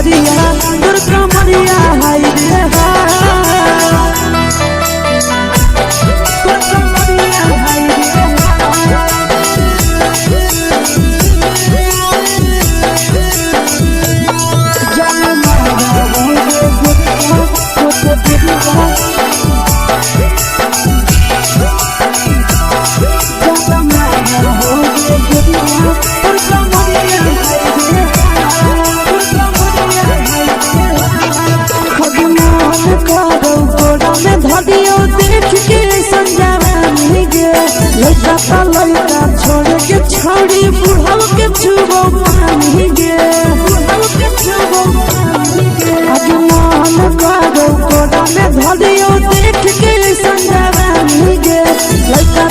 गोरिया तोर कमरिया हाय रे लड़का छोड़ के छौड़ी बुढ़ाव के छुबो पानी गे आज मन करो कोड़ा में धरियो देख के संजवानी गे लड़का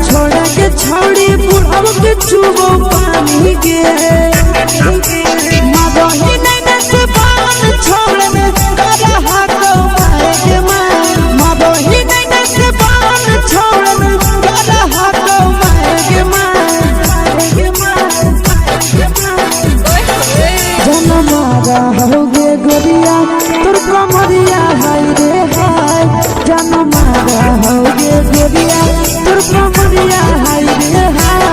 छोड़ के छौड़ी बुढ़ाव के छुबो पानी गे मदही नहीं से बान छोड़ में करा हाथो मारे के मां मदही नहीं से बान छोड़ में करा हाथो मारे के मां जनमारा होगे गोरिया तोर कमरिया हाय रे हाय जनमारा होगे गोरिया तोर कमरिया हाय रे हाय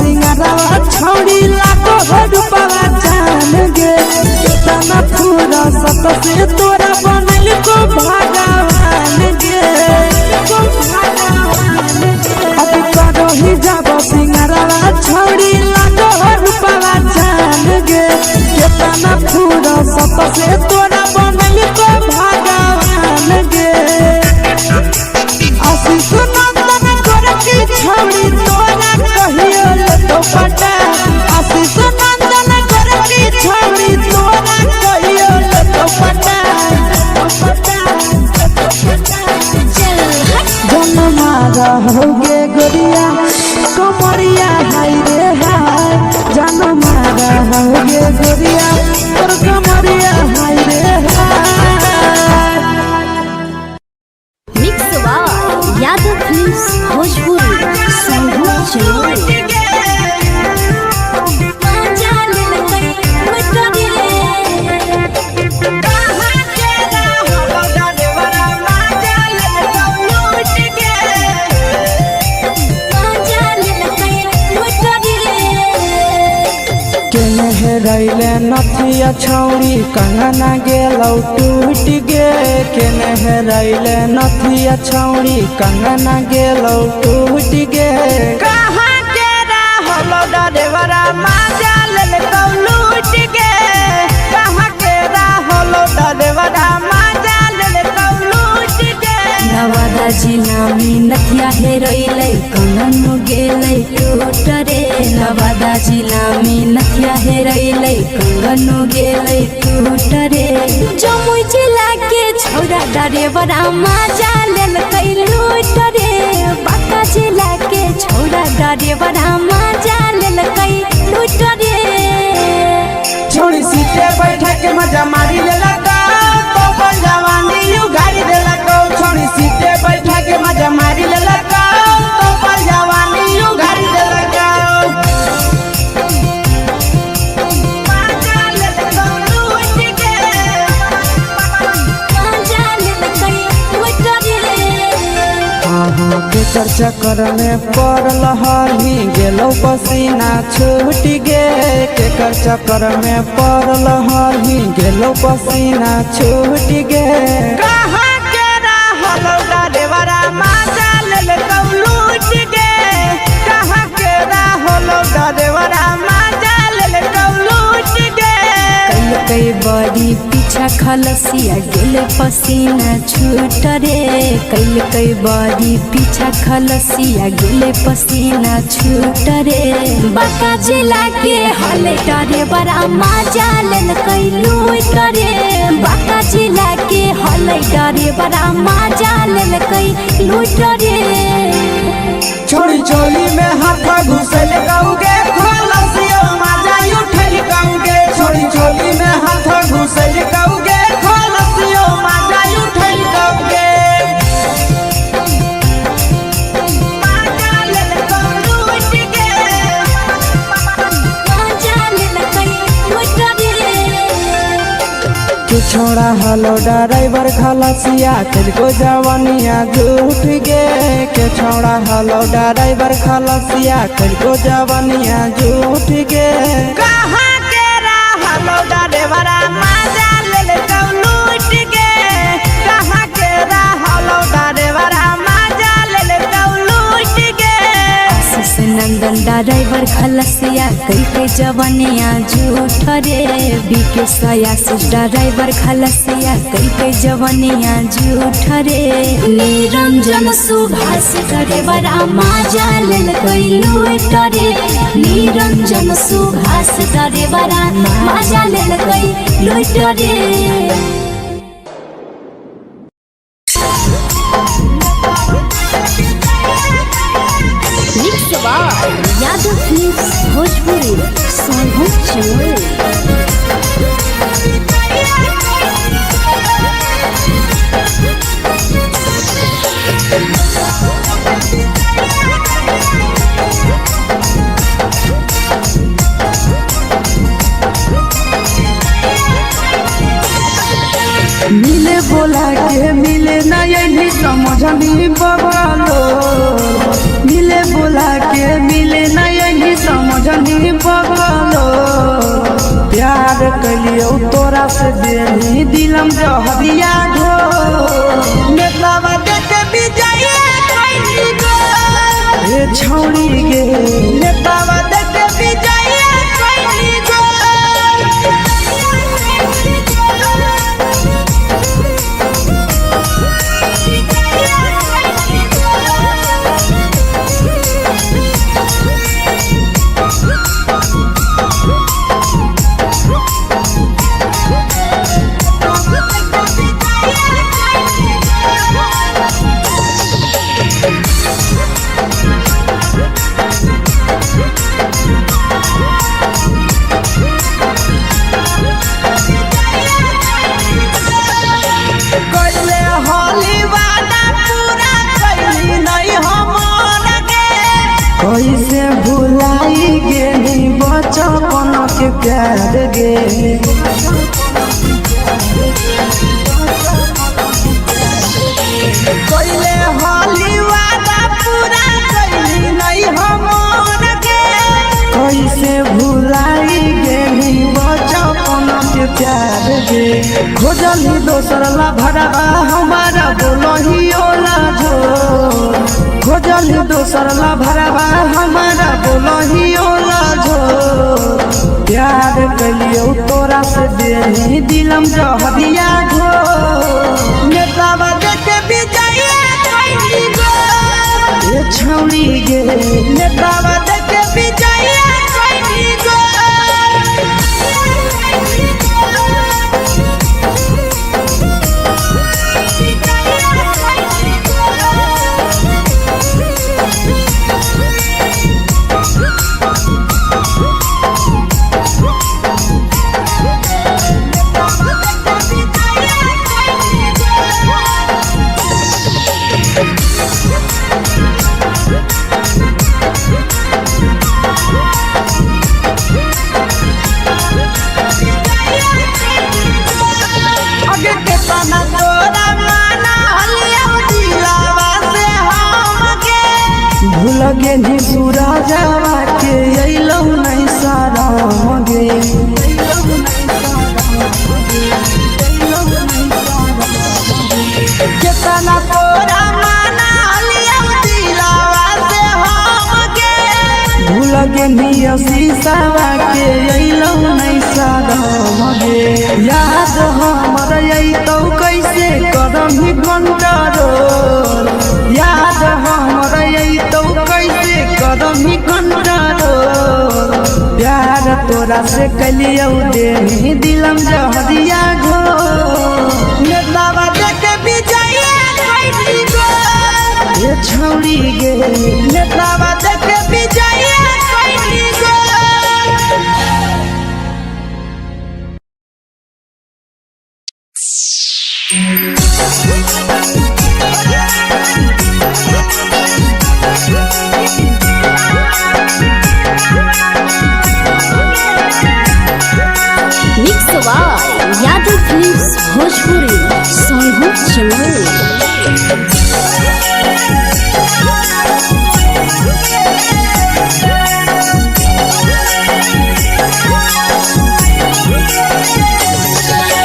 छौड़ी लाखो रुपवा जान गे कितना पूरा सत से तोरा बनल को भगवान गे अब करो ही जब सिंगारवा छौड़ी लाखो रुपवा जान गे कितना पूरा सत से तोरा बनल को भगवान गे आशीष नंदन करे की छौड़ी तोरा कहियो तो पटा आशीष नंदन करे की छौड़ी तोरा कहियो तो पटा जनमारा होगे गोरिया कमरिया हाय रे हाय जनमारा होगे गोरिया तोर कमरिया हाय रे हाय मिक्स वाह यादव फिल्म्स भोजपुरी रैले नथिया छौड़ी कंगना गेलौ टूट गे केने रैले नथिया छौड़ी कंगना गेलौ टूट गे कहाँ के रहलो डरेवरा माजा लेलकौ लूट गे कहाँ के रहलो डरेवरा माजा लेलकौ लूट गे नवादा जिला में नथिया हेरोइलै कंगनो गेलै टूट रे नवादा जिला में नथिया हेरोइलै कंगनो गेलै टूट रे जमुई जिला के छौड़ा डरेवरा माजा लेलकै लूट रे बांका जिला के छौड़ा डरेवरा माजा लेलकै लूट रे छोड़ी सीटे बैठा के मजा मारी लेलकौ तो जवानी यू गाड़ी देलकौ छोड़ी सीटे बैठा के मजा मारी लेलकौ तो जवानी यू गाड़ी देलकौ केकर चक्कर में पड़ल हही गेलौ पसीना छूट गे केकर चक्कर में पड़ल हही गेलौ पसीना छूट गे कहाँ के रहलो डरेवरा माजा लेलकौ लूट गे कहाँ के रहलो डरेवरा माजा लेलकौ लूट गे कई बड़ी पीछा खलसिया गेले पसीना छूट रे कैल कई बड़ी पीछा खलसिया गेले पसीना छूट रे बाका जिला के हले डरे बड़ा मजा लेल कई लूट रे बाका जिला के हले डरे बड़ा मजा लेल कई लूट रे छोड़ी चोली में हाथ घुसल गाऊंगे खलसिया मजा उठल गाऊंगे छोड़ी चोली में हाथ घुसल गाऊंगे खलसिया मजा उठल गाऊंगे छोड़ा हलो ड्राइवर खलसिया तेरे जवानिया झूठ गे के छोड़ा हलो ड्राइवर खलसिया तेरे जवानिया झूठ गे कहाँ के हलो ड्राइवर मजा ले लूट गे कहाँ के हलो ड्राइवर मजा ले लूट गे आशीष नंदन ड्राइवर खलसिया कई के जवानिया झूठ रे बीके आशीष ड्राइवर खलसिया कई के जवानिया झूठ रे निरंजन सुभाष करे बड़ा मजा लेल कई लूट रे निरंजन सुभाष करे बड़ा मजा लेल कई लूट रे यादव फिल्म्स भोजपुरी मिले बोला के मिले ना यही समझनी बबालो मिले बोला के मिले ना यही समझनी बबालो प्यार कलियो तोरा से देनी दिलम जहरिया घो नेतावा देते विजय कइली गो ए छौड़ी गे नेतावा देते विजय कइली गो कैसे भुलाई गे बचपन के प्यार गे कैले होली वादा पूरा कैली नहीं हमर गे कैसे भुलाई गे बचपन के प्यार गे खोजली दोसर ला भरवा हमारा बोलही ओला जो खोजली दोसर ला भरवा हमारा बोलही ओला जो प्यार कलियो तोरा से देनी दिलम जहरिया घो नेतावा देखे विजय कइली गो ए छौड़ी गे नेतावा देखे विजय कइली गो लगे नी सूरजवा के अइलौ नहीं सारा गे केतना तोरा माना लिया दिलावा से हम गे भूल गे नी शीशावा के अइलौ नहीं सारम गे याद हमर अइतौ कैसे करम ही कंट्रोल याद हमर अइतौ कैसे करम ही कंट्रोल प्यार तोरा से कलियौ देही दिलम जहरिया घो नेतावा देखे विजया कैसी गो ये छौड़ी गे नेतावा देखे विजया कैसी गो mix by Yadav films Bhojpuri सोनू चमन।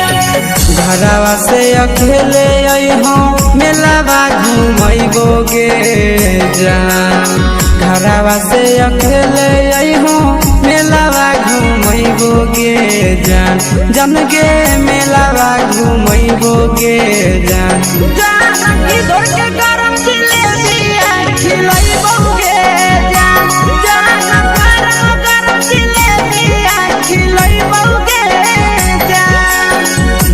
घरवा से अकेले अइहों मेलावा घूमैबो गे जान घरवा से अकेले अइहों मेलावा घूमैबो गे जान जन गे मेलावा घूमैबो गे जान जान इधर के गरम जिलेबिया खिलैबो गे जान जान गरम जिलेबिया खिलैबो गे जान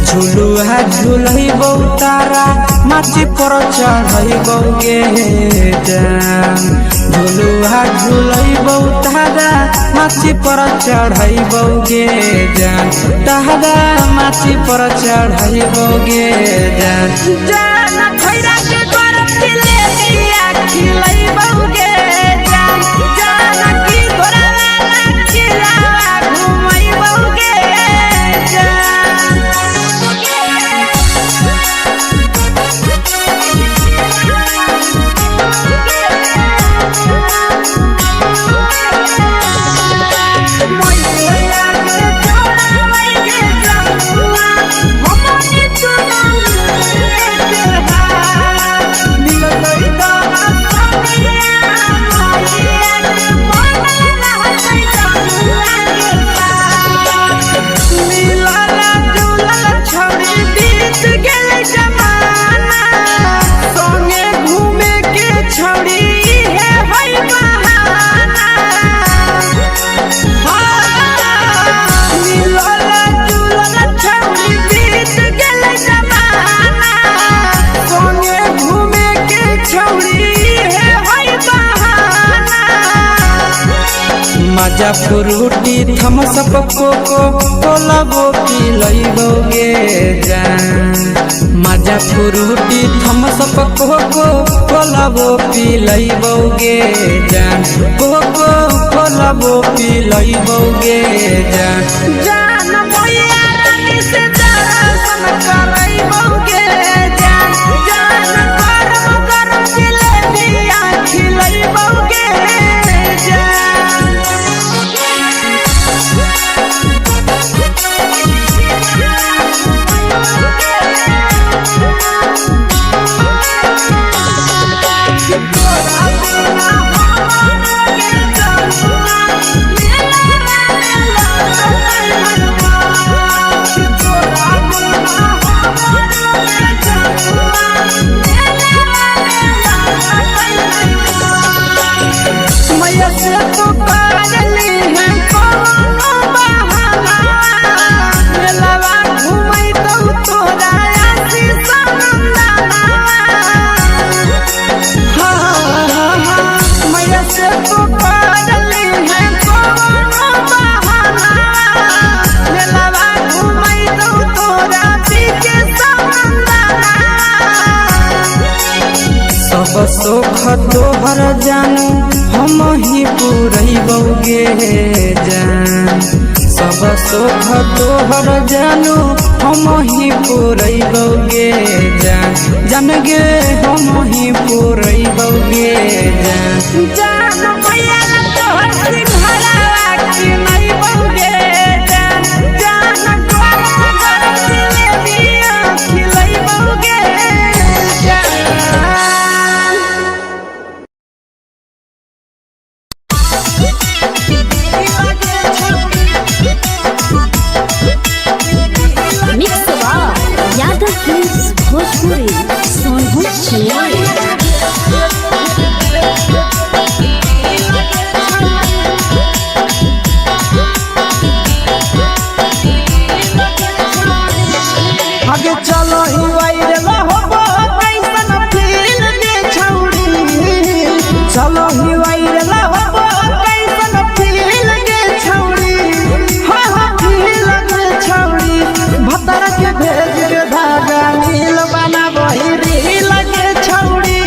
झुलुहा झुलैबो तारा माटी पर चढ़ैबो गे जान झुलुहा झुलैबो तारा माटी पर चढ़ैबो गे जान तारा माटी पर चढ़ैबो गे जान जान खैरा के गरम जिलेबिया खिलैबो गे जान जान की घोड़ावाला खिलावा घुमैबो गे जान मजा फ्रूटी थमसप कोको कोलाबो पिलैबो गे जान मजा फ्रूटी थमसप कोको कोलाबो पिलैबो गे जान कोको कोलाबो पिलैबो गे जान जान भैया रानी से दर्शन करैबो गे जान जान गरम गरम जिलेबिया खिलैबो गे जान सोख तोहर जानू हम ही पुरैबो गे जान सब सोख तोहर जानू हम ही पुरैबो गे जान जान गे हम ही पुरैबो गे जान जान भैया तोहर सिंघाड़ा खिलैबो गे जान जान गरम गरम जिलेबिया खिलैबो गे जान चलो ही वायरल हो कैसन फील के छौड़ी हाँ हाँ फील के छौड़ी भतर के भेज के धागा नील बना वही रील के छौड़ी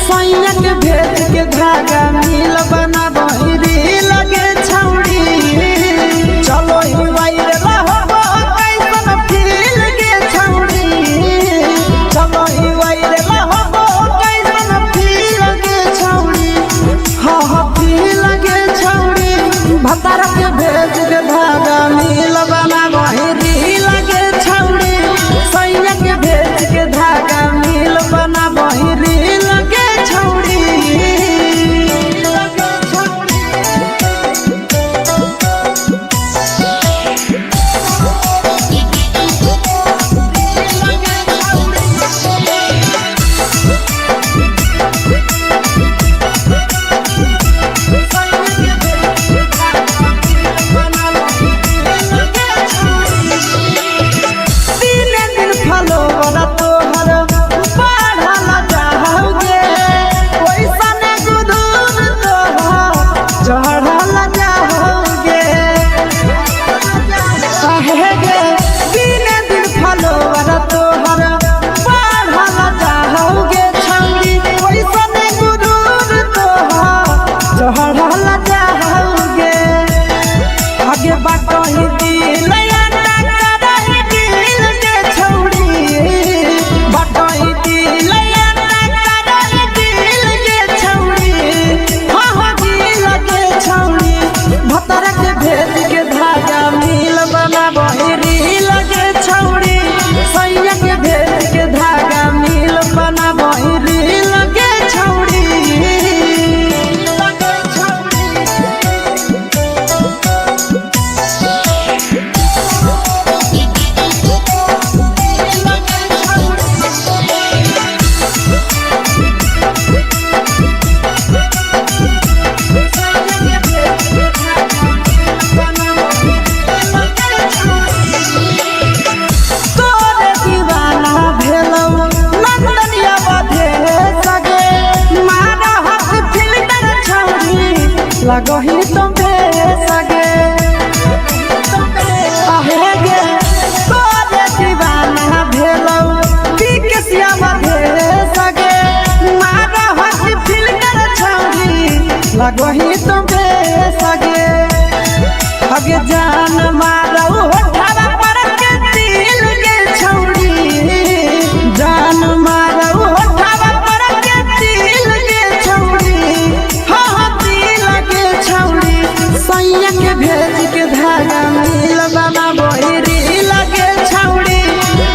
सैया के भेज के धागा नील बना वही रील के छौड़ी चलो ही वायरल हो कैसन फील के छौड़ी चलो ही वायरल हो कैसन फील के छौड़ी हाँ हाँ फील के छौड़ी भतर के भेज के धागा नील बना वही रील के छौड़ी सैया के भेज के धागा नील बना वही रील के छौड़ी लगही तुम्हे सगे आहे गे तोरे दीवाना भेलौ बिकसिया बधे सगे मारा हसी फिल्टर छौरी लगही तुम्हे सगे अगे जान मारौ होठवा पर के दिल के छौरी जान मारौ होठवा पर के दिल के छौरी सैया के भेज के धागा नील बना वही रील के छौड़ी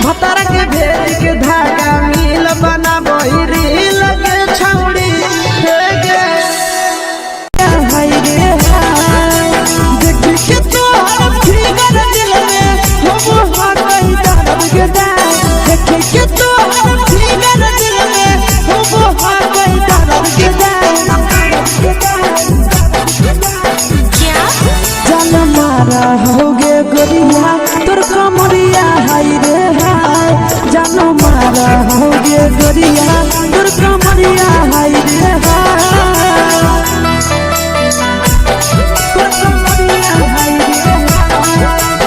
भतर के भेज के धागा नील बना वही रील के छौड़ी देख के तोहर फिगर दिल में हो गई दर्द के देख के तोहर फिगर दिल में हो गई दर्द के जान मारा होगे गोरिया तोर कमरिया हाय रे हाय जान मारा होगे गोरिया तोर कमरिया हाय रे हाय तोर कमरिया हाय रे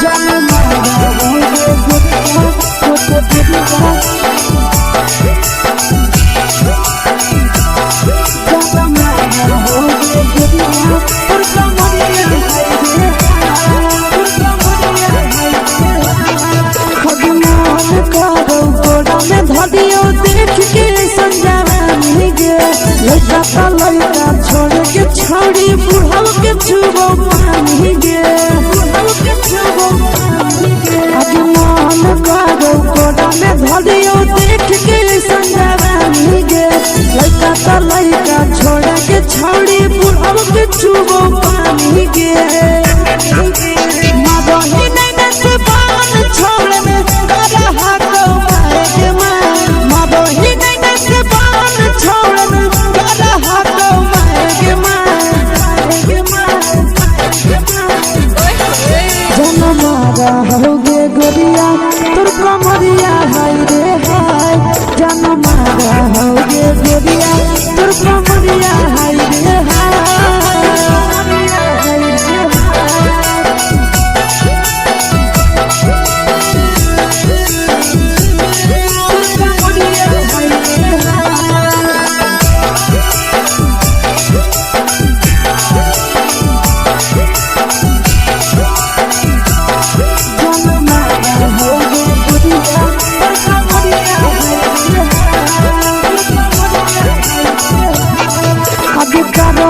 जान मारा होगे गोरिया तोर कमरिया देख के संजानी गे लड़का छोड़ के छौड़ी बुढ़ाव के छुबो पानी गे आगे मन करो कोड़ा में धरियो देख के संजानी गे लड़का छोड़ के छौड़ी बुढ़ाव के छुबो पानी गे मादही नहीं से बान छोड़ में करा हाथों के मादही नहीं से बान छोड़ में करा हाथों के जन मारा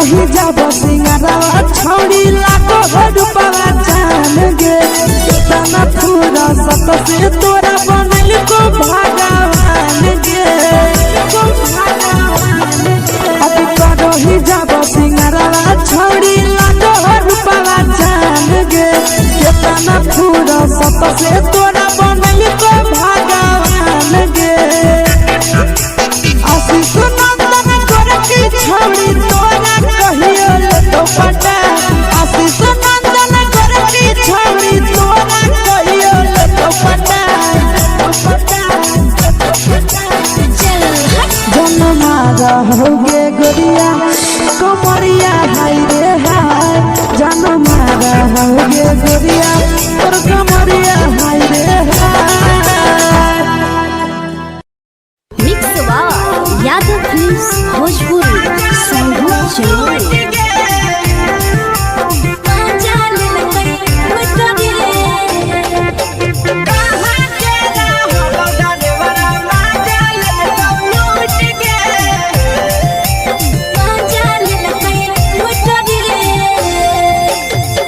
रही जब सिंगारवा छौड़ी लाखो रुपया जान गे तना पूरा सत से तोरा बनल को भगवान गे अभी रही जब सिंगारवा छौड़ी लाखो रुपया जान गे तना पूरा सत से तोरा बनल को भगवान गे आशीष नंदन गोरखी छौड़ी तोरा कहियो तो पटा आशीष नंदन गोरखी छौड़ी तोरा कहियो तो पटा जन्मा रहोगे गोरिया कमरिया हाय रे हाय जन्मा रहोगे गोरिया और कमरिया हाय रे हाय। Mix by Yadav films Bhojpuri संगीत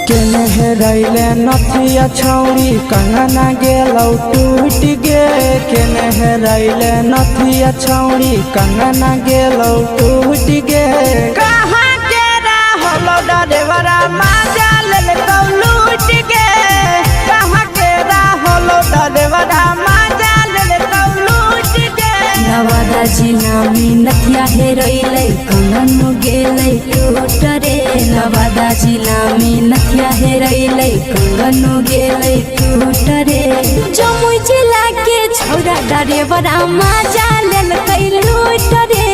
चलो रैले नथिया छौड़ी कंगना गेलौ टूट गे केने रैले नथिया छौड़ी कंगना गेलौ टूट गे कहाँ के रहलो डरेवरा माजा लेलकौ लूट गे कहाँ के रहलो डरेवरा माजा लेलकौ लूट गे नवादा जिला में नथिया हेरैलै कंगन गेलै टूट रे नवादा जिला में नथिया हेरैलै कंगन गेलै टूट रे जमुई जिला के छौरा डरेवरा माजा लेलकै लूट रे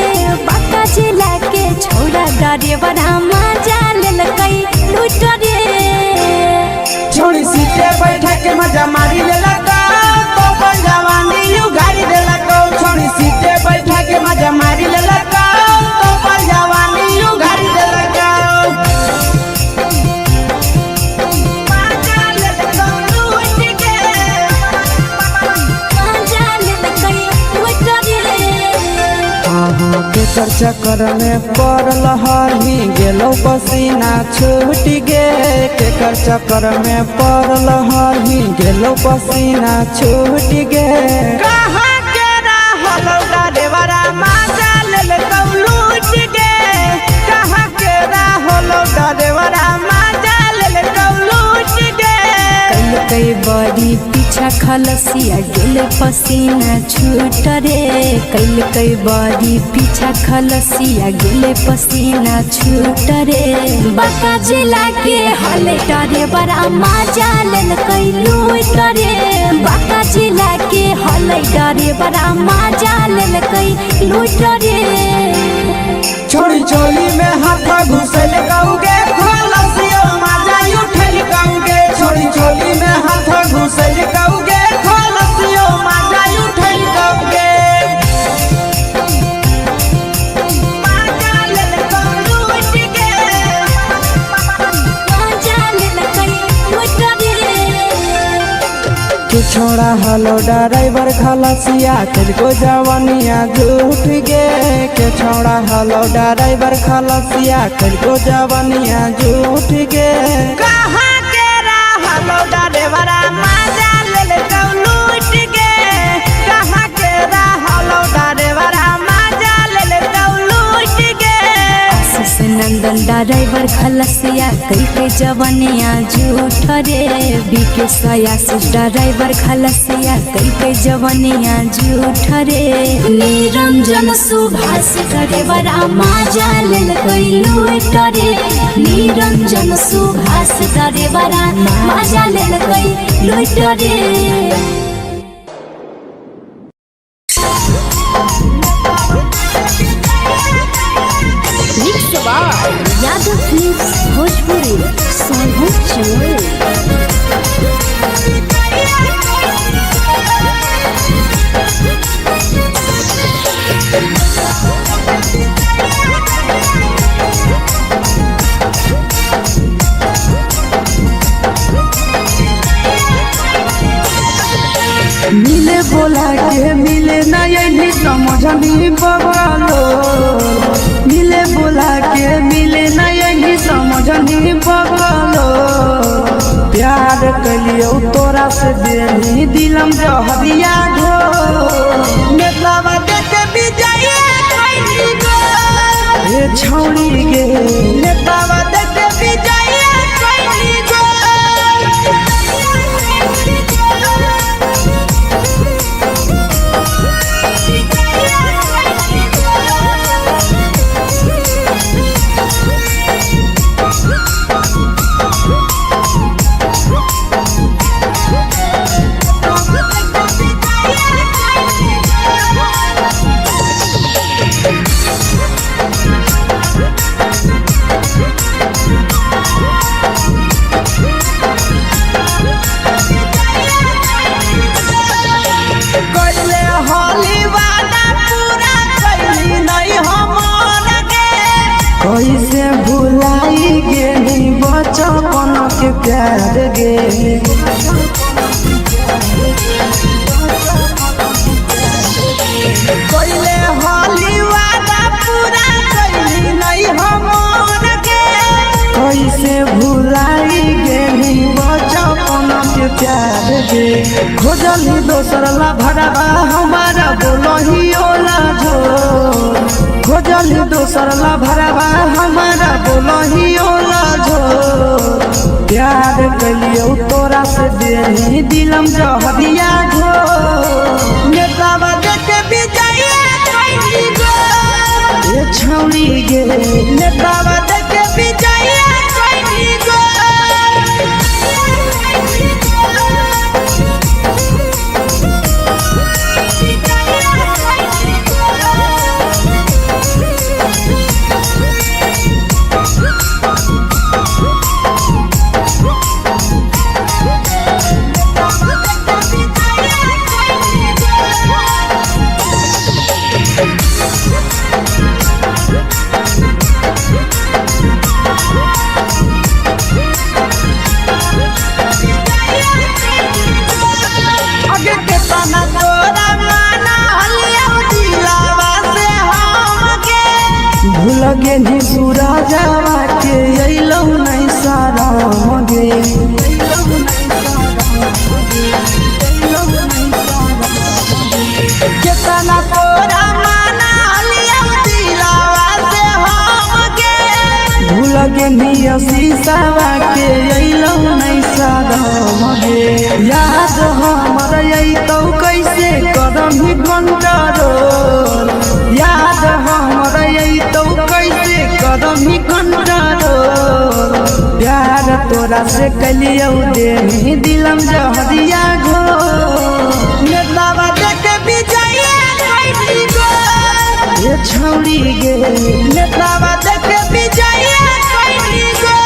बांका जिला के छौरा डरेवरा माजा लेलकै लूट रे छोड़ी सीटे बैठा के मजा मारी लेलका तो अपन जवानी यू गाड़ी देलका छोड़ी सीटे बैठा के मजा मारी लेलका तो अपन जवानी यू गाड़ी देलका के चक्कर में पड़ल हरही गेलो पसीना छूट गे केकर चक्कर में पड़ल हरही गेलो पसीना छूट गे कहाँ के रहलो डरेवरा माजा लेलकौ लूट गे कहाँ के रहलो डरेवरा माजा लेलकौ लूट गे कई बड़ी पीछा खलसिया गेल पसीना छूट रे कई बड़ी पीछा खलसिया गेल पसीना छूट रे बांका जिला के हले डरे बड़ा माजा लेलकै लूट रे बांका जिला के हले डरे बड़ा माजा लेलकै लूट रे छोड़ी चोली में हाथ घुसल कौगे खलसियो माजा उठल कौगे छोड़ी चोली में हाथ घुसल कौगे खलसियो माजा उठल कौगे माजा लेलकौ लूट गे माजा लेलकै लूट रे के छोड़ा हलो ड्राइवर खलसिया तेलको जवानिया झूठ गे के छोड़ा हलो ड्राइवर खलसिया तेलको जवानिया झूठ गे कहाँ के रहलो ड्राइवरा माजा लेलकौ लूट गे कहाँ के रहलो ड्राइवरा माजा लेलकौ लूट गे आशीष नंदन ड्राइवर खलसिया कई के जवानिया झूठ रे बीके आशीष ड्राइवर खलसिया कई के जवानिया झूठ रे निरंजन सुभाष ड्राइवरा माजा लेलकै लूट रे निरंजन सुभाष ड्राइवरा माजा लेलकै लूट रे mix by Yadav films Bhojpuri संगीत चलो मिले बोला के मिले नहीं समझनी बगलो मिले मिले बुला के मिले न यही समझनी बगलो प्यार कलियो तोरा से देनी दिलम जहरिया घो नेतावा देखे विजय कैली गो ए छौड़ी गे नेतावा देखे विजय कैली गो कैसे भुलाई गेली बचपन के प्यार गे कैले होली वादा पूरा कैली नहीं हमर गे कैसे भुलाई गेली बचपन के प्यार गे खोजली दोसर ला भरवा हमारा बोलही ओला झो खोजली दोसर ला भरवा हमारा बोलही ओला झो प्यार कलियो तोरा से देनी दिलम जहरिया घो नेतावा देखे विजय कैली गो ए छौड़ी गे नेतावा देखे विजय कैली गो भूलगे नी सूरजवा के अइलौ नहीं सारा मगे केतना तोरा माना लियौ दिलावा से हमगे भूलगे नी शीशावा के अइलौ नहीं सारा मगे याद हमर अइतौ कैसे करमही कंट्रोल याद हमर अइतौ कैसे करमही कंट्रोल प्यार तोरा से कलियो देनी दिलम जहरिया घो नेतावा देखे विजय कैली गो ए छौड़ी गे नेतावा देखे विजय कैली गो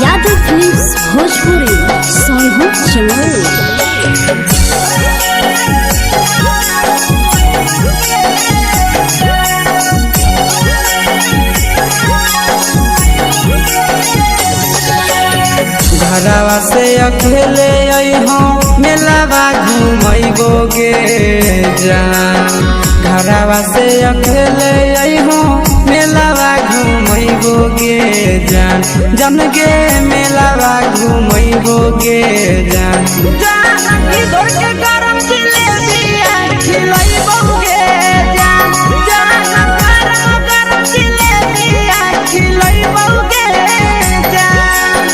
यादव फिल्म्स भोजपुरी सोनू चमोली घरवा से अकेले अइहो मेलावा घूमैबो गे जान घरवा से अकेले अइहो मेलावा घूमैबो गे जान जन गे मेलावा घूमैबो गे जान जान की दौड़ के गरम जिलेबिया खिलैबो गे जान जान गरम जिलेबिया खिलैबो गे जान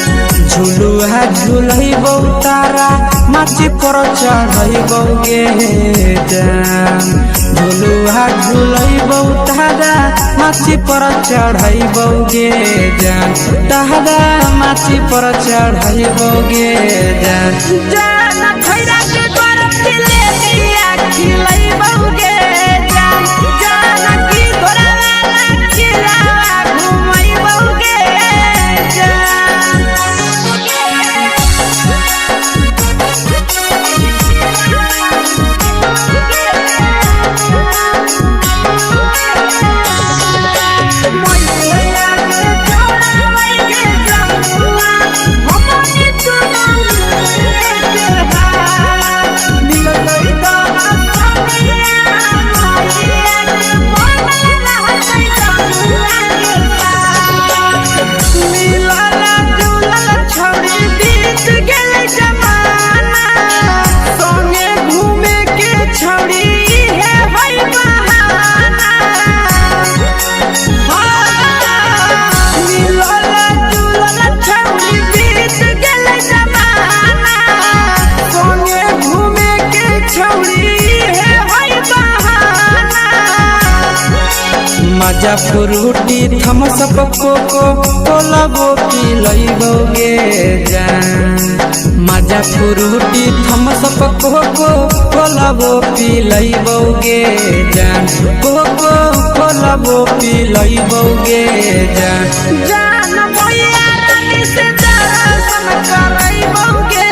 झुलुहा झुलैबो तारा माची पर चढ़ैबो गे जान झुलुहा झुलैबो तारा माची पर चढ़ैबो गे जान तारा माची पर चढ़ैबो गे जान जान खैरा के गरम जिलेबिया खिलैबो गे जान जान की तोरा वाला खिलावा घुमैबो गे जान मजा फ्रूटी थम्स अप कोको कोला वो पी लइबोगे जान। मजा फ्रूटी थम्स अप कोको कोला वो पी लइबोगे जान। कोको कोला वो पी लइबोगे जान। जान भैया रानी से दर्शन करइबोगे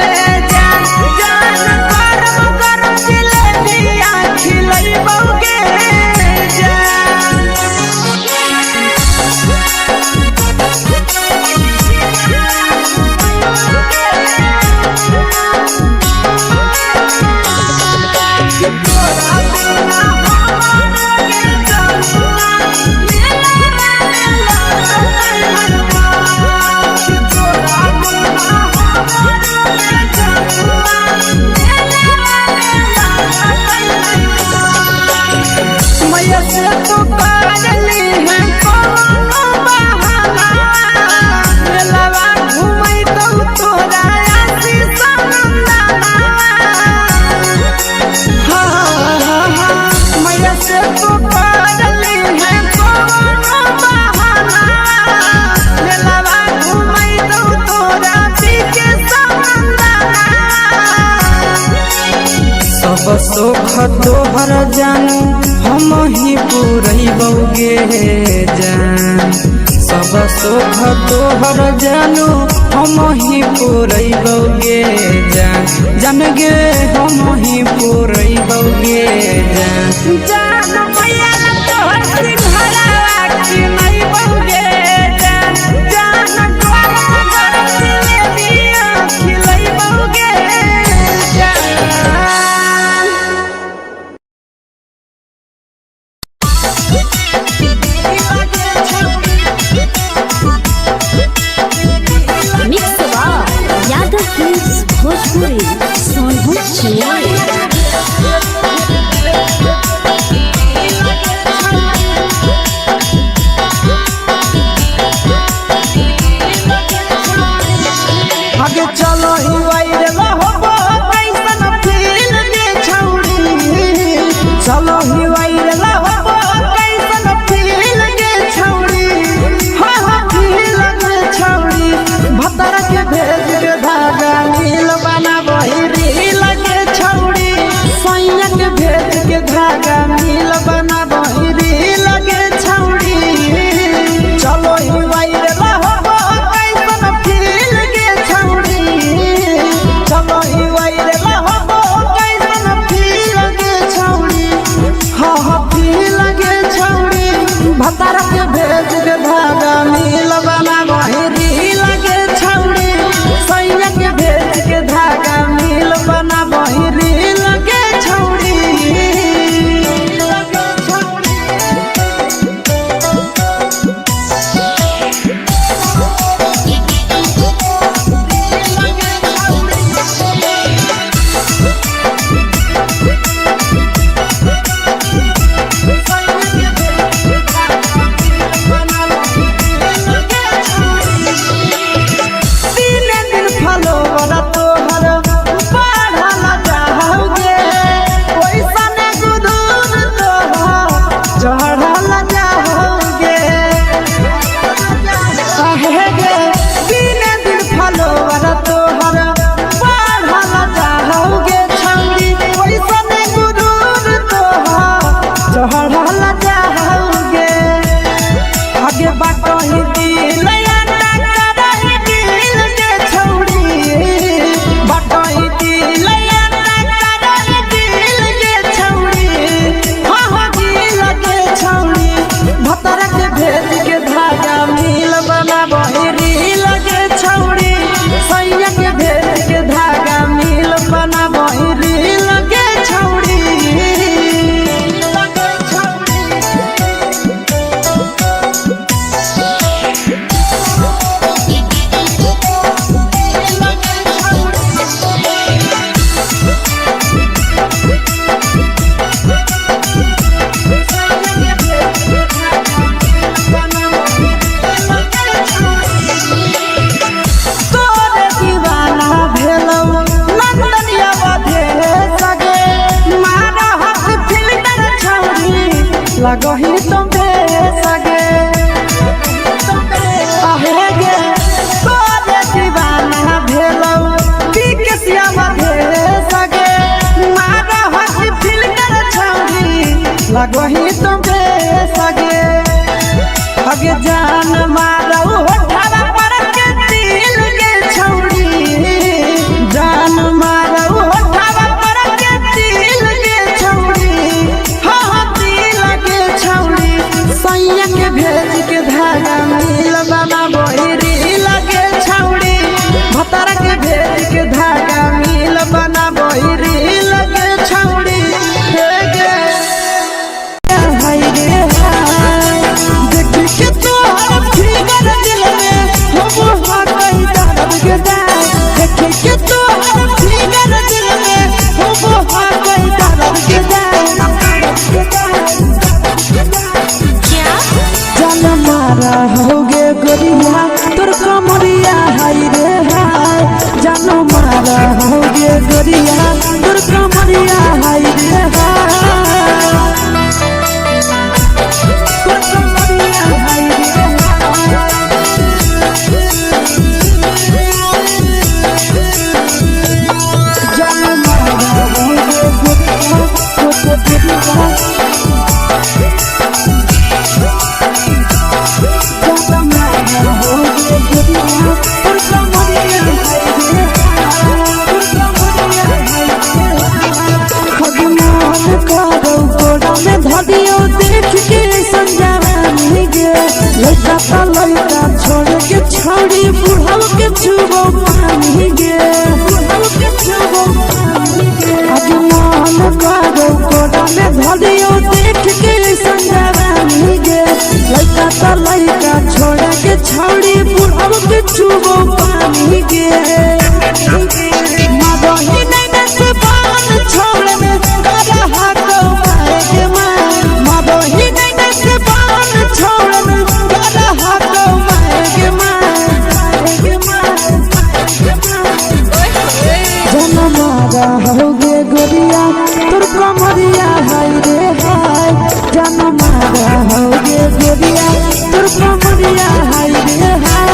जान। जान गरम गरम जिलेबिया खिलइबोगे जान। सब सुख तोहर जानू हम ही पूरइबोगे जान। सब सुख तोहर जानू हम ही पूरइबोगे जान। जान गे हम ही पूरइबोगे जान। जान भैया तोहर सिंघाड़ा खिलइबोगे जान। जान गरम गरम जिलेबिया खिलइबोगे जान। भोजपुरी सोनू आगे चलो ही वायरल होबो कैसन फील दे छौड़ी। चलो ही वायरल होबो कैसन फील दे छौड़ी। हाँ हाँ फील दे छौड़ी। भतर के भेज के धागा नील बना बहिरी लगे छौड़ी। सैया के भेज के धागा नील बना बहिरी लगे छौड़ी। चलो ही वायरल होबो कैसन फील दे छौड़ी। चलो ही वायरल होबो कैसन फील दे छौड़ी। हाँ हाँ फील दे छौड़ी। भतर के भेज के धागा नील बना बहिरी लगे छौड़ी। सैया के भेज के धागा नील बना बहिरी लगे छौड़ी। लगे जान मारो होठवा पर के दिल के छौड़ी जान मारो होठवा पर के दिल के छौड़ी हाँ दिल के छौड़ी सैया के भेज के धागा मिल बना बोरी लगे छौड़ी भतार के भेज के धागा मिल बना बोरी लगे छौड़ी होगे गोरिया तोर कमरिया हाय रे हाय जानो मारा होगे गोरिया तोर कमरिया हाय रे हाय तोर कमरिया हाय रे जानो मारा होगे गोरिया तोर कमरिया लड़का छोड़ के छौड़ी बुढ़ाव के छुबो पानी गे बुढ़ाव के छुबो पानी गे आज मन करो कोड़ा में धरियो देख के संजवानी गे लड़का छोड़ के छौड़ी बुढ़ाव के छुबो पानी गे मदही नहीं से बान छोड़ में करा हाथो मारे के मां मदही नहीं से बान छोड़ में करा हाथो मारे के मां जन मारा होगे गोरिया तोर कमरिया हाय रे हाय जन मारा होगे गोरिया तोर कमरिया हाय रे हाय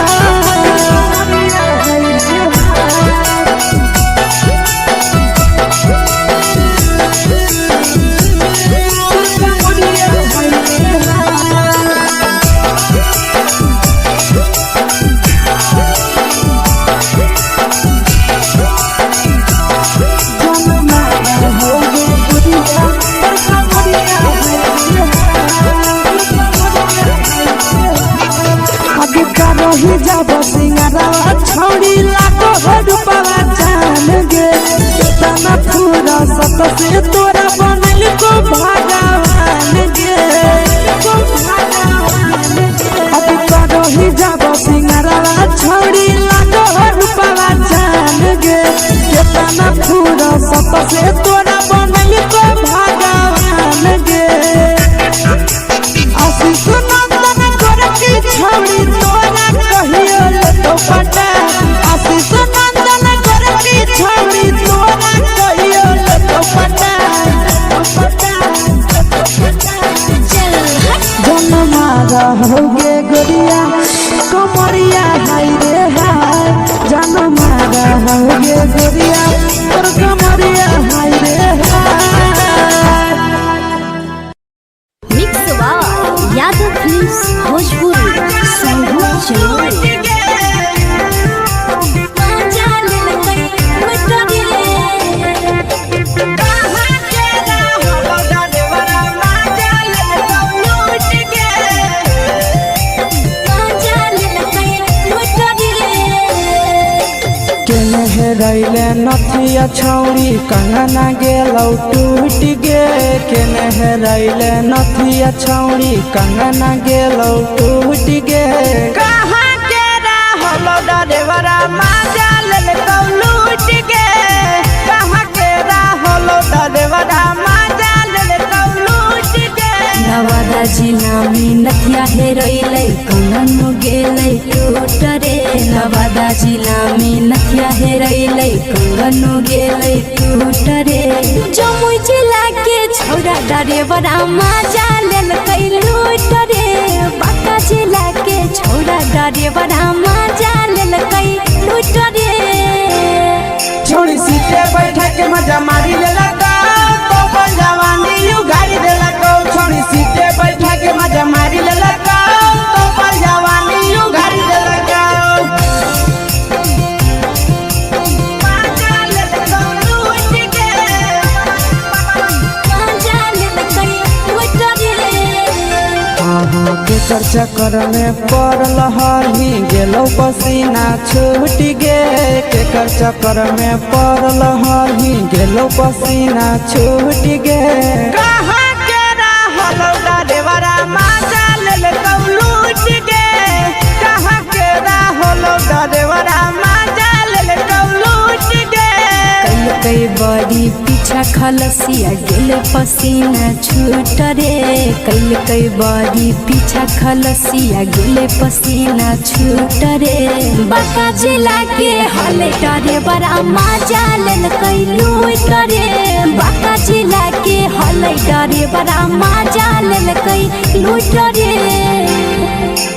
ही जब सिंगारा छौड़ी लाखो रुपवा जान गे कितना पूरा सत से तोरा बनल को भगवान गे को भगवान अब करो ही जब सिंगारा छौड़ी लाखो रुपवा जान गे कितना पूरा सत से तोरा बनल को भगवान गे आशीष नंदन कर के छौड़ी तोरा कहियो तो पटा आशीष नंदन कर के छौड़ी तोरा कहियो तो पटा जन मारा होगे गोरिया कमरिया हाय रे हाय जन मारा होगे गोरिया तोर कमरिया हाय रे हाय मिक्स वा यादव फिल्म्स भोजपुरी संगीत चलो रैले नथिया छौड़ी कंगना गेलौ टूट गे केने रैले नथिया छौड़ी कंगना गेलौ टूट गे कहाँ के रहलो डरेवरा माजा लेलकौ लूट गे कहाँ के रहलो डरेवरा माजा लेलकौ लूट गे नवादा जिला में नथिया हेरोइले कंगन गेलै टूट रे नवादा जिला में नथिया हेरोइले कंगन गेलै टूट रे जमुई जिला के छौड़ा डरेवरा माजा लेलकै लूट रे बांका जिला के छौड़ा डरेवरा माजा लेलकै लूट रे छोड़ी सीटे बैठा के मजा मारी लेलकौ तो जवानी यू गाड़ी देलकौ छोड़ी सीटे बैठा के मजा मारी लेलकौ तो केकर चक्कर में पड़ल हरही गेलौ पसीना छूट गे केकर चक्कर में पड़ल हरही गेलौ पसीना छूट गे कहाँ के रहलौ डरेवरा माजा लेलकौ लूट गे कहाँ के रहलौ डरेवरा माजा लेलकौ लूट गे कई बड़ी पीछा खलसिया गेले पसीना छूट रे कई बड़ी पीछा खलसिया गेले पसीना छूट रे बाका जिला के हले डरे बड़ा मजा लेल कई लूट रे बाका जिला के हले डरे बड़ा मजा लेल कई लूट रे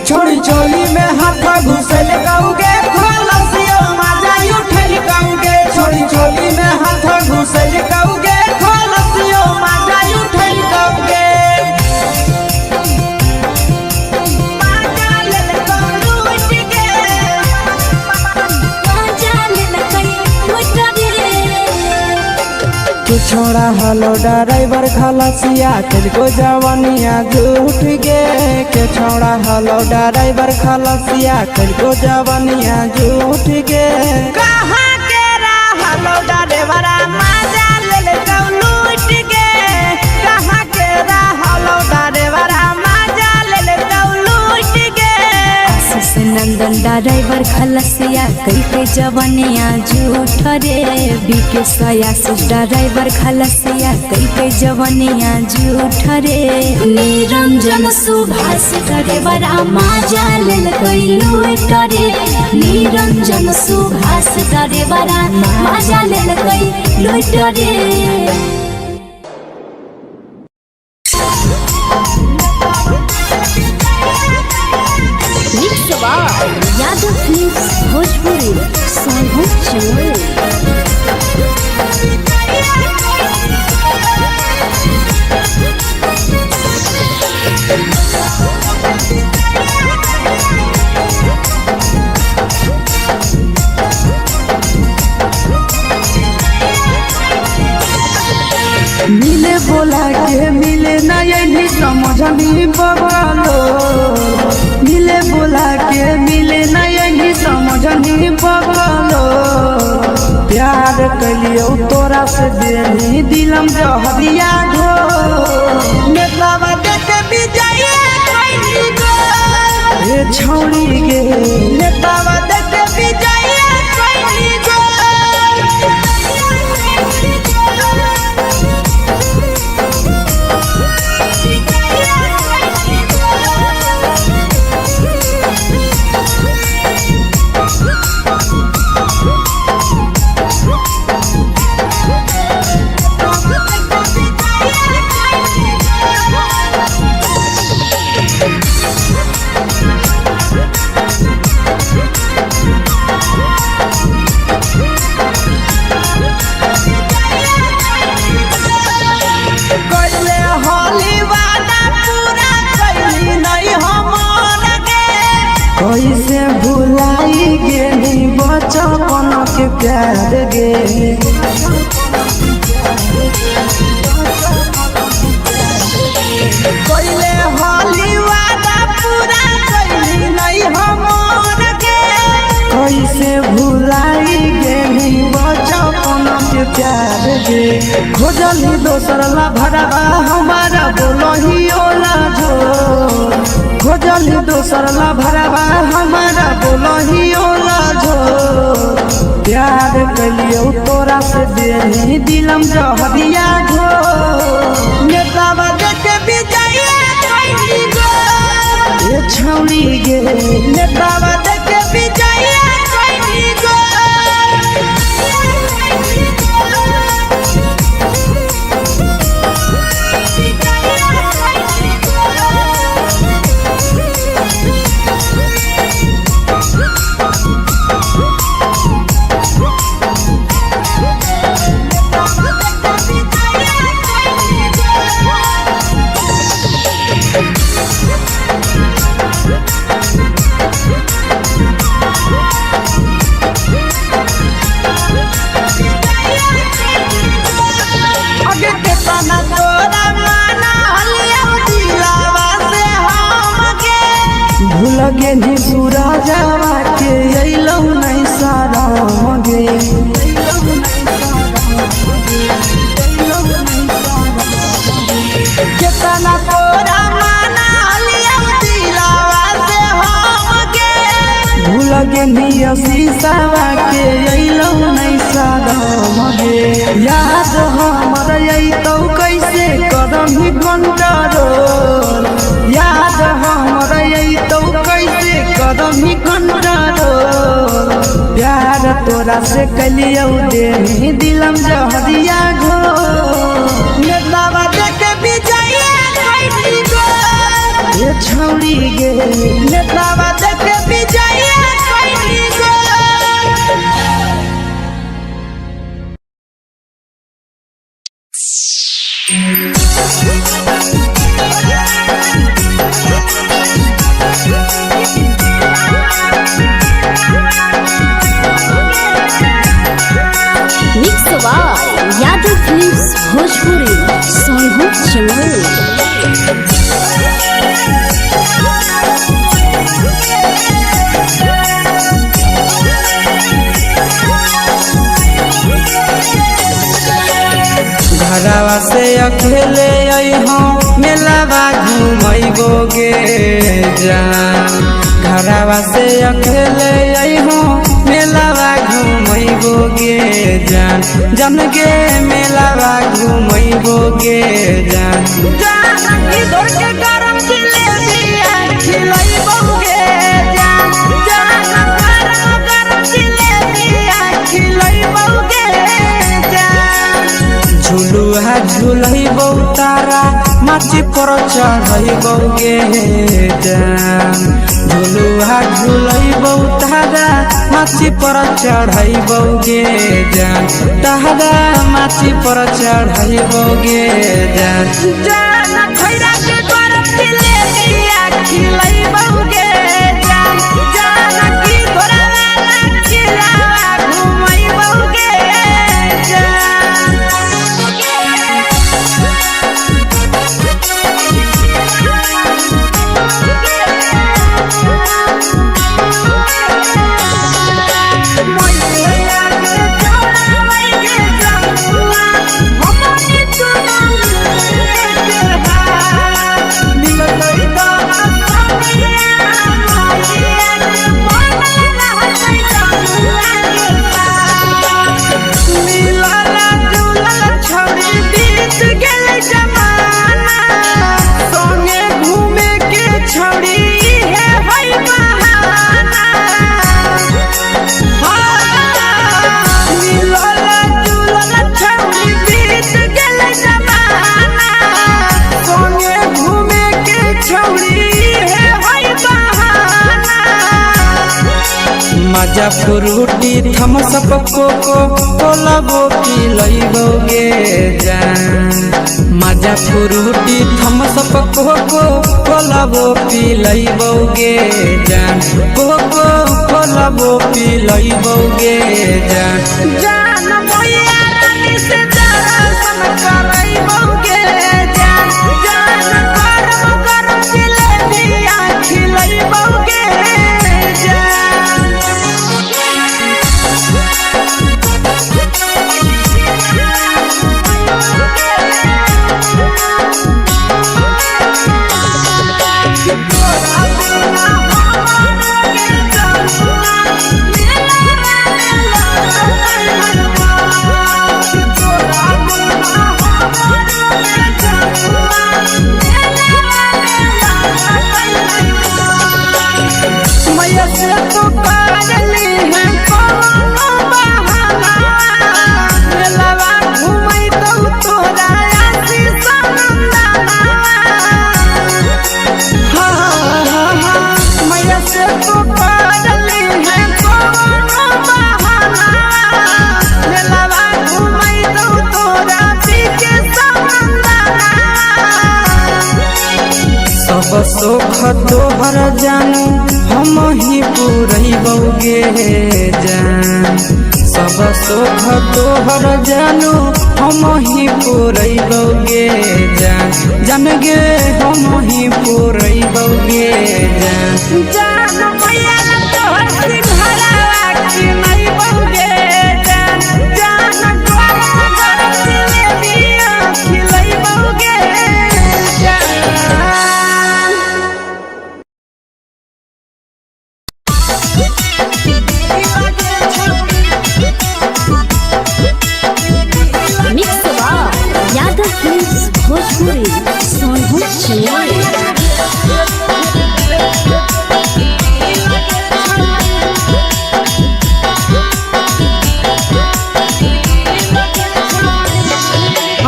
छोड़ी चोली में हाथ घुसल गौगे खलसियो माजा उठल गौगे छोड़ी चोली में हाथ घुसल गौगे खलसियो माजा उठल गौगे माजा लेलकौ लूट गे मजा लेल कई लूट रे तू छोड़ा हलो ड्राइवर खलसिया तुझको जवानिया झूठ गे के छोड़ा हलो ड्राइवर खलसिया तुझको जवानिया झूठ गे कहाँ के रहलौ डरेवरा माजा लेलकौ लूट गे कहाँ के रहलौ डरेवरा माजा लेलकौ लूट गे आशीष नंदन ड्राइवर खलसिया कई जवनिया झूठ रे बीके आशीष ड्राइवर खलसिया कई जवनिया झूठ रे निरंजन सुभाष ड्राइवरा मजा लेल कई लूट रे निरंजन सुभाष ड्राइवरा मजा लेल कई लूट रे यादव फिल्म्स भोजपुरी साहब चोर मिले बोला के मिले ना यही समझनी बगलो मिले बोला के मिले ना यही समझनी बगलो प्यार कलियो तोरा से देनी दिलम जहरिया घो नेतावा देख विजय कैली गो ए छौड़ी गे नेतावा देख विजय कैली गो कैले होली वादा पूरा कैली नहीं हमर गे कैसे भुलाई गेली बचपन के प्यार गे कैले होली वादा पूरा कैली नहीं हमर गे कैसे भुलाई गेली बचपन के प्यार गे खोजली दोसर ला भरवा हमारा बोलही ओला जो खोजली दोसर ला भरवा हमारा बोलही ओला जो प्यार कलियो तोरा से देनी दिलम जहरिया घो नेतावा देख विजय कैली गो ए छौड़ी गे नेतावा देख विजय कैली गो पेनी पूरा जावा के अइलौ नहीं सारा मगे कितना तोरा माना लिया दिलावा से हमके भूल गे निया शीशावा के अइलौ नहीं सारा मगे याद हमर अइतौ कैसे करम कंट्रोल याद हमर अइतौ कैसे करम कंट्रोल प्यार तोरा से कलियौ दे दिलम जहरिया घो नेतावा देख विजय कैसी गो ये छौड़ी गे नेतावा देख विजय कैसी गो mix by Yadav films Bhojpuri सोनू चमल। घरवा से अकेले अइहों मेलावा घूमैबो गे जान घरवा से अकेले अइहों मेलावा घूमैबो गे जान जन गे मेलावा घूमैबो गे जान जानकी दौड़ के गरम जिलेबिया खिलैबोगे जान गरम जिलेबिया खिलैबोगे जान झुलुहा झुलैबो तारा माची पर चढ़ैबो गे जान झुलुहा झुलैबो तारा माची पर चढ़ैबो गे जान तारा माची पर चढ़ैबो गे जान जान खैरा के गरम जिलेबिया खिलैबोगे जान जानकी घोड़ा वाला खिलावा घुमैबोगे मजा फ्रूटी थम्स अप कोको कोला वो पी लइबोगे जान मजा फ्रूटी थम्स अप कोको कोला वो पी लइबोगे जान कोको कोला वो पी लइबोगे जान जान भैया रानी से दर्शन करैबोगे जान गरम गरम जिलेबिया खिलैबोगे मैया से तो पागली है कोनो बहाना मेलावा घूमै तो तोरा आशीष नंदना मैया से तो पागली है कोनो बहाना मेलावा घूमै तो तोरा पीछे नंदना सब सुख तोहर जानू हम ही पूरैबोगे जान सब सब सुख तोहर जानू हम ही पुरैबौगे जान जान गे हम ही पुरैबौगे जान जान मैया तोहर सिंघाड़ा के नहीं बौगे जान जान तोहर जिलेबिया खिलाई बौगे जान मिक्स यादव फिल्म्स भोजपुरी सोनभद्र चेन्नई।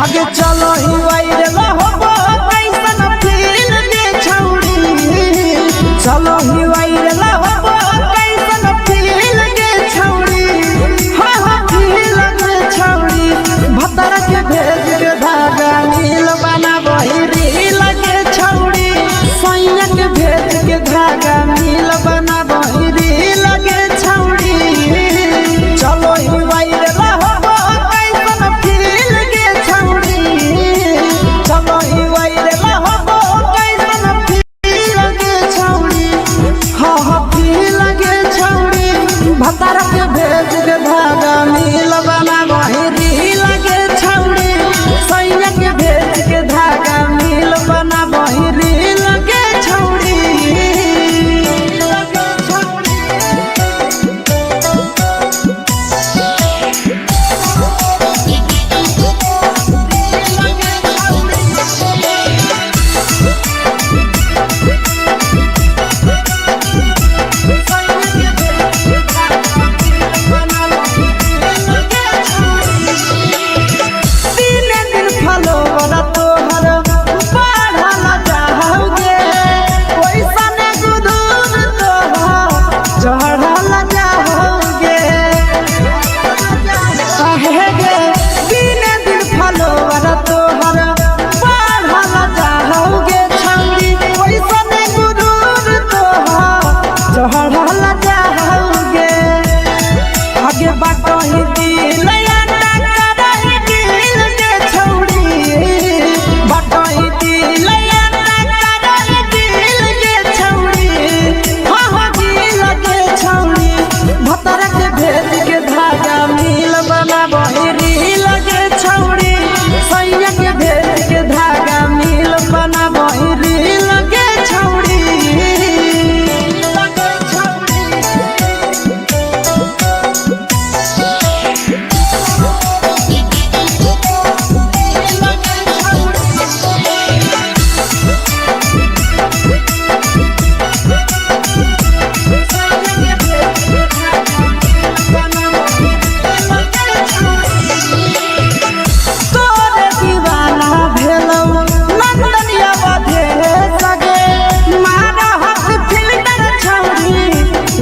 आगे चलो ही वायरल होबो कैसन फील दे छौड़ी चलो ही वायरल होबो कैसन फील दे छौड़ी हाँ हाँ फील दे छौड़ी भतर के भेज के धागा नील बना बहिरी लगे छौड़ी सैया के भेज के धागा नील बना बहिरी लगे छौड़ी चलो ही वायरल होबो कैसन फील दे छौड़ी चलो ही वायरल होबो कैसन फील दे छौड़ी हाँ हाँ फील दे छौड़ी भतर के भेज के धागा नील बना बहिरी लगे छौड़ी सैया के भेज के धागा नील बना बहिरी लगे छौड़ी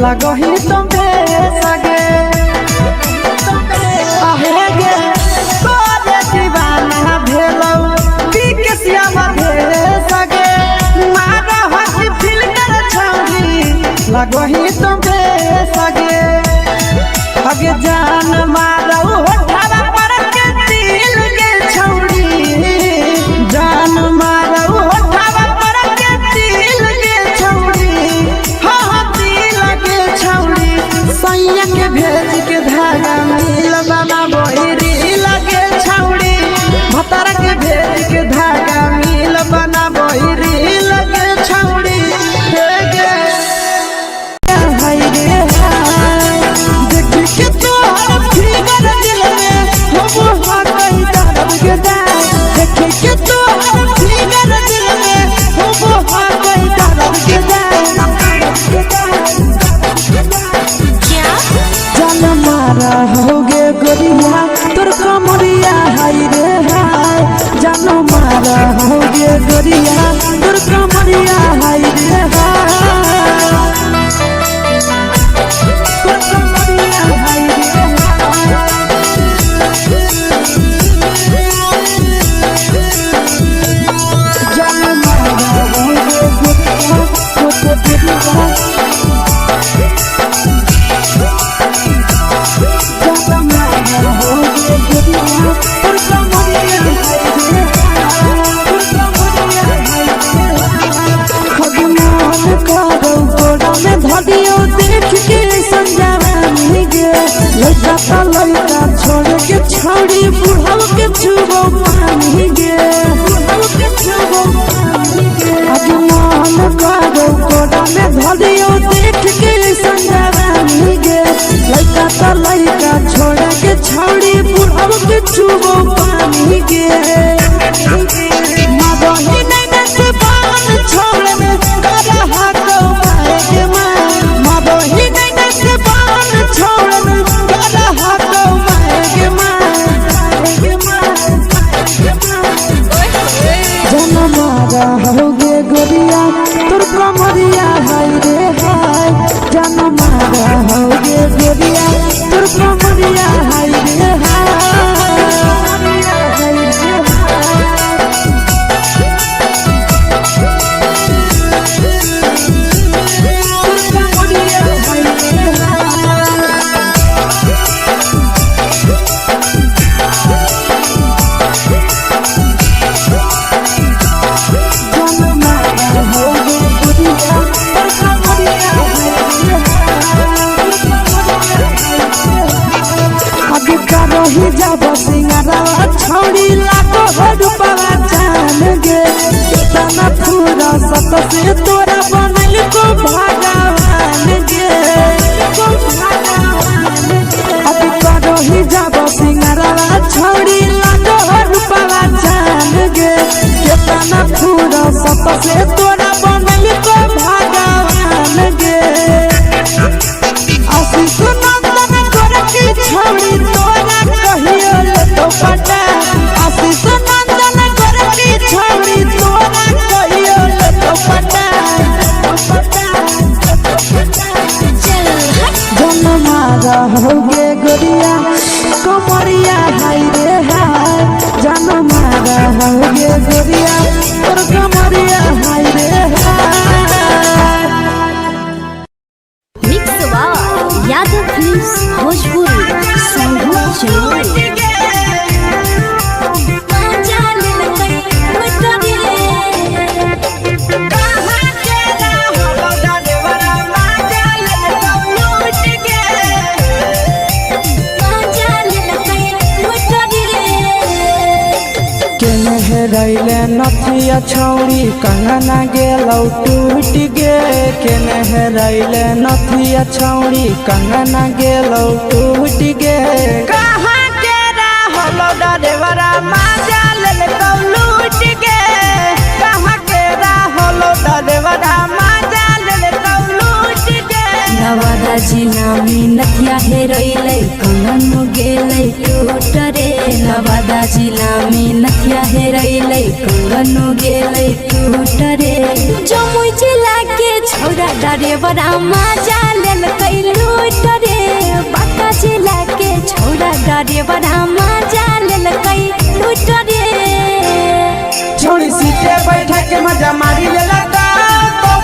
लगही तुम्हे सगे आहे गे तोरे दीवाना भेलौ बिकसिया भेले सगे मारा हसी फिल्टर छौरी लगही तुम्हे सगे अगे जान मारौ होठवा पर के दिल के छौरी जान मारौ होठवा पर के दिल के छौरी हाँ दिल के छौरी सैया के भेज के धागा मिल बना बहिरी लगे छौरी भतर के भेज के धागा मिल बना बहिरी लगे छौरी हे गे हाय रे हाय देख के तोहर फिगर दिल में हो हाथ कहीं दर्द के दाग देख के तोहर फिगर दिल में हो हाथ कहीं दर्द के जान मारा होगे गोरिया तोर कमरिया हाय रे हाय जान मारा होगे गोरिया तोर कमरिया हाय रे हाय तोर कमरिया हाय रे जान मारा होगे गोरिया तोर कमरिया बुढ़ाव के छुबो पानी गे बुढ़ाव के छुबो पानी गे आज मन करो कोड़ा में धरियो देख के संजवानी गे लइका त लइका छोड़ा के छौड़ी बुढ़ाव के छुबो पानी गे मादही नहीं से बान छोड़ में करा हाथो माए के मां मादही नहीं से बान छोड़ में करा हाथो माए के मां जनमारा होगे गोरिया तोर कमरिया हाय रे हाय जनमारा होगे गोरिया तोर कमरिया हाय रे हाय रही जब सिंगारा छौड़ी लाखो रुपवा जान गे तना पूरा सत से तोरा बनल को भगवान गे अब रही जब सिंगारा छौड़ी लाखो रुपवा जान गे तना पूरा सत से तोरा बनल को भगवान गे आशीष नंदन कर की छौड़ी तोरा कहियो तो पटा आशीष नंदन कर की छौड़ी तोरा कहियो तो पटा जनमारा होगे गोरिया कमरिया हाय रे हाय जनमारा होगे गोरिया तोर कमरिया हाय रे हाय मिक्स यादव फिल्म्स भोजपुरी संगीत चैनल रैले नथिया छौड़ी कंगना गेलौ टूट गे केने रैले नथिया छौड़ी कंगना गेलौ टूट गे कहाँ के रहलो डरेवरा माजा लेलकौ लूट गे कहाँ के रहलो डरेवरा माजा लेलकौ लूट गे नवादा जिला में नथिया हेरैलै कंगन गेलै टूट रे नवादा जिला में नथिया हेरैलै कंगन गेलै टूट रे जमुई जिला के छौड़ा डरेवरा माजा लेलकै लूट रे बांका जिला के छौड़ा डरेवरा माजा लेलकै लूट रे छोड़ी सीटे बैठा के मजा मारी लेलका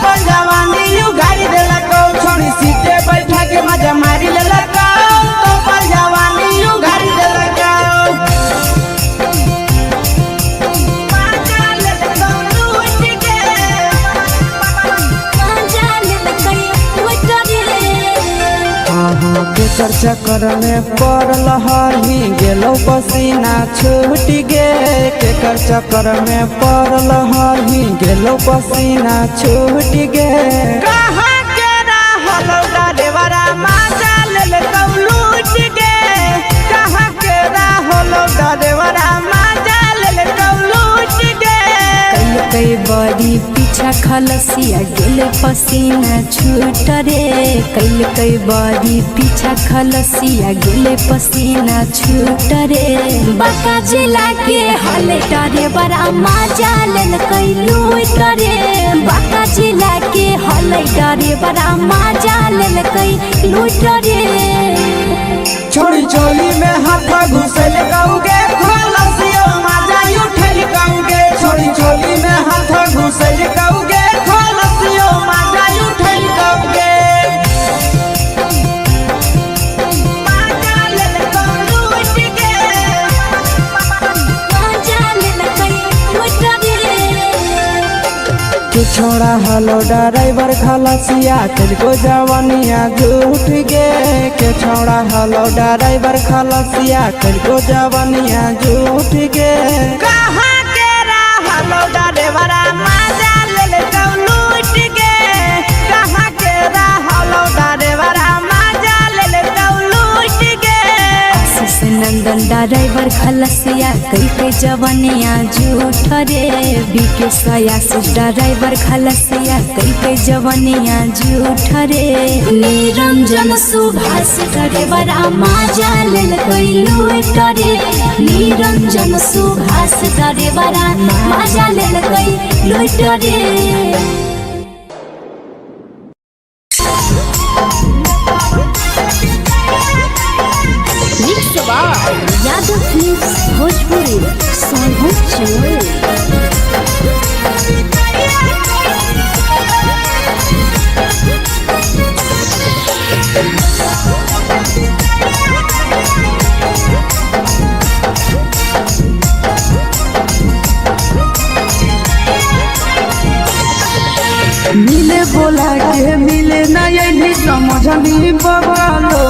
तो जवानी यू गाड़ी देलका छोड़ी सीटे बैठा के मजा मारी लेलका तो जवानी यू गाड़ी देलका केकर चक्कर में पड़ल हरही गेलौ पसीना छूट गे केकर चक्कर में पड़ल हरही गेलौ पसीना छूट गे कहाँ के रहलो डरेवरा माजा लेलकौ लूट गे कहाँ के रहलो डरेवरा माजा लेलकौ लूट गे कई बड़ी पीछा खलसिया गेले पसीना छूट रे कई बड़ी पीछा खलसिया गेले पसीना छूट रे बांका जिला के हले डरे बड़ा माजा लेलकै लूट रे बांका जिला के हले डरे बड़ा माजा लेलकै लूट रे छोड़ी चोली में हाथ घुसल गौगे खलसियो माजा उठल गौगे छोड़ी चोली में हाथ घुसल गौगे खलसियो माजा उठल गौगे के छोड़ा हलो ड्राइवर खलसिया तुझको जवानिया झूठ गे के छोड़ा हलो ड्राइवर खलसिया तुझको जवानिया झूठ गे कहाँ के हलो ड्राइवर मजा ले लूट गे कहाँ के हलो ड्राइवर मजा ले लूट गे नंदन ड्राइवर खलसिया कई के जवानिया झूठ रे बीके सयासी ड्राइवर खलसिया कई के जवानिया झूठ रे निरंजन सुभाष ड्राइवर मजा ले लूट रे निरंजन सुभाष ड्राइवर मजा ले लूट रे यादव फिल्म्स भोजपुरी मिले बोला के मिले नहीं समझनी बगलो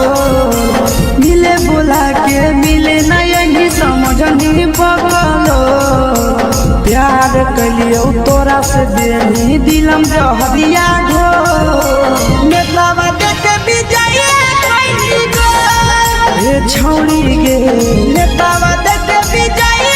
मिले बोला के मिले नहीं समझनी बगलो प्यार कलियो तोरा से देनी दिलम जहरिया घो नेतावा देख विजय ए छौड़ी गे नेतावा देख विजय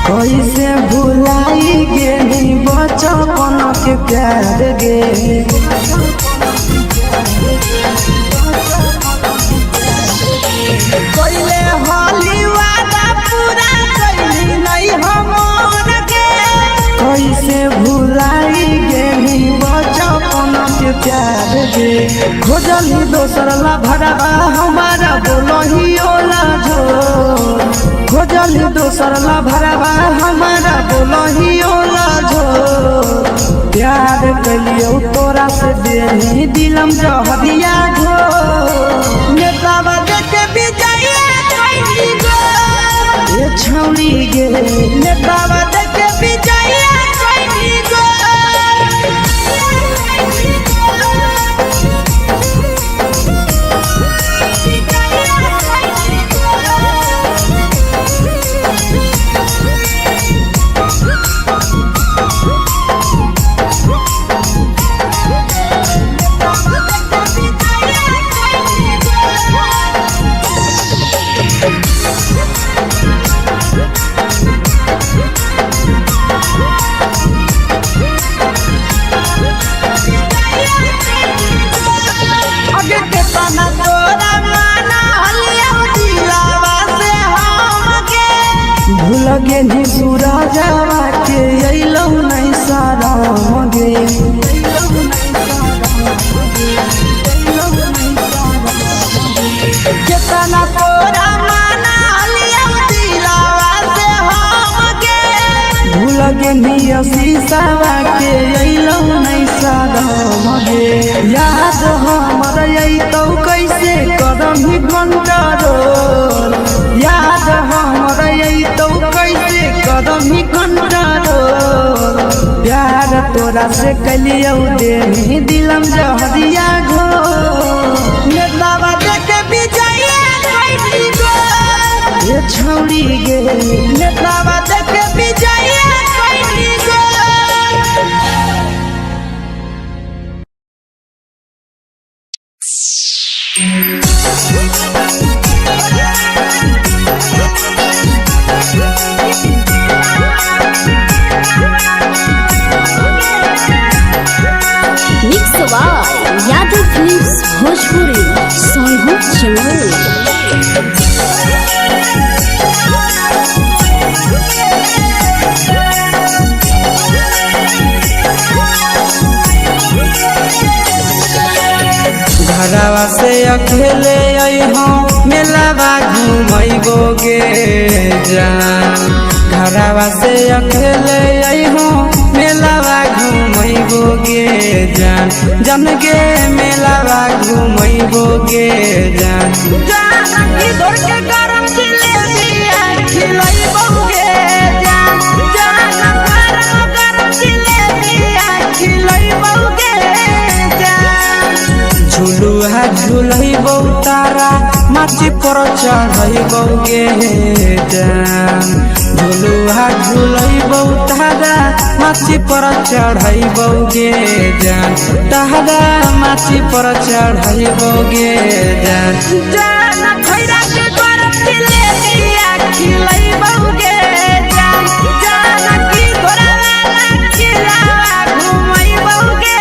कैसे भुलाई गे नहीं बचपन के प्यार गे कोइले होली वादा पूरा कैली नहीं हमर के कैसे भुलाई गे नहीं बचपन के प्यार गे खोजली दोसर ला भरवा हमारा बोलही ओला जो खोजली दोसर ला भरवा हमारा बोलही ओला जो प्यार कलियो तोरा से देनी दिलम जहरिया घो नेतावा देख विजय ए छौड़ी गे नेतावा देख विजय लगे नी सूरजवा के अइलौ नहीं सारा गे केतना तोरा माना लिया दिलावा से हम के लगे नी शीशावा के अइलौ नहीं सारा गे याद हमर अइतौ कैसे कदम ही घंटा रोल याद हमर अइतौ कैसे कदम ही घंटा रोल प्यार तोरा से कलियो देनी दिलम जहरिया घो नेतावा देख विजय ए छौड़ी गे नेतावा देख विजय यादव फिल्म्स घरवा से अकेले अइहो मेलावा घूमैबोगे जान घरवा से अकेले अइहो मेलावा घूमैबोगे जान जन गे मेलावा घूमैबोगे जान जान की दौड़ के गरम जिलेबिया खिलैबोगे जान जान गरम जिलेबिया खिलैबोगे जान झुलुहा झुलैबौ तारा माची पर चढ़ैबोगे जान झुलुहा झुलैबौ तारा माची पर चढ़ैबोगे जान तारा माची पर चढ़ैबोगे जान जान खैरा के गरम जिलेबिया खिलैबोगे जान जान की घोड़ावाला खिलावा घुमैबोगे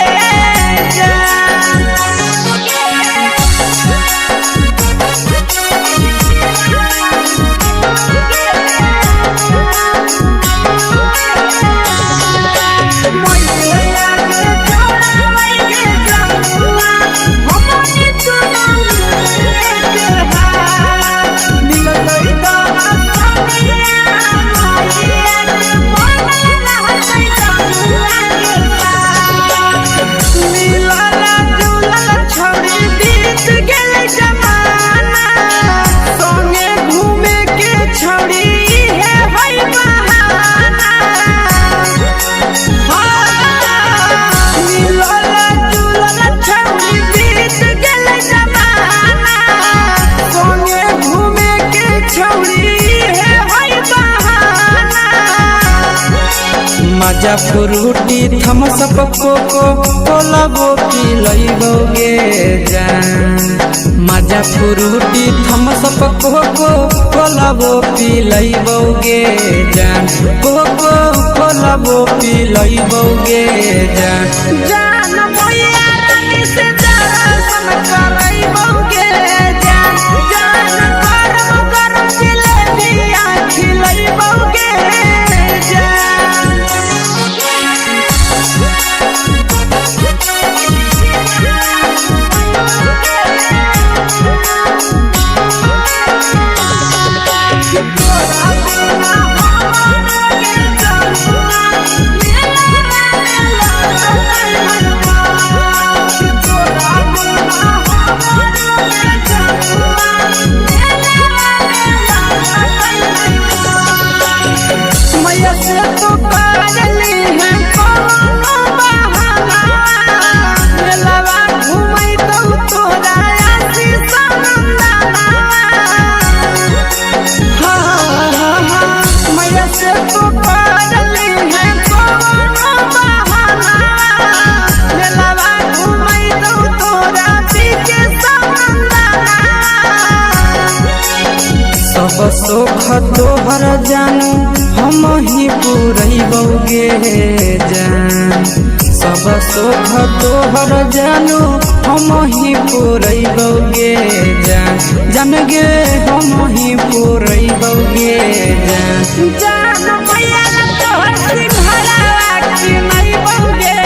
मजा फ्रूटी थम्स अप कोको कोला वो पिलैबोगे जान मजा फ्रूटी थम्स अप कोको कोला वो पिलैबोगे जान कोको कोला वो पिलैबोगे जान जान भैया रानी से दर्शन करैबोगे जान जान गरम गरम जिलेबिया खिलैबोगे मैया से तो पागली है कोनो बहाना मेलावा घूमै तो तोरा आशीष नंदना मैया से तो पागली है कोनो बहाना मेलावा घूमै तो तोरा पीछे नंदना सब सुख तोहर जानू हम ही पुरैबोगे जान सब सुख तोहर जानू हम ही पुरैबोगे जान जन गे हम ही पुरैबोगे जान जान भैया तोहर सिंघरावा खिलैबोगे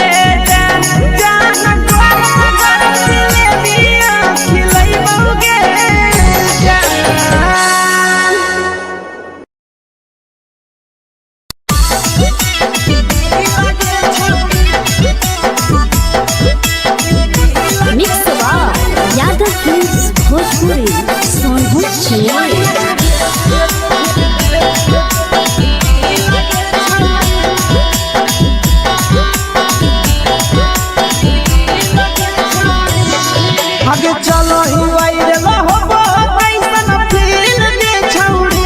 जान जान गरम गरम जिलेबिया खिलैबोगे जान मिक्स यादव फिल्म्स भोजपुरी सोनू आगे चलो ही वायरल होबो कैसन फील दे छौड़ी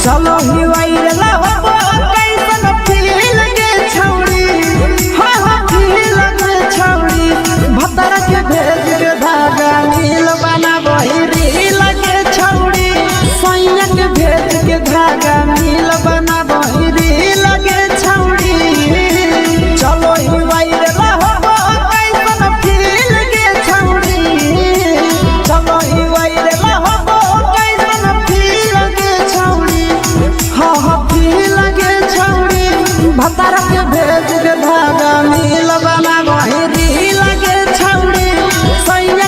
चलो ही वायरल होबो कैसन फील दे छौड़ी हाँ फील दे छौड़ी भतर के भेज के धागा नील बना वही रील के छौड़ी सैया के भेज के धागा नील बना वही रील के छौड़ी चलो ही वायरल होबो कैसन फील के छौड़ी चलो ही वायरल होबो कैसन फील के छौड़ी हाँ फील के छौड़ी भतर के भेज के धागा नील बना वही रील के छौड़ी सैया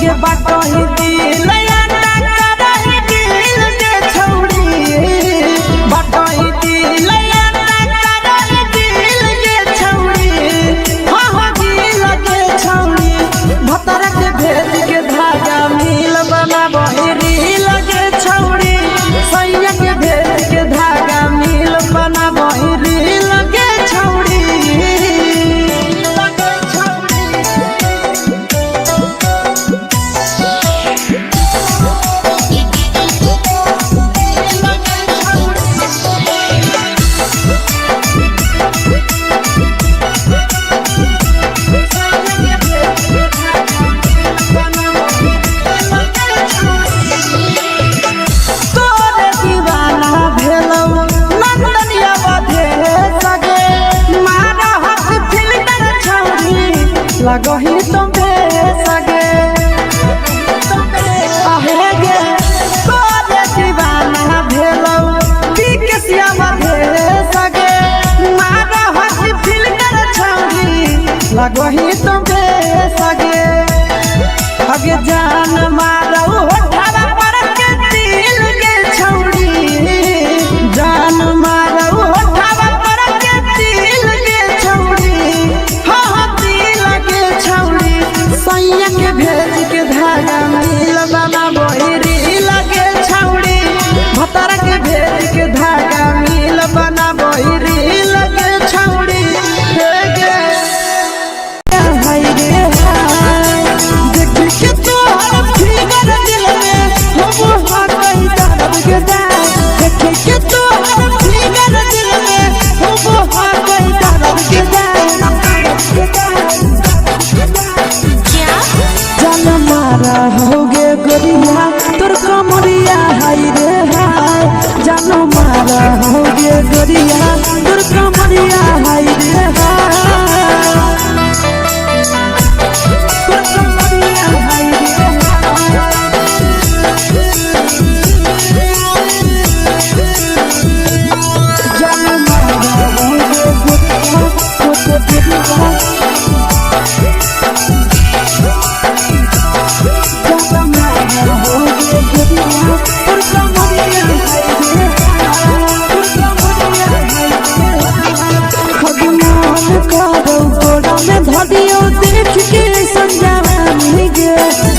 हगे बाटही दिल अंडा करही दिल के छौड़ी बाटही दिल अंडा करही दिल के छौड़ी हाँ दिल के छौड़ी भतर के भेज के धागा मिल बना बहिरी लगे छौड़ी सैया के भेज के धागा मिल बना बहिरी लगे छौड़ी लगही तुम्हे सगे आहे गे तोरे दीवाना भेलौ बिकसिया बधे सगे मारा हसी फिल्टर छौरी लगही तुम्हे सगे हगे जान मारौ होठरा पर के दिल के छौरी जान मारौ होठरा पर के दिल के छौरी सैया के भेज के धागा मिल बना बहिरी लगे छौड़ी भतर के भेज के धागा मिल बना बहिरी लगे छौड़ी हाय रे हाय देख के तोहर फिगर दिल में हो हाय दर्द के दाग देख के तोहर फिगर दिल में हो हाय दर्द के दाग जान मारा होगे गोरिया तोर कमरिया हाय रे हाय जान मारा होगे गोरिया तोर कमरिया हाय रे हाय तोर कमरिया हाय रे जान मारा होगे गोरिया तोर कमरिया धरियो देख के संजावानी गे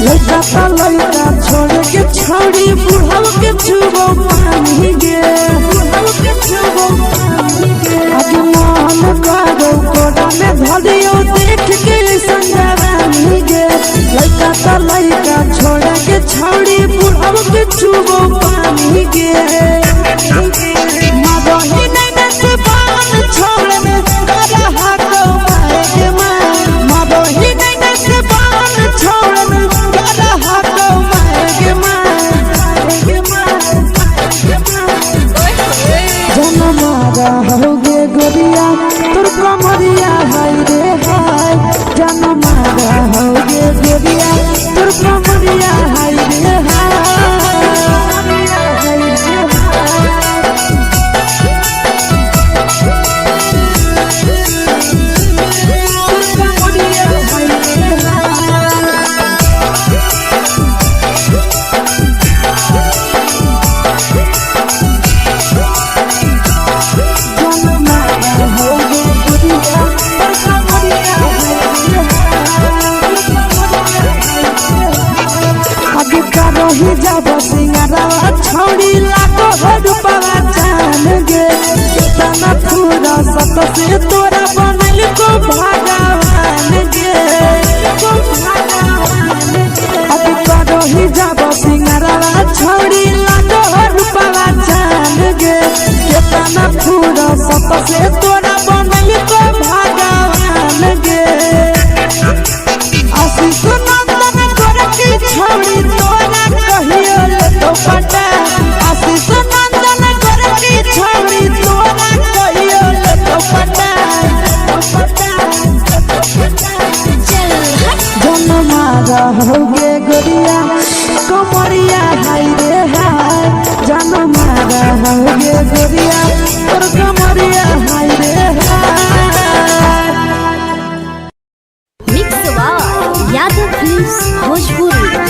लइका ता लइका छोड़ के छौड़ी बुढ़ाव के छुबो पानी गे बुढ़ाव के छुबो पानी गे आगे मन करो कोड़ा में धरियो देख के संजावानी गे लइका ता लइका छोड़ के छौड़ी बुढ़ाव के छुबो पानी गे मदही नहीं से बान छोड़ में करा हाथों मारे के मदही नहीं से बान छोड़ में करा हाथों मारे के जन मारा होगे गोरिया तोर कमरिया हाय रे हाय जन मारा होगे गोरिया तोर कमरिया हाय रे हाय जब सिंगारा छौड़ी लागो रुपवा जान गे कितना पूरा सत से तोरा बनल को भगवान गे अब करो ही जब सिंगारा छौड़ी लागो रुपवा जान गे कितना पूरा सत से तोरा बनल को भगवान गे आशीष नंदन करे की छौड़ी तोरा कहियो ले तो पटा आशीष नंदन करे की छौड़ी तोरा कहियो ले तो पटा जन मारा होगे गोरिया कमरिया हाय रे हाय जन मारा होगे गोरिया तोर कमरिया हाय रे हाय मिक्स यादव फिल्म्स भोजपुरी।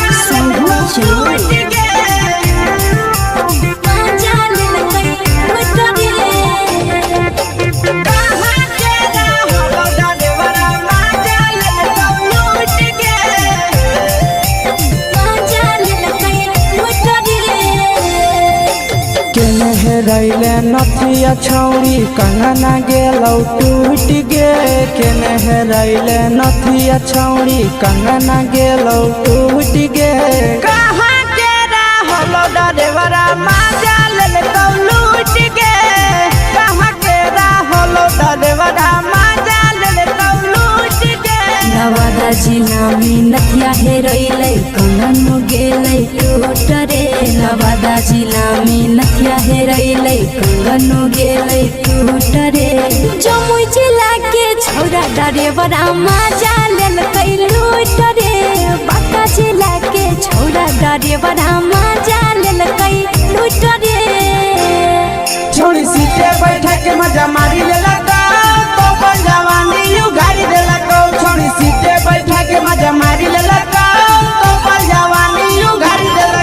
हेरैले नथिया छौरी कंगना गेलौ टूट गे केने हेरैले नथिया छौरी कंगना गेलौ टूट गे कहाँ के रहलो डरेवरा माजा लेल लूट गे कहाँ के रहलो डरेवरा माजा लेल लूट गे नवादा जिला में नथिया हेरैले कंगनो गेलै टूट रे नवादा जिला में नथिया हेरैले कंगनो गेलै टूट रे जमुई जिला के छौरा डरेवरा माजा लेलकै लूट रे बांका जिला के छौरा डरेवरा माजा लेलकै लूट रे छोड़ी सीटे बैठा के मजा मारी लेला तो अपन जवानी यू गाड़ी देला छोड़ी सीटे बैठा के मजा मारी लेला तो अपन जवानी यू गाड़ी देला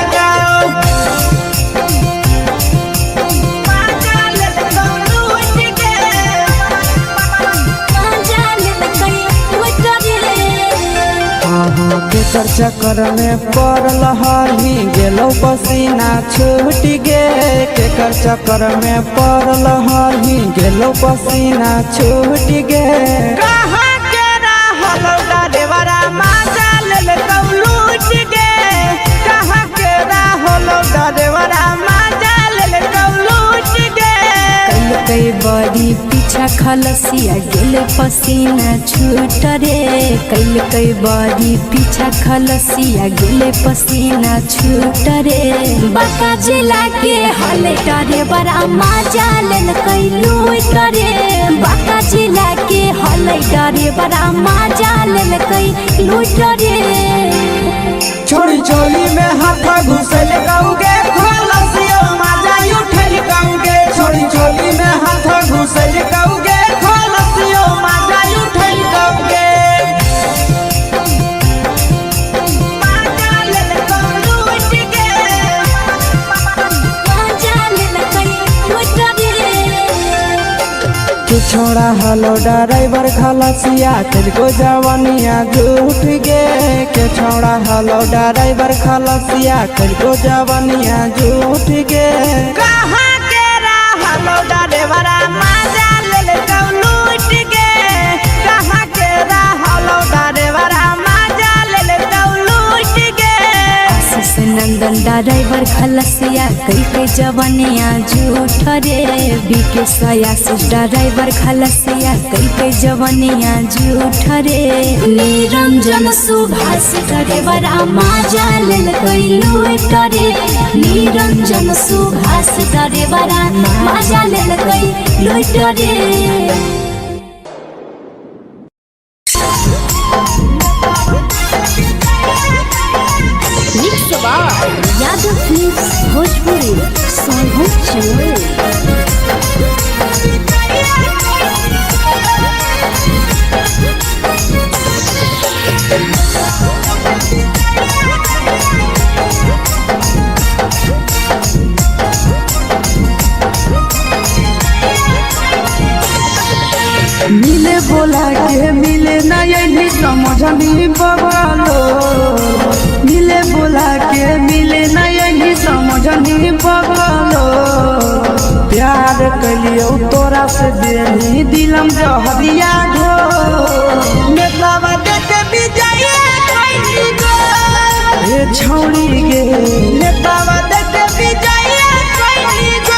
केकर चक्कर में पड़ल हरही गेलौ पसीना छूट गे केकर चक्कर में पड़ल हरही गेलौ पसीना छूट गे कहाँ के रहलो डरेवरा माजा लेल लूट गे कहाँ के रहलो डरेवरा माजा लेल लूट गे कई बड़ी पीछा खलसिया गेले पसीना छूट रे कई बड़ी पीछा खलसिया गेले पसीना छूट रे बांका जिला के हले डरे बड़ा माजा लेल लूट रे बांका जिला के हले डरे बड़ा माजा लेल लूट रे छोड़ी चोली में हाथ घुसल गाऊंगे खलसियो माजा उठल गाऊंगे छोड़ी चोली में हाथ घुसल गाऊंगे खलसियो माजा उठल गाऊंगे माजा लेल लूट गे माजा लेल लूट रे तू छोड़ा हलो ड्राइवर खलसिया तेरे जवानिया झूठ गे के छोड़ा हलो ड्राइवर खलसिया तेरे जवानिया झूठ गे कहाँ के रहलो डरेवरा माजा लेल लूट गे कहाँ के रहलो डरेवरा माजा लेल लूट गे आशीष नंदन ड्राइवर खलसिया कई जवानिया झूठ रे बीके आशीष ड्राइवर खलसिया कई जवानिया झूठ रे निरंजन सुभाष ड्राइवरा माजा लेल लूट रे निरंजन सुभाष ड्राइवरा माजा लेल लूट रे यादव फिल्म्स भोजपुरी सोनभद्र चैनल मिले बोला के मिले नहीं समझनी बगलो मिले बोला के मिले नहीं समझनी बगलो प्यार कलियो तोरा से बेनी दिलम जहरिया घो मेलावा देखे विजय कैली गो ये छौड़ी गे मेलावा देखे विजय कैली गो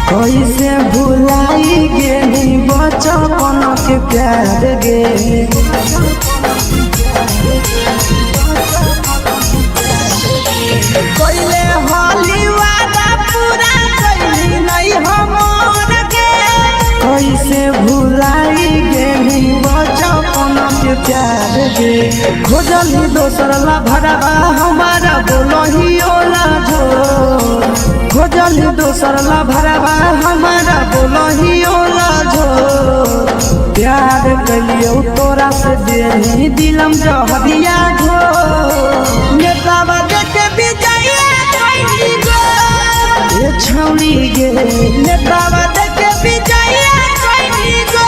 कैसे भुलाई गेली बचपन के प्यार गे कोइले होली वादा पूरा कैली नहीं हमर गे कैसे भुलाई गेली गे खोजली दोसर ला भरवा हमारा बोलही ओला झोर खोजली दोसर ला भरवा हमारा बोलही ओला झोर प्यार कलियो तोरा से देही दिलम जहरिया झोर नेतावा देखे बिजैया कैली गो ये छौली गे नेतावा देखे बिजैया कैली गो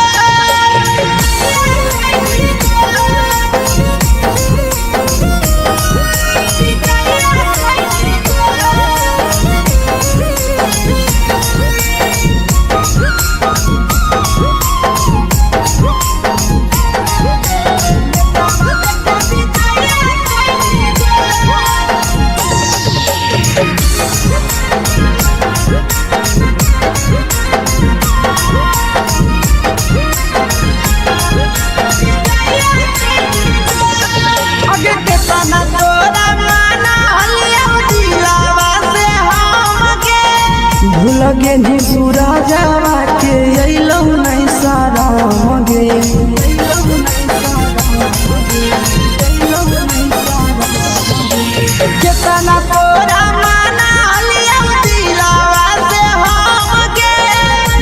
लगे निसुरा जावा के अइलौ नहीं सारा मगे केतना तोरा माना लिया दिलावा से हमके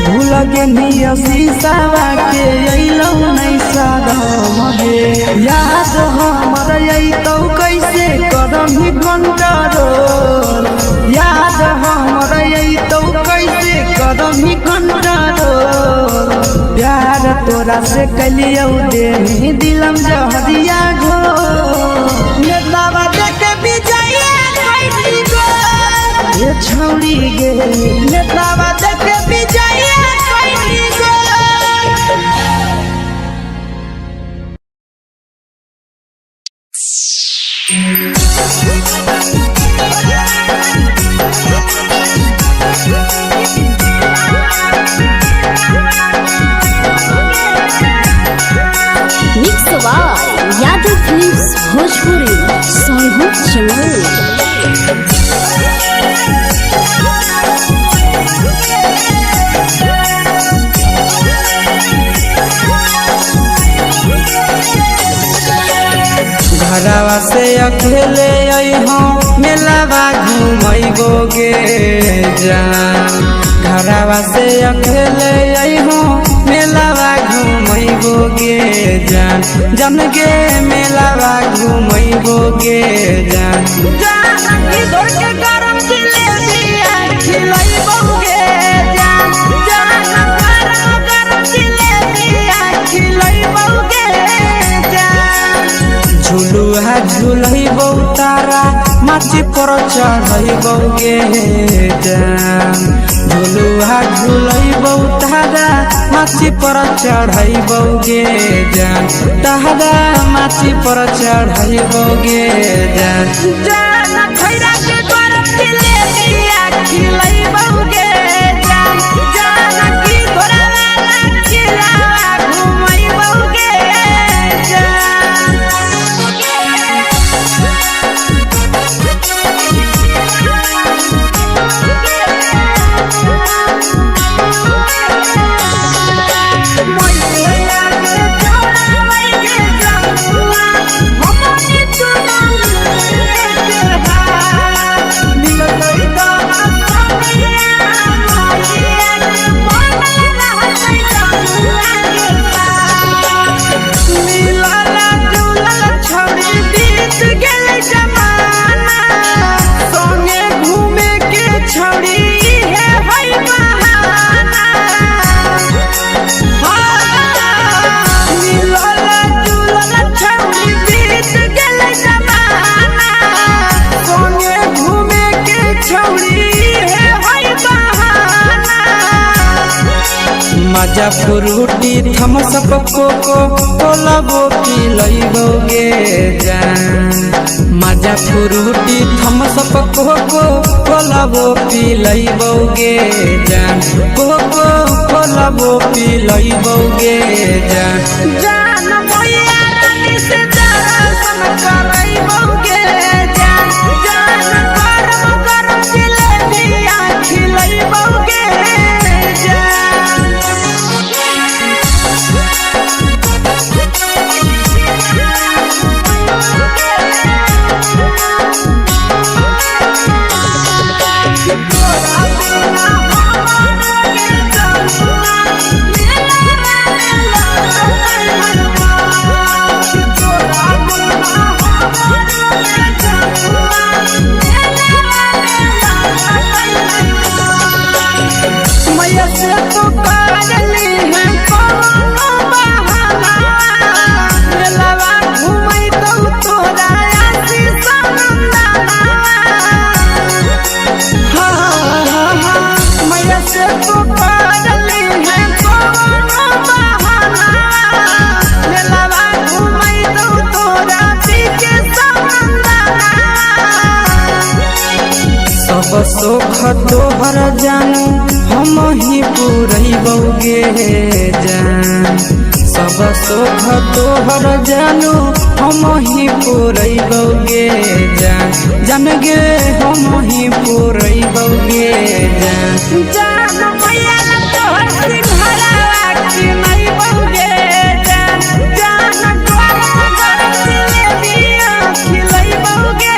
भूल गे निया शीशावा के अइलौ नहीं सारा मगे याद हमर अइतौ कैसे करम ही कंट्रोल याद हमर अइतौ कैसे करम ही कंट्रोल प्यार तोरा से कलियौ देही दिलम जहरिया घो नेतावा देखे बिजैया कैली गो ये छौरी गे नेतावा देखे बिजैया कैली गो यादव फिल्म्स भोजपुरी सोनू चमन घरवा से अकेले अइहो मेलावा घूमैबो गे जान घरवा से अकेले अइहो मेलावा घूमैबो गे जान जन गे मेलावा घूमैबो गे जान जानकी दौड़ के गरम जिलेबिया खिलैबो गे जान गरम जिलेबिया खिलैबो गे जान झुलुहा झुलैबो तारा माची पर चढ़ैबो गे जान झुलुहा झुलैबो तारा माची पर चढ़ैबो गे जान तारा माची पर चढ़ैबो गे जान जान खैरा के गरम जिलेबिया खिलैबो गे जान जानकी घोड़ा वाला खिलावा घुमैबो गे मजा फ्रूटी थम्स अप कोको कोलाबो पिलैबो गे जान मजा फ्रूटी थम्स अप कोको कोलाबो पिलैबो गे जान कोको कोलाबो पिलैबो गे जान जान मैया रानी से दर्शन करैबो गे जान गरम गरम जिलेबिया खिलैबो गे जान हम ही पुरैबौगे जान सब सुख तोहर जानू हम ही पुरैबौगे जान जान गे हम ही पुरैबौगे जान जान मैया तोहर सिंघरावा की नहीं बौगे जान जान तोहर जिलेबिया खिलै बौगे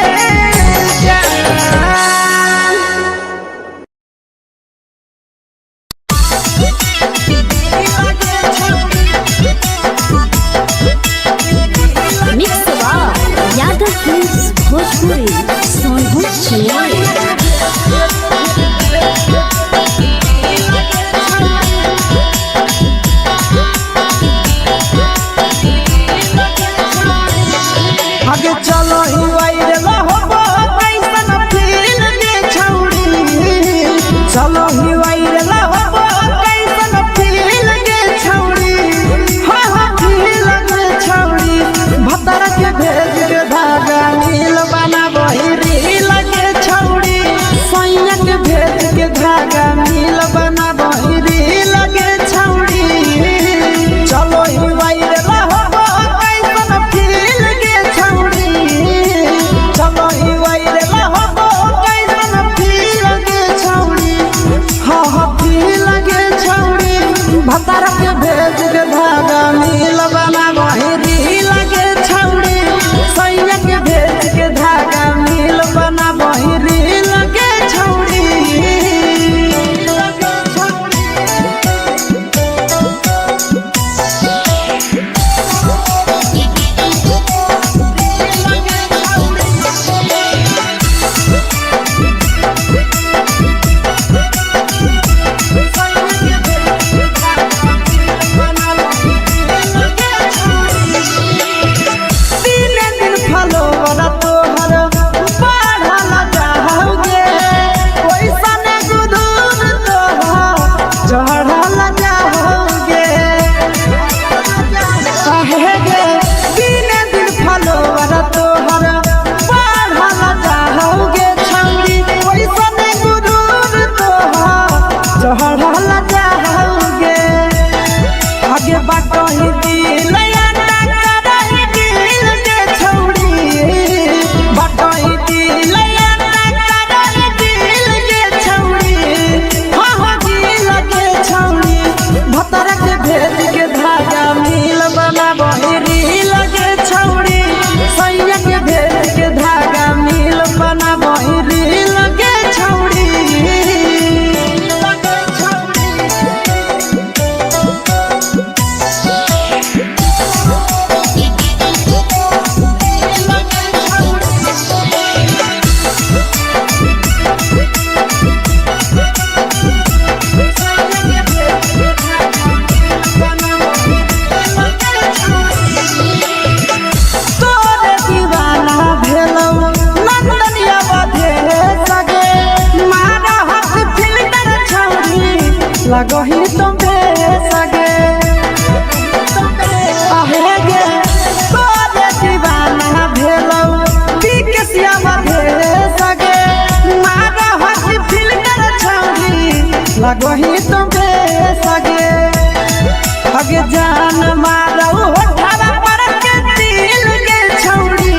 मिक्सवा यादव फिल्म्स भोजपुरी सोनू चिड़िया आगे चलो ही वायरल होबो कैसन फील दे छौड़ी चलो ही वायरल होबो कैसन फील दे छौड़ी हां हां फील दे छौड़ी भतर के भेज के धागा नील बनाबो रील के छौड़ी सैया के भेज के धागा नील बनाबो रील के छौड़ी चलो ही वायरल होबो कैसन फील दे छौड़ी चलो ही वायरल होबो कैसन फील दे छौड़ी हां हां फील के छौड़ी भतर के भेज के धागा नील बनाबो रील के छौड़ी सैया के भेज के धागा नील बनाबो रील के छौड़ी लगही तुम्हे सगे आहे गे तोरे दीवाना भेलौ बिकसिया बधे सगे मारा हसी फिल्टर छौरी लगही तुम्हे सगे अगे जान मारौ होठा पर के दिल के छौरी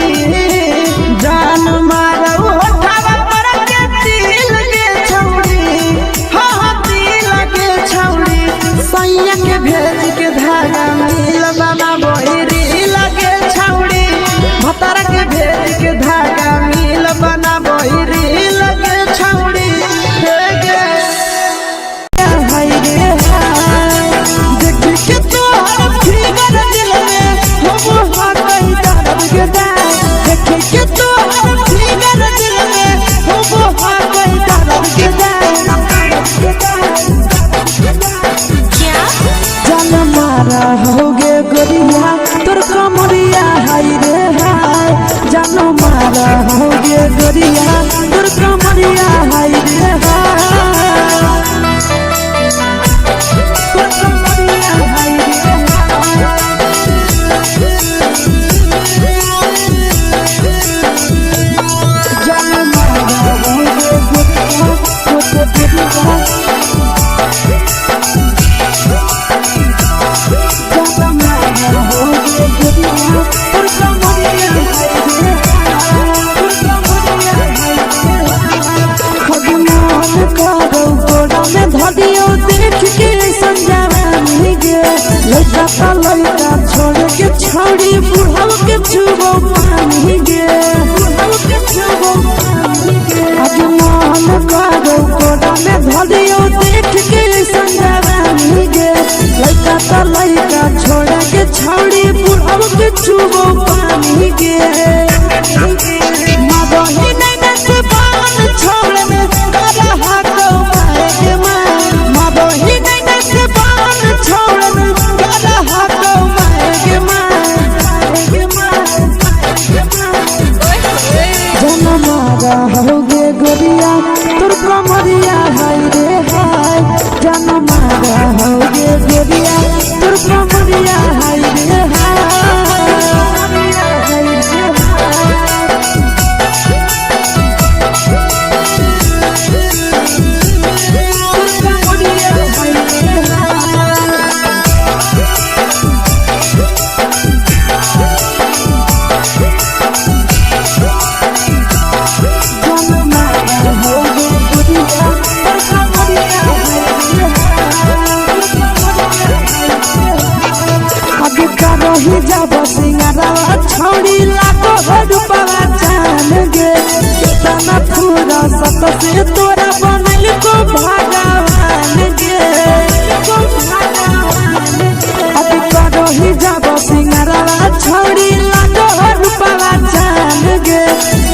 जान मारौ होठा पर के दिल के छौरी हां दिल के छौरी सैया के भेज के धागा मिल बनाबो रील के छौरी भतर के भेज के धागा मिल बनाबो रील के छौरी हे गे हाय रे हाय देख के तोहर फिगर दिल में हम हाथई दर्द के दाए देख के तोहर फिगर दिल में हम हाथई दर्द के दाए जान मारा होगे गोरिया तोर कमरिया हाय रे हाय जान मारा होगे गोरिया तोर कमरिया हाय रे हाय तोर कमरिया हाय रे हाय जान मारा होगे गोरिया तोर कमरिया जान मारा हो गे गोरिया तोर कमरिया हाय रे रही जब सिंगारा छोड़ी लाखों रुपया जान गे कितना पूरा सत से तोरा बनल को भगवान गे अब रही जब सिंगारा छोड़ी लाखों रुपया जान गे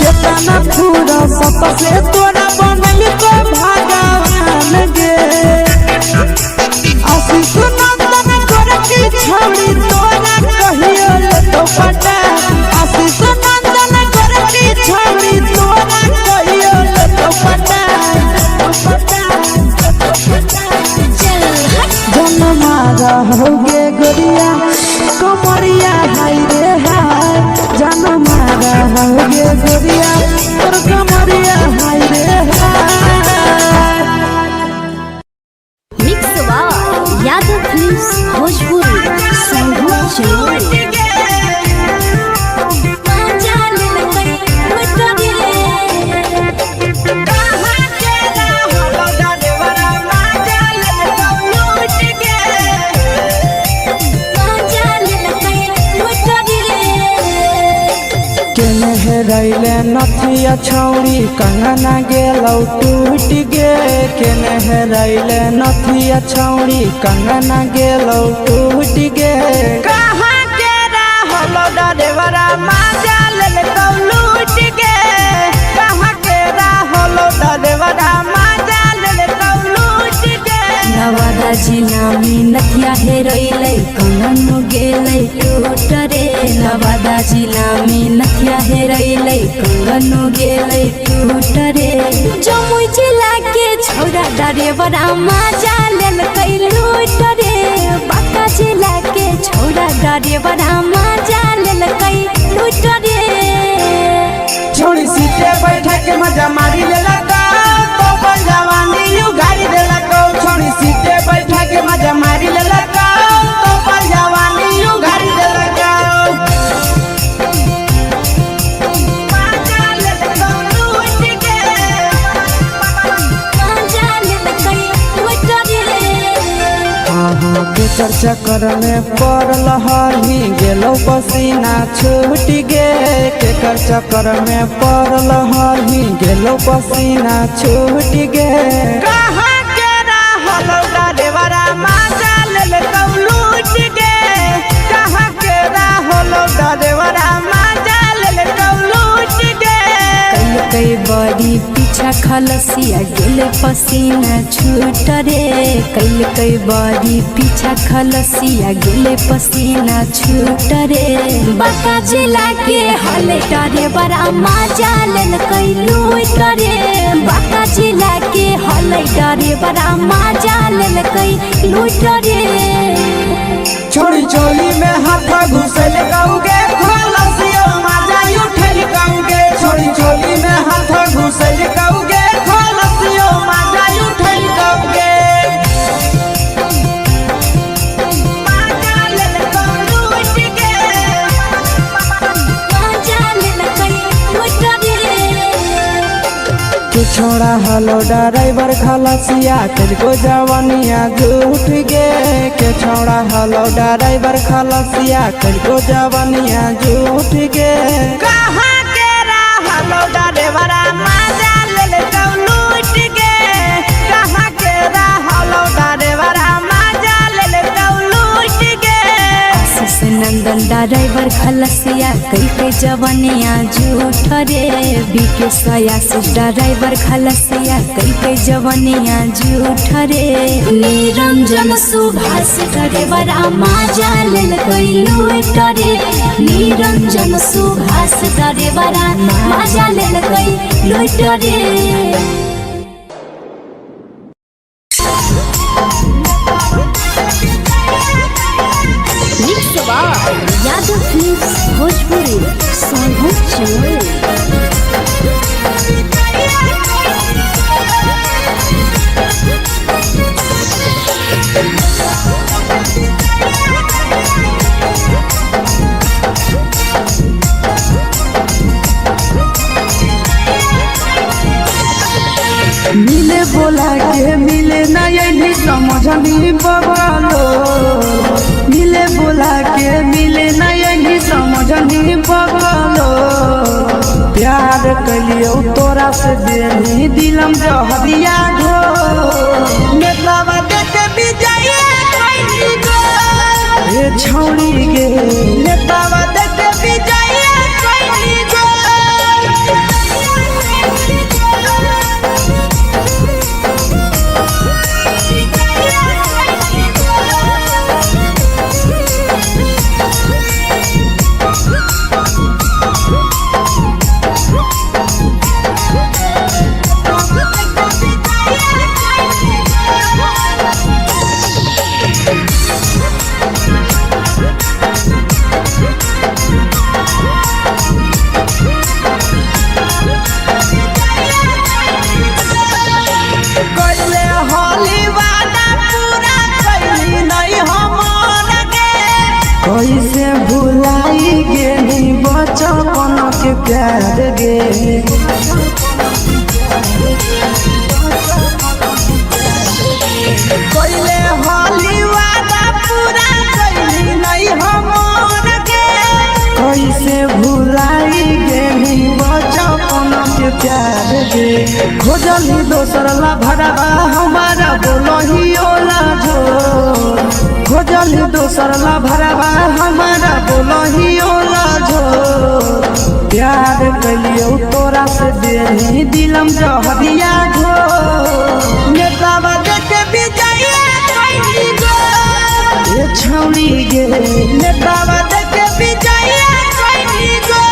कितना पूरा सत से तोरा बनल को भगवान गे आशीष नंदन गोरखी छोड़ी तोरा कहियो तो पटा आशीष नंदन गोरखी छोड़ी तोरा कहियो तो पटा जन मारा हो गे गोरिया कमरिया हाय रे हाय जन मारा हो गे गोरिया तोर कमरिया हाय रे हाय। मिक्स यादव फिल्म्स भोजपुरी संगीत चलो रैले नथिया छौड़ी कंगना गेलौ टूट गे केने हेरैले नथिया छौड़ी कंगना गेलौ टूट गे कहाँ के रहलो डरेवरा माजा लेलकौ लूट गे कहाँ के रहलो डरेवरा माजा लेलकौ लूट गे नवादा जिला में नथिया हेरैले कंगन गेलै टूट रे नवादा जिला में नथिया हेरैले कंगन गेलै टूट रे जमुई जिला के छौरा डरेवरा माजा लेलकै लूट रे बांका जिला के छौरा डरेवरा माजा लेलकै लूट रे छोड़ी सीटे बैठा के मजा मारी लेलका तो पर जवानी यू गाड़ी देलका छोड़ी सीटे बैठा के मजा मारी लेलका तो पर जवानी यू गाड़ी देलका केकर चक्कर में पड़ल हही गेलौ पसीना छूट गे केकर चक्कर में पड़ल हही गेलौ पसीना छूट गे कहाँ के रहलो डरेवरा माजा लेलकौ लूट गे कहाँ के रहलो डरेवरा माजा लेलकौ लूट गे कई बड़ी पीछा खलसिया गेले पसीना छूट रे कई बड़ी पीछा खलसिया गेले पसीना छूट रे बांका जिला के हले डरे बड़ा माजा लेलकै लूट रे बांका जिला के हले डरे बड़ा माजा लेलकै लूट रे छोड़ी चोली में हाथ घुसल गौगे खलसियो माजा उठल गौगे छोड़ी चोली में हाथ घुसल गौगे खलसियो माजा उठल गौगे माजा लेलकौ लूट गे माजा लेलकै लूट रे के छोड़ा हलो ड्राइवर खलसिया तेलको जवानिया झूठ गे के छोड़ा हलो ड्राइवर खलसिया तेलको जवानिया झूठ गे कहाँ के रहलो ड्राइवरा माजा लेलकौ लूट गे कहाँ के रहलो ड्राइवरा माजा लेलकौ लूट गे आशीष नंदन ड्राइवर खलसिया कई जवानिया झूठ रे बीके आशीष ड्राइवर खलसिया कई जवानिया झूठ रे निरंजन सुभाष ड्राइवरा माजा लेलकै लूट रे निरंजन सुभाष ड्राइवरा माजा लेलकै लूट रे सोनू चमोली। मिले बोला के मिले ना यही समझनी बगलो, मिले बोला के मिले ना यही समझनी बगलो। प्यार कलियो तोरा से देनी दिलम जहरिया घो, नेतावा देखे विजय कैली गो ए छौरी गे, नेतावा देखे विजय कैली गो। कैसे भुलाई गेली बचपन के प्यार गे, कैले होली वादा पूरा कैली नहीं हमर गे। कैसे भुलाई गेली बचपन के प्यार गे, खोजली दोसर ला भरवा हमारा बोलही ओला झो, खोजली दोसर ला भरवा हमारा बोलही ओला झो। प्यार कलियो तोरा से देनी दिलम जहरिया घो, नेतावा देखे विजय कैली गो ए छौरी गे, नेतावा देखे विजय कैली गो।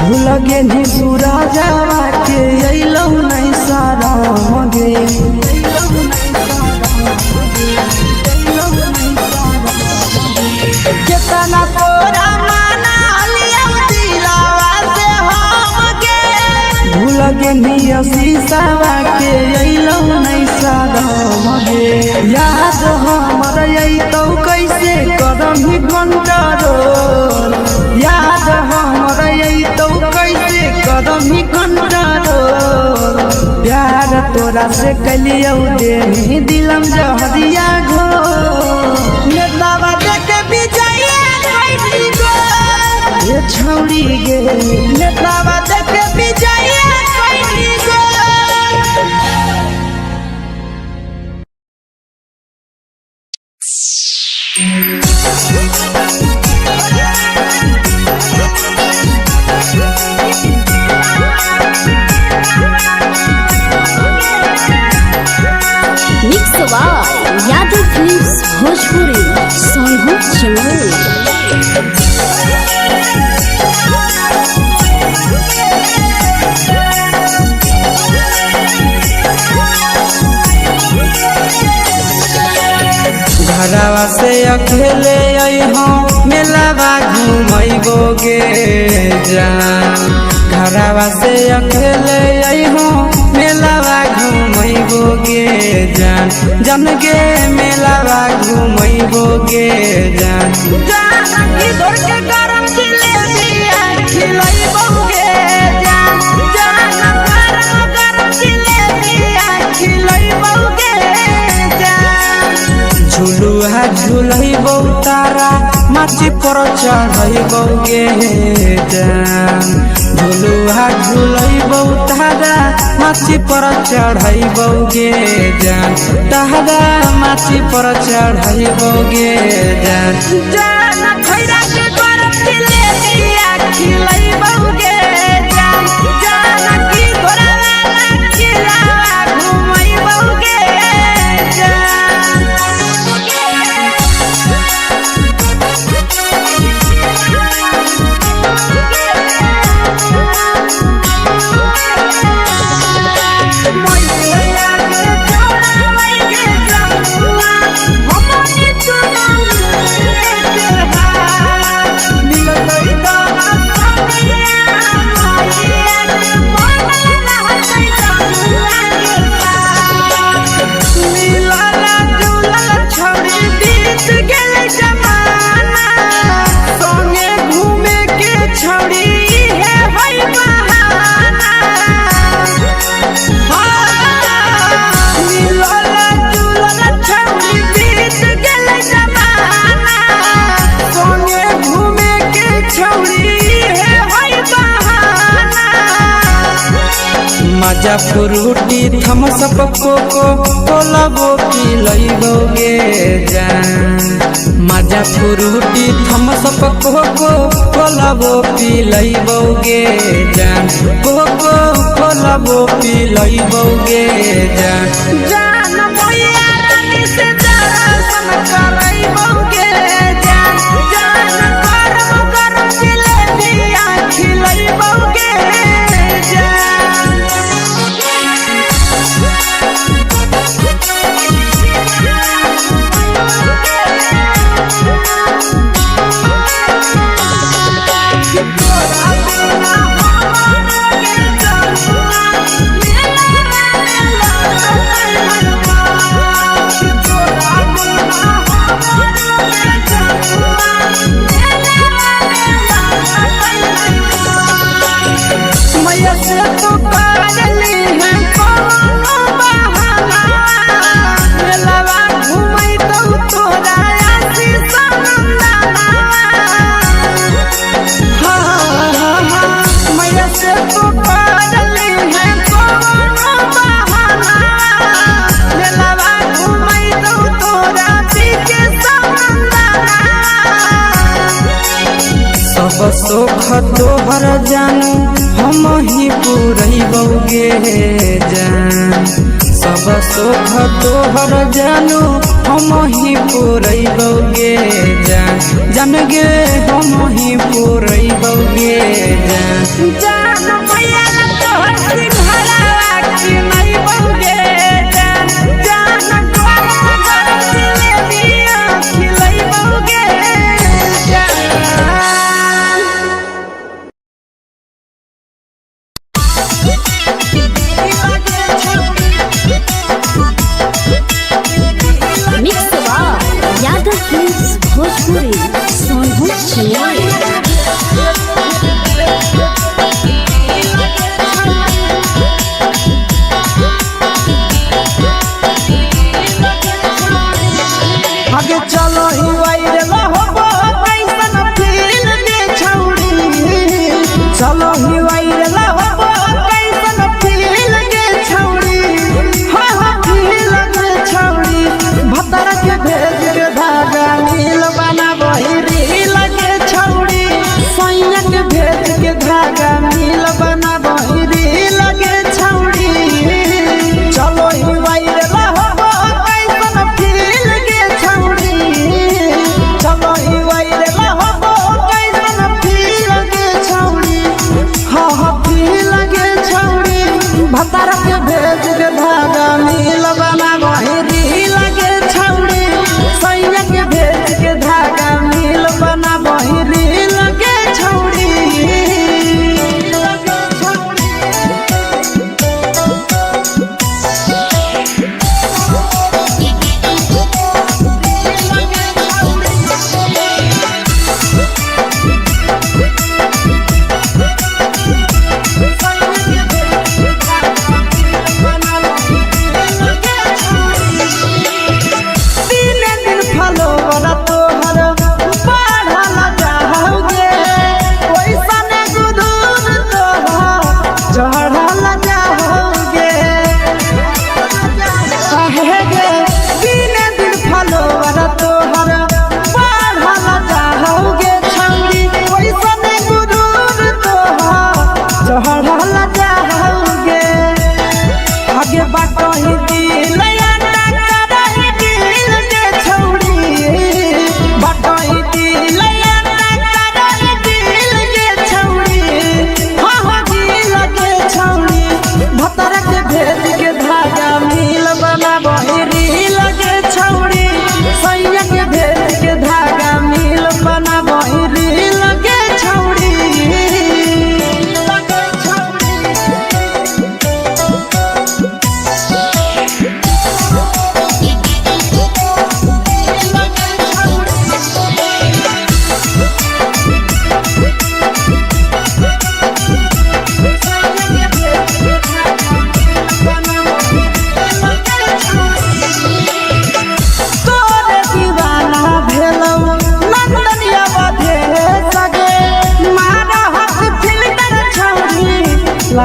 भूलगे नी सूरजवा के अइलौ नहीं सारा मगे, केतना तोरा माना लिया दिलावा से हमगे। भूलगे नी शीशावा के अइलौ नहीं सारा मगे, याद हमर अइतौ कैसे करही कंट्रोल, याद हमर अइतौ कैसे करही कंट्रोल। प्यार तोरा से कलियो देनी दिलम जहरिया घो, नेतावा देखे विजय कैली गो ए छौरी गे, नेतावा देखे विजय कैली गो। Mix by Yadav films Bhojpuri सोनू चमोली। घरवा से अकेले अइहो मेलावा घूमैबो गे जान, घरवा से अकेले अइहो मेलावा घूमैबो गे जान, जन गे मेलावा घूमैबो गे जान। जान की दौड़ के गरम जिलेबिया खिलैबो गे जान, जान गरम जिलेबिया खिलैबो गे जान। झुलुहा झुलैबो तारा माची पर चढ़ैबौगे जान झुलुहा झुलैबौ तारा माची पर चढ़ैबौगे जान तारा माची पर चढ़ैबौगे जान जान खैरा के गरम दिले दिया खिलैबौगे जान जान की घोड़ा वाला खिलावा घुमैबौगे जान मजा फ्रूटी थम्स अप कोको कोला वो पी लैबौगे जान मजा फ्रूटी थम्स अप कोको कोला वो पी लैबौगे जान कोको कोला वो पी लैबौगे जान जान मोया रानी से दर्शन करैबौगे जान जान गरम गरम जिलेबिया खिलैबौगे जान सब सुख तोहर जानू हम ही पुरैबौगे जान सब सुख तोहर जानू हम ही पुरैबौगे जान जान गे हम ही पुरैबौगे जान जान मैया तोहर सिंघाड़ा खिलैबौगे जान जान गरम गरम जिलेबिया खिलैबौगे जान मिक्स यादव फिल्म्स भोजपुरी सोनभद्र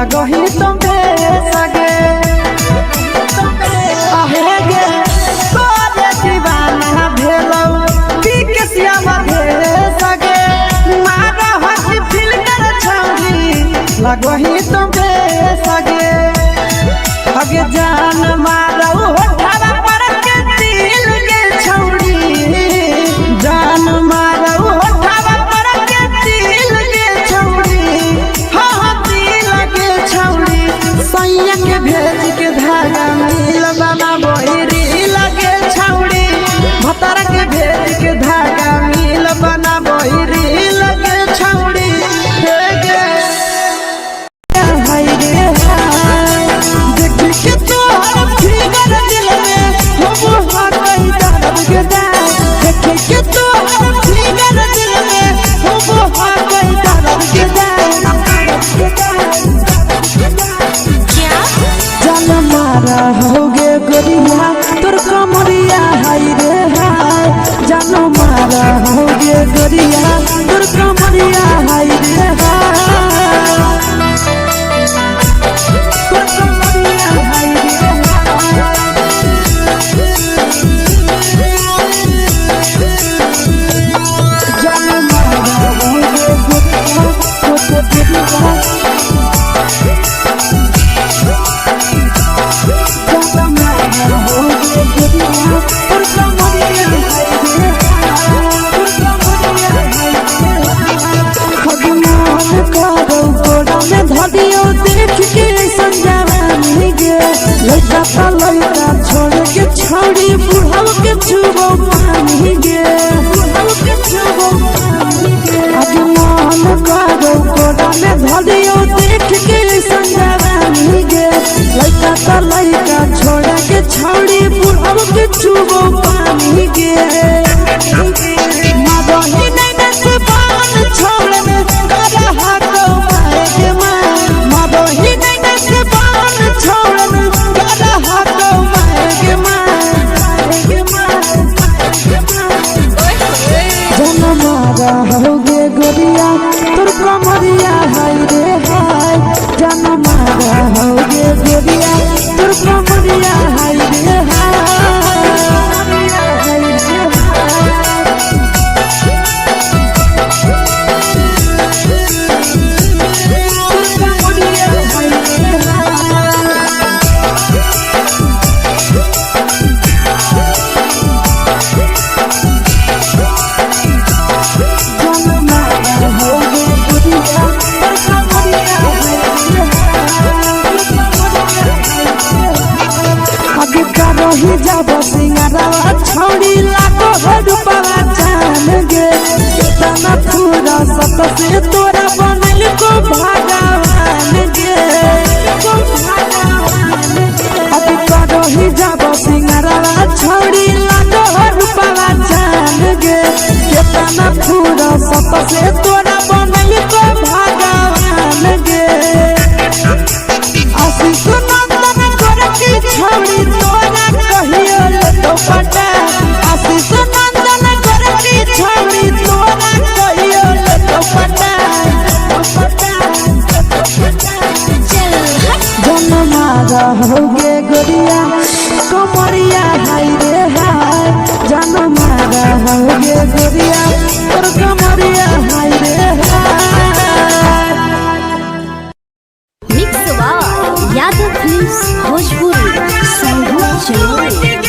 लगही तुम सगे आहे गे तोरे दीवाना भेलौ पीके श्यामा सगे मारा हसी फिल्टर छौरी लगही तुम सगे अगे जान मारौ होठवा पर के दिल के छौरी जान मारौ होठवा पर के दिल के छौरी हाँ दिल के छौरी सैया के भेज के धागा मिल बना बहिरी लगे छौरी भतर के भेज के धागा मिल बना बहिरी लगे छौरी हे गे हाय रे हाय देख के तोहर फिगर दिल में हो हाथ दर्द के देख के तोहर फिगर दिल में हो हाथ दर्द के जान मारा होगे गोरिया तोर कमरिया हाय रे हाय जान मारा होगे गोरिया तोर कमरिया हाय रे हाय तोर कमरिया हाय रे जान मारा होगे गोरिया तोर कमरिया देख के संजानी गे लड़का का लड़का छोड़ के छौड़ी बुढ़ाव के छुबो पानी गे बुढ़ाव के छुबो पानी गे आगे मन करो कोड़ा में धरियो देख के संजानी गे लड़का का लड़का छोड़ के छौड़ी बुढ़ाव के छुबो पानी गे मादही नहीं नस पान छोड़ में करा हाथों मारे के मादही नहीं नस पान छोड़ में करा हाथों मारे के जन मारा होगे गोरिया तोर कमरिया हाय रे हाय जन मारा होगे गोरिया तोर कमरिया हाय रे रही जब सिंगारा छौड़ी लागो रुपवा जान गे कितना पूरा सत से तोरा बनल को भगवान गे अभी रही जब सिंगारा छौड़ी लागो रुपवा जान गे कितना पूरा सत से तोरा बनल को भगवान गे आशीष नंदन गोरखी छौड़ी तोरा कहियो तो पटा आशीष नंदन गोरखी छौड़ी तोरा कहियो तो पटा जन मारा होगे गोरिया कमरिया हाय रे हाय जन मारा होगे गोरिया तोर कमरिया हाय रे हाय mix by Yadav films Bhojpuri संगीत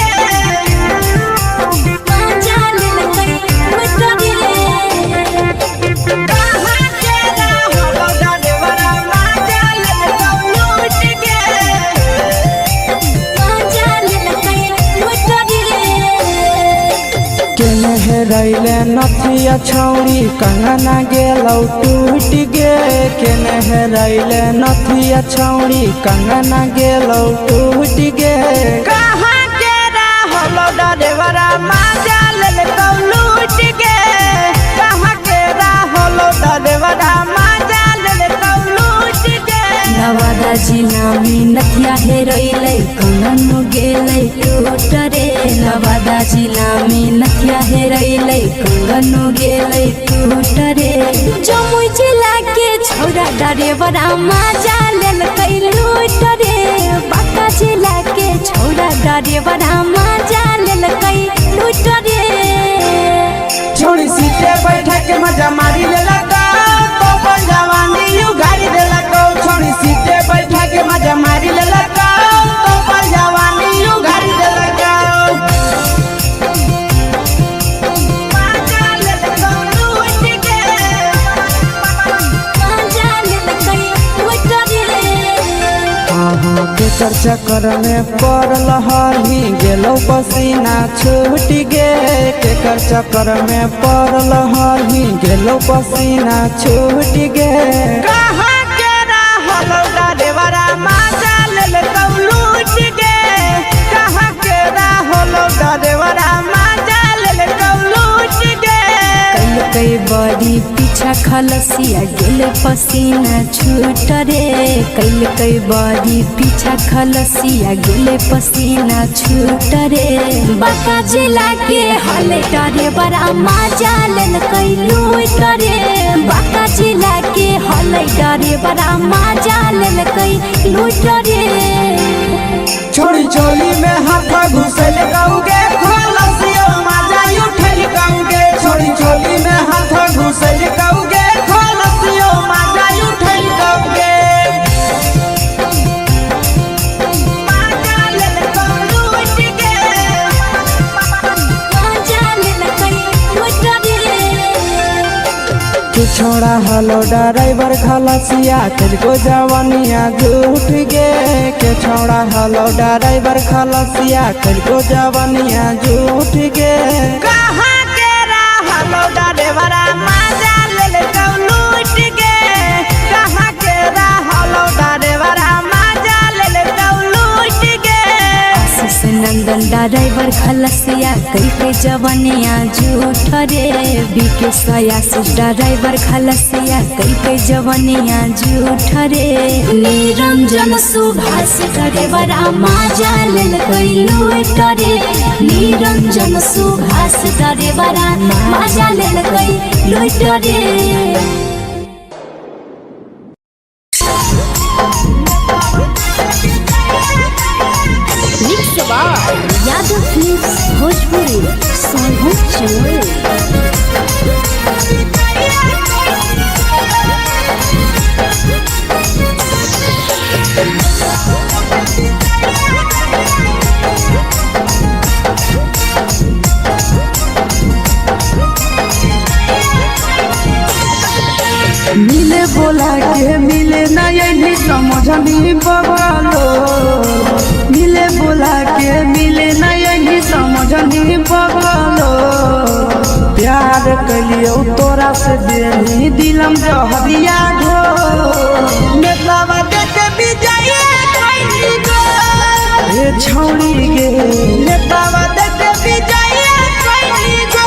चलो रैले नथिया छौड़ी कंगना गेलौ टूट गे केने रैले नथिया छौड़ी कंगना गेलौ टूट गे कहाँ के रहलो डरेवरा माजा लेलकौ लूट गे कहाँ के रहलो डरेवरा माजा लेलकौ लूट गे नवादा जिला में नथिया हेरोइले कंगन गेले टूट रे नवादा जिला में नथिया हेरोइले कंगन गेले टूट रे जमुई जिला के छौरा डरेवरा माजा लेल ड्राइवर मजा लेलकै लूट रे छोड़ी सीटे बैठा के मजा मारी लेलका तो अपन जवानी यू गाड़ी देलका छोड़ी सीटे बैठा के मजा मारी लेलका तो अपन जवानी यू गाड़ी देलका केकर चक्कर में पड़ल हरी गेलो पसीना छूट गे केकर चक्कर में पड़ल हरी गेलो पसीना छूट गे कहाँ के रहल ड्राइवर मजा लेलका लूट गे कहाँ के रहल ड्राइवर मजा लेलका लूट गे कई बड़ी पीछा खलसिया गेल पसीना छूट रे कई बड़ी पीछा खलसिया गेल पसीना छूट रे बांका जिला के हले ड्राइवर मजा लेलकै लूट रे बांका जिला के हले ड्राइवर मजा लेलकै लूट रे छोड़ी चोली में हाथ घुसल गाऊंगे खलसियो मजा उठल गाऊंगे छोड़ी चोली में हाथ घुसल गाऊंगे खलसियो मजा उठल गाऊंगे मजा लेलका लूट गे मजा लेलकै लूट रे तू छोड़ा हलो ड्राइवर खलसिया तुझको जवानिया झूठ गे के छोड़ा हलो ड्राइवर खलसिया तुझको जवानिया झूठ गे कहाँ के रहल ड्राइवर मजा लेलका लूट गे कहाँ के रहल ड्राइवर मजा लेलका लूट गे आशीष नंदन ड्राइवर खलसिया कई जवानिया झूठ रे बीके आशीष ड्राइवर खलसिया कई जवानिया झूठ रे निरंजन सुभाष ड्राइवर मजा लेलकै लूट रे निरंजन सुभाष ड्राइवर मजा लेलकै लूट रे यादव फिल्म्स भोजपुरी सोनू चोर मिले बोला के मिले नहीं समझनी बगलो मिले बोला के मिले नहीं समझनी बगलो प्यार कलियो तोरा से देनी दिलम जहरिया घो नेतावा देखे विजय कैली गो ये छौड़ी गे नेतावा देखे विजय कैली गो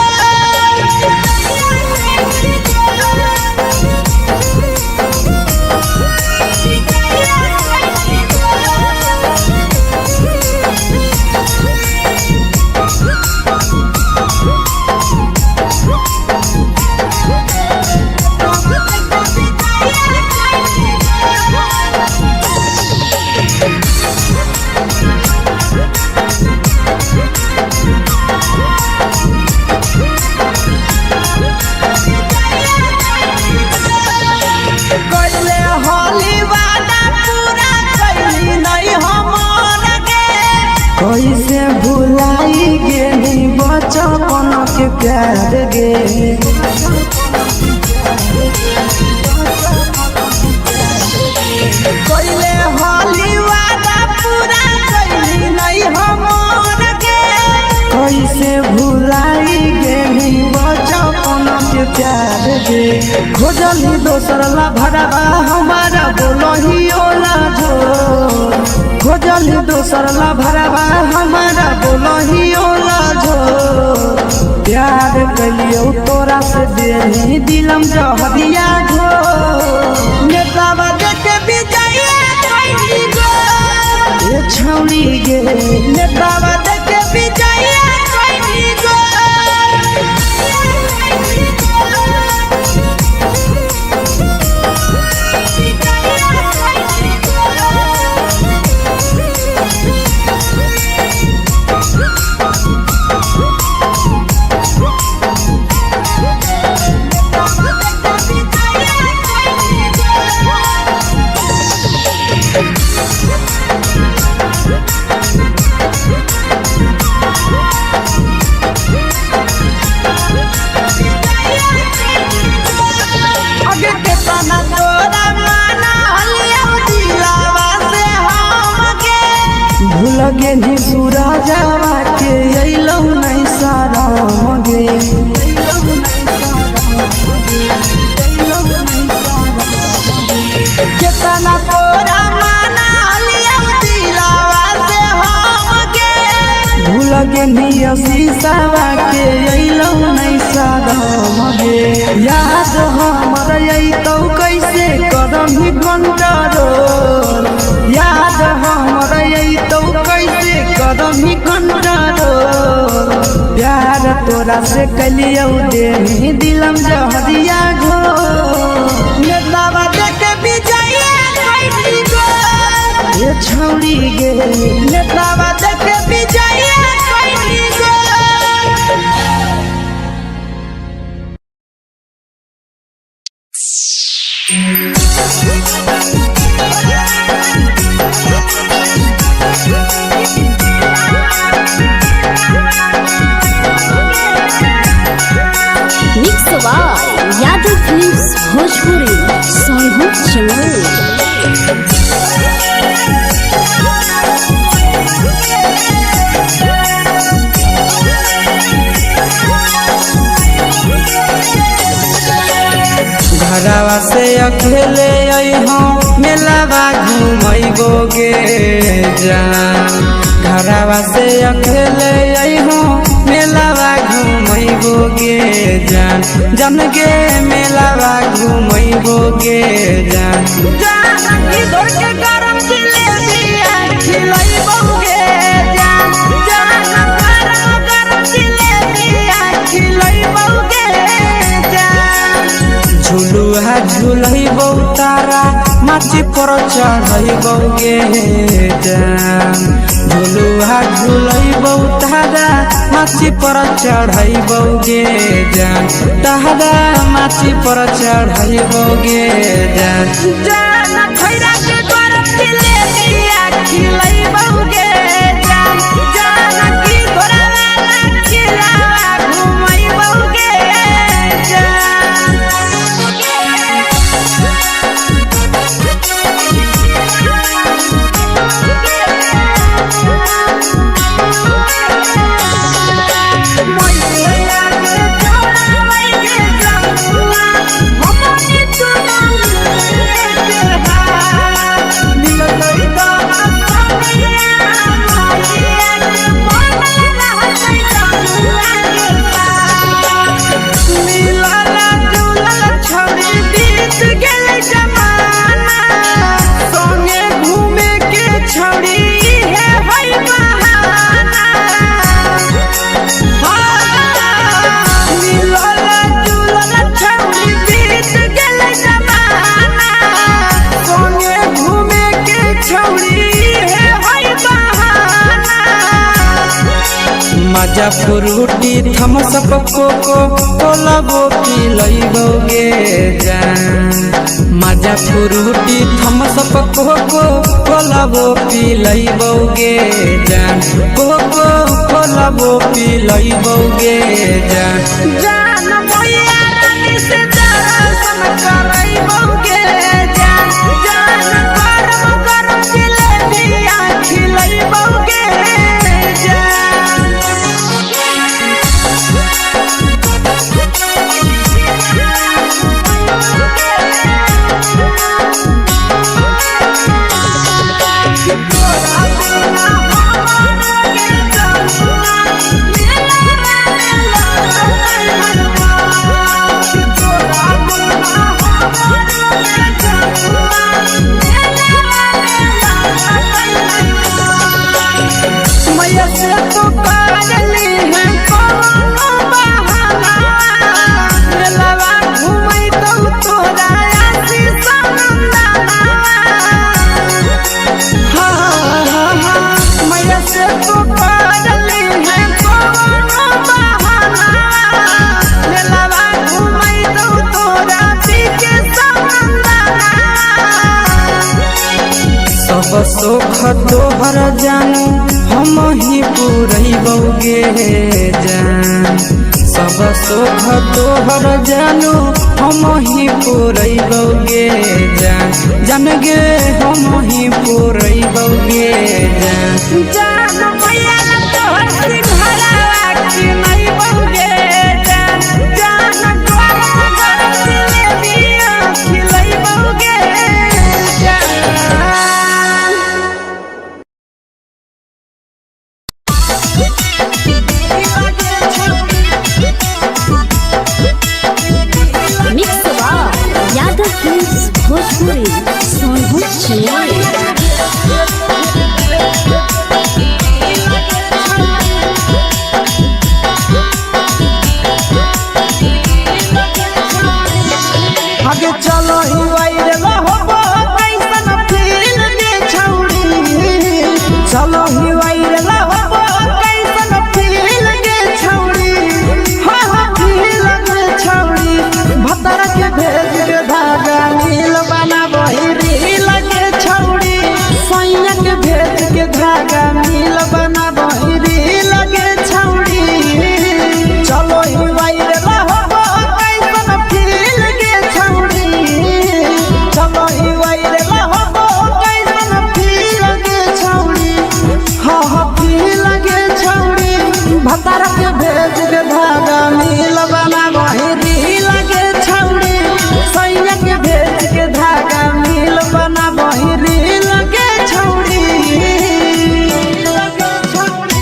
कैसे भुलाई गेली बचपन के प्यार गे कोइले होली वादा पूरा कैली नहीं हमर के कैसे भुलाई गेली बचपन के प्यार गे खोजली दोसर ला भरवा हमारा बोलही ओला झो खोजली दोसर ला भरवा हमारा बोलही ओला झो प्यार कलियो तोरा से देनी दिलम जहरिया झो नेतावा देखे विजय कैली गो ये छौड़ी गे नेतावा देखे विजय कैली गो कितना तोरा माना हलिया दिलावा से हमके भूल गे नी पूरा जावा के अइलौ नहीं सारा मगे कितना तोरा माना हलिया दिलावा से हमके भूल गे नी शीशावा के अइलौ नहीं सारा मगे याद हमर अइतौ कैसे करही कंट्रोल याद हमर अइतौ कैसे करही कंट्रोल प्यार तोरा से कलियौ देही दिलम जहरिया घो नेतावा देखे विजय कैसी गो ये छौड़ी गे नेतावा देखे विजय कैसी गो mix by Yadav films Bhojpuri सोनू चमोली। घरवा से अकेले अइहो मेलावा घुमैबो गे जान घरवा से अकेले अइहो मेलावा घुमैबो गे जान जन गे मेलावा घुमैबो गे जान जानकी दौड़ के गरम जिलेबिया खिलैबौगे जान गरम जिलेबिया खिलैबौगे जान झुलुहा झुलैबौ तारा माची पर चढ़ैबौ गे जान झुलुहा झुलैबौ तारा माची पर चढ़ैबौ गे जान तारा माची पर चढ़ैबौ गे जान जान खैरा के गरम जिलेबिया खिलैबौगे जान जानकी घोड़ा वाला खिलावा घुमैबौगे मजा फ्रूटी थमसप कोको कोलाबो पिलैबौगे जान मजा फ्रूटी थमसप कोको कोलाबो पिलैबौगे जान कोको कोलाबो पिलैबौगे जान जान भैया रानी से दर्शन करैबौगे जान गरम गरम जिलेबिया खिलैबौगे मैया से तो पागली है कोनो बहाना मेलावा घुमै तो तोरा आसी सनंदना मैया से तो पागली है कोनो बहाना मेलावा घुमै तो तोरा पीके सनंदना सब सुख तोहर जानू हम ही पुरैबौगे जान सब सुख तोहर जानू हम ही पुरैबौगे जन गे हम ही पूरई बउगे जान मैया तोहर सिंघरावा की नहीं बउगे जान तोहर जिलेबिया खिलई बउगे मिक्स यादव फिल्म्स भोजपुरी सोनू चिड़िया आगे चलो ही वायरल होबो कैसन फील दे छौड़ी चलो ही वायरल होबो कैसन फील दे छौड़ी हां हां फील दे छौड़ी भतर के भेज के धागा नील बना बहिरी लगे छौड़ी सैया के भेज के धागा नील बना बहिरी लगे छौड़ी चलो ही वायरल होबो कैसन फील दे छौड़ी चलो ही वायरल होबो कैसन फील दे छौड़ी हां हां फील दे छौड़ी भतर के भेज के धागा नील बना बहिरी लगे छौड़ी सैया के भेज के धागा नील बना बहिरी लगे छौड़ी लगे छौड़ी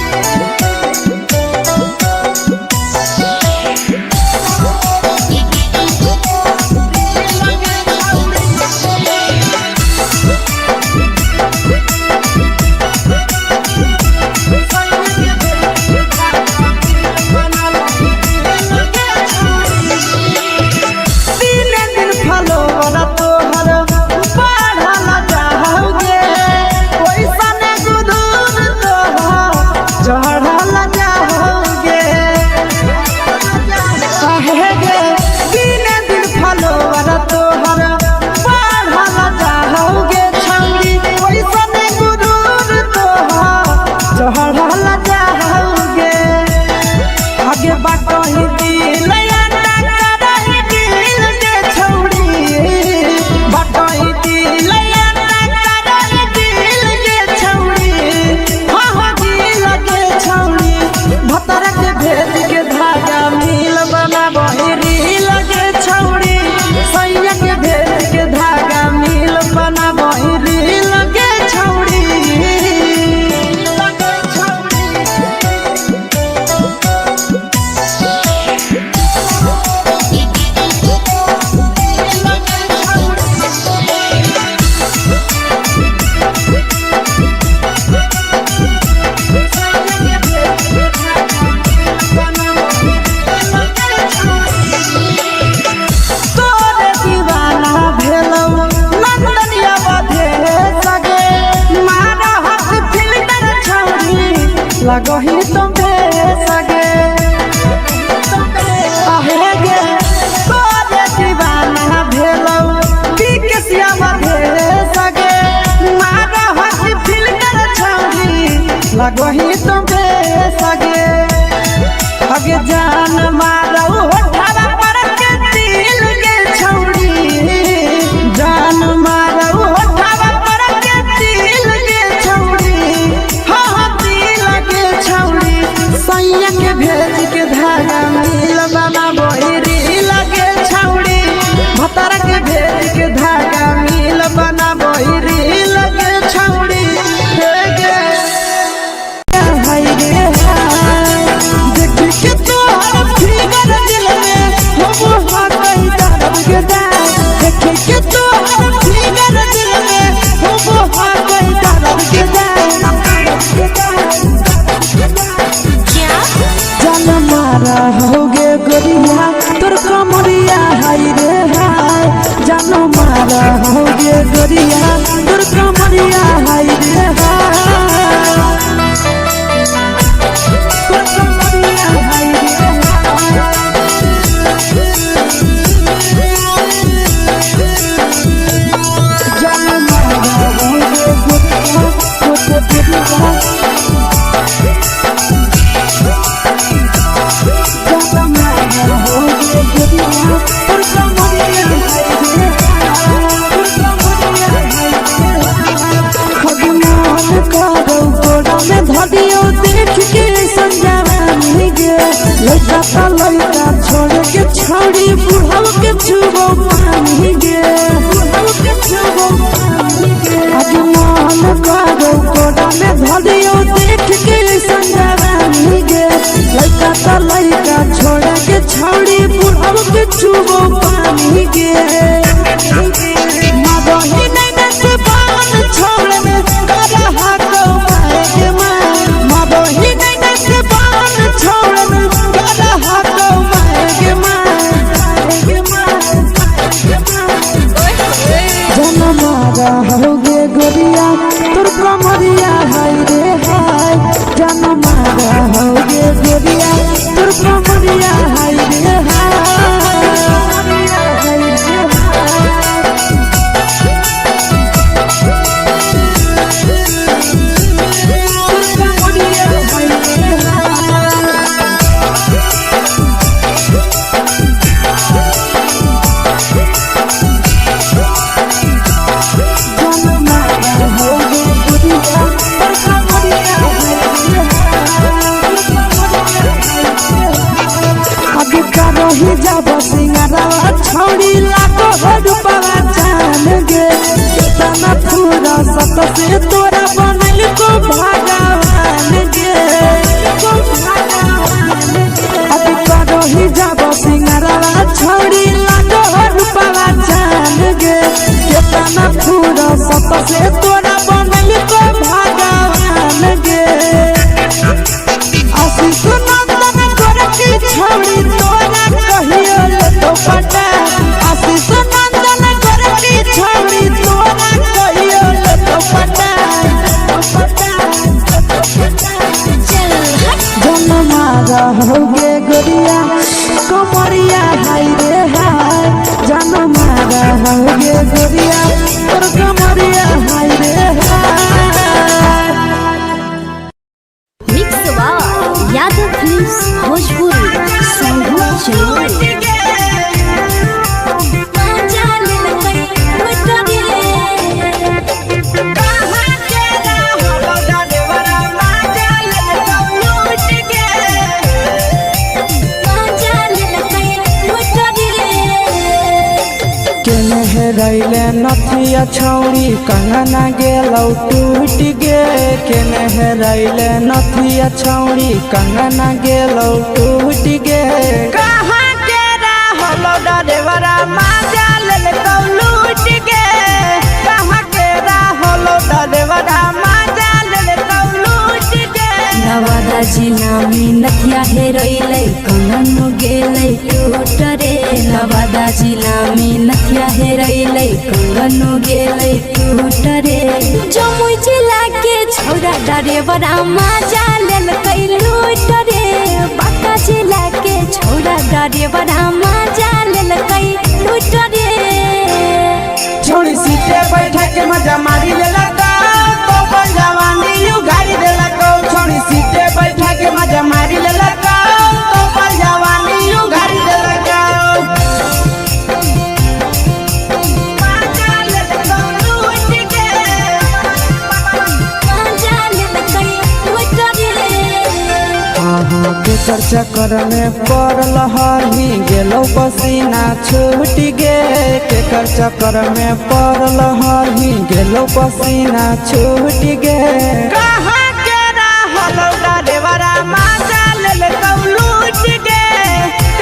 लगही तुम्हे सगे आहे गे तोरे दीवाना भेलौ बिकसिया मधे सगे मारा हसी फिल्टर छौरी लगही तुम्हे सगे अगे जान मारौ होठा पर के दिल के छौरी जान मारौ होठा पर के दिल के छौरी हां दिल के छौरी सैया के भेज के धागा मिल बना बहिरी लगे छौरी भतर के भेज के धागा मिल बना बहिरी लगे छौरी हे गे हाय गे देख के तोहर फिगर दिल में हम कहीं दर्द के देख के तोहर फिगर दिल में हम कहीं दर्द के जान मारा होगे गोरिया तोर कमरिया हाय रे हाय जान मारा होगे गोरिया तोर कमरिया हाय रे हाय तोर कमरिया हाय रे जान मारा होगे गोरिया तोर कमरिया छुबो पानी गे बुढ़ऊ के छुबो पानी गे आज मन करो कोड़ा में धरियो देख के संजवानी गे लड़का तो लड़का छोड़ा के छौड़ी बुढ़ऊ के छुबो पानी गे मदही नहीं से बान छोड़ में करा हाथो माए के माए मदही नहीं से बान छोड़ में करा हाथो माए के जनमारा होगे गोरिया तोर कमरिया हाय रे हाय जनमारा होगे गोरिया तोर कमरिया हाय रे रही जब सिंगारा छौड़ी लाखो रुपया जान गे कितना पूरा सत से तोरा बनल को भगवान गे अब रही जब सिंगारा छौड़ी लाखो रुपया जान गे कितना पूरा सत से तोरा बनल को भगवान गे आशीष नंदन गोरखी छौड़ी तोरा कहियो ले तो पटा आशीष नंदन गोरखी छौड़ी तोरा कहियो ले तो पटा जनमारा होगे गोरिया कमरिया हाय रे हाय जनमारा होगे गोरिया तोर कमरिया हाय रे हाय मिक्स यादव फिल्म्स भोजपुरी संगीत चलो रैले नथिया छौड़ी कंगना गेलौ टूट गे केने रैले नथिया छौड़ी कंगना गेलौ टूट गे कहाँ के रहलो डरेवरा माजा लेलकौ लूट गे कहाँ के रहलो डरेवरा माजा लेलकौ लूट गे नवादा जिला में नथिया हेरैलै कंगन गेलै टूट रे नवादा जिला में नथिया हेरैलै कंगन गेलै टूट रे जमुई जिला के छौरा डरेवरा माजा लेलकै लूट रे बांका जिला के छौरा डरेवरा माजा लेलकै लूट रे छोड़ी सीटे बैठा के मजा मारी लेलका तो जवानी यू गाड़ी देलका छोड़ी सीटे बैठा के मजा मारी लेलका तो जवानी यू गाड़ी देलका केकर चक्कर में पड़ल हही गेलौ पसीना छूट गे केकर चक्कर में पड़ल हही गेलौ पसीना छूट गे कहाँ के रहलो डरेवरा माजा लेलकौ लूट गे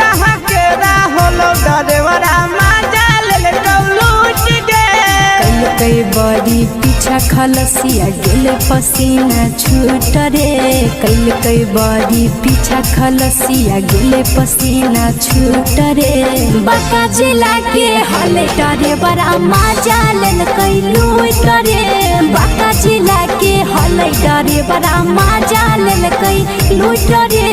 कहाँ के रहलो डरेवरा माजा लेलकौ लूट गे कई बड़ी पीछा खलसिया गेल पसीना छूट रे कई बड़ी पीछा खलसिया गेल पसीना छूट रे बांका जिला के हले डरे बड़ा माजा लेलकै लूट रे बांका जिला के हले डरे बड़ा माजा लेलकै लूट रे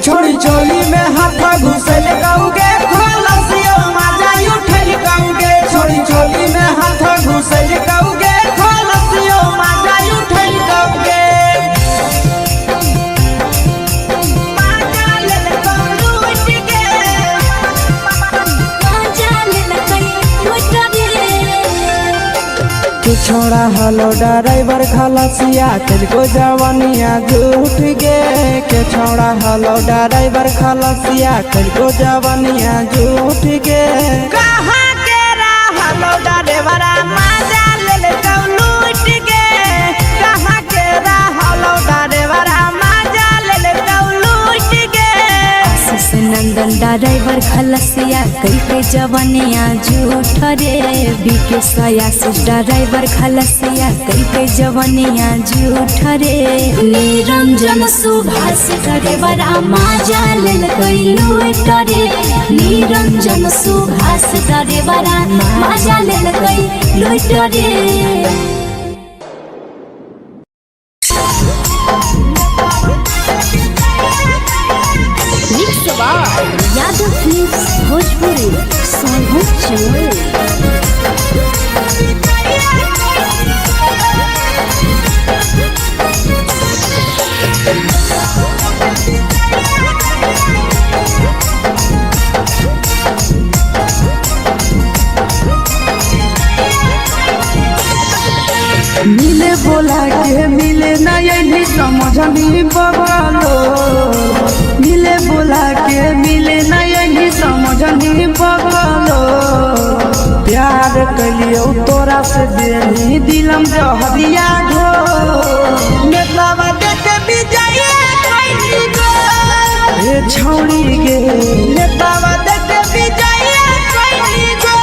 छोड़ी चोली में हाथ घुसल गौगे खलसियो माजा उठल गौगे छोड़ी चोली में हाथ घुसल गौगे खलसियो माजा उठल गौगे के छोड़ा हलो ड्राइवर खलसिया तेलको जवानिया झूठ गे के छोड़ा हलो ड्राइवर खलसिया तेलको जवानिया झूठ गे कहाँ के हलो ड्राइवर मजा ले लूट गे कहाँ के हलो ड्राइवर मजा ले लूट गे नंदन ड्राइवर खलसिया कई के जवानिया झूठ रे बीके सयासी ड्राइवर खलसिया कई के जवानिया झूठ रे निरंजन सुभाष ड्राइवर मजा लेल कई लूट रे निरंजन सुभाष ड्राइवर मजा लेल कई लूट रे यादव फिल्म्स भोजपुरी मिले बोला के मिले ना यही समझनी बगलो मिले बोला के मिले ना यही समझनी बगलो प्यार कलियो तोरा से देनी दिलम जहरिया घो नेतावा देखे विजय कैली गो ए छौड़ी गे नेतावा देखे विजय कैली गो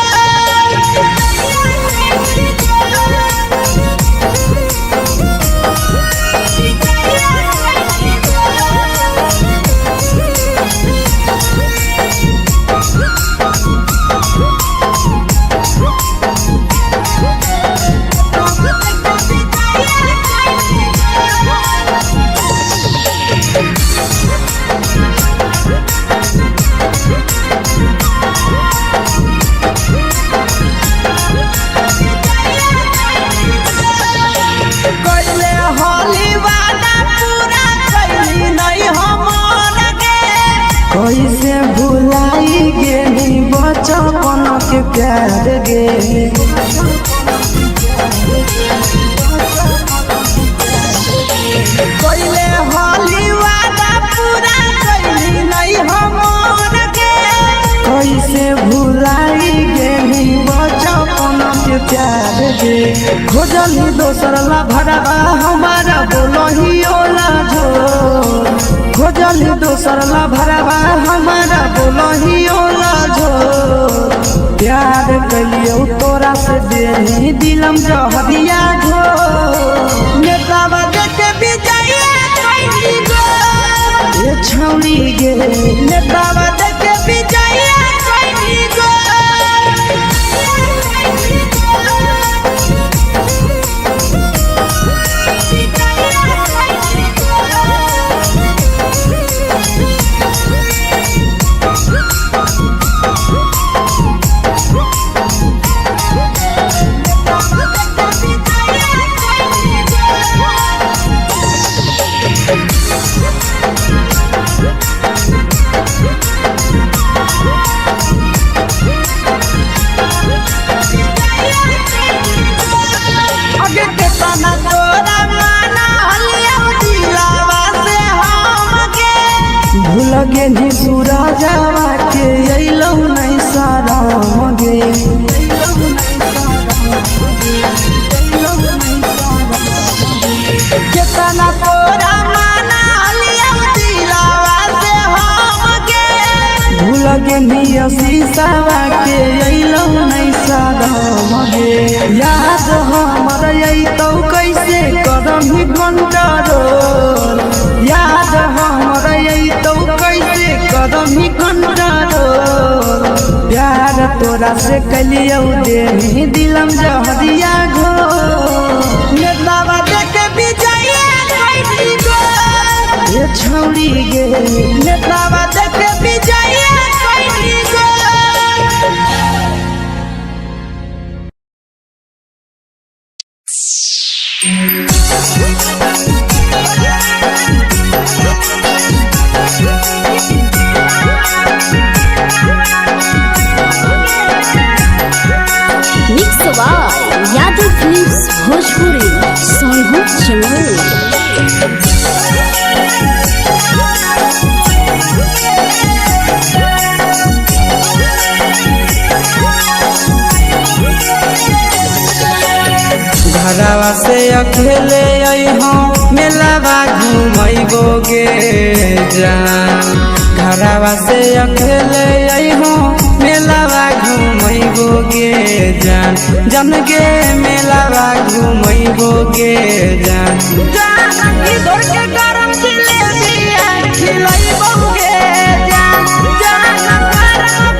कैसे भुलाई गेली बचपन के प्यार गे कैले होली वादा पूरा कैली नहीं हमर के कैसे भुलाई गेली बचपन के प्यार गे खोजली दोसर ला भरवा हमारा बोलही ओला झो खोजली दोसर ला भरवा हमारा बोलही ओला झो प्यार कलियो तोरा से देनी दिलम जहरिया घो नेतावा देखे विजय कैली गो ए छौड़ी गे नेतावा देखे विजय कैली गो भूल गेली सूरजवा के अइलौ नहीं सारा गे केतना तोरा माना लिया दिलावा से हम गे भूल गेली शीशावा के अइलौ नहीं सारा गे याद हमर अइतौ कैसे करम कंट्रोल याद हमर अइतौ कैसे करम कंट्रोल प्यार तोरा से कलियो देनी दिलम जहरिया घो नेतावा देखे विजय कैली गो ए छौड़ी गे नेतावा देखे विजय कैली गो मिक्स यादव फिल्म्स भोजपुरी सोनू चमोली। घरवा से अकेले अइहो मेलावा घूमैबोगे जान। घरवा से अकेले अइहो मेलावा घूमैबोगे जान। जन गे मेलावा घूमैबोगे जान। जान की दौड़ के गरम जिलेबिया खिलैबोगे जान। जान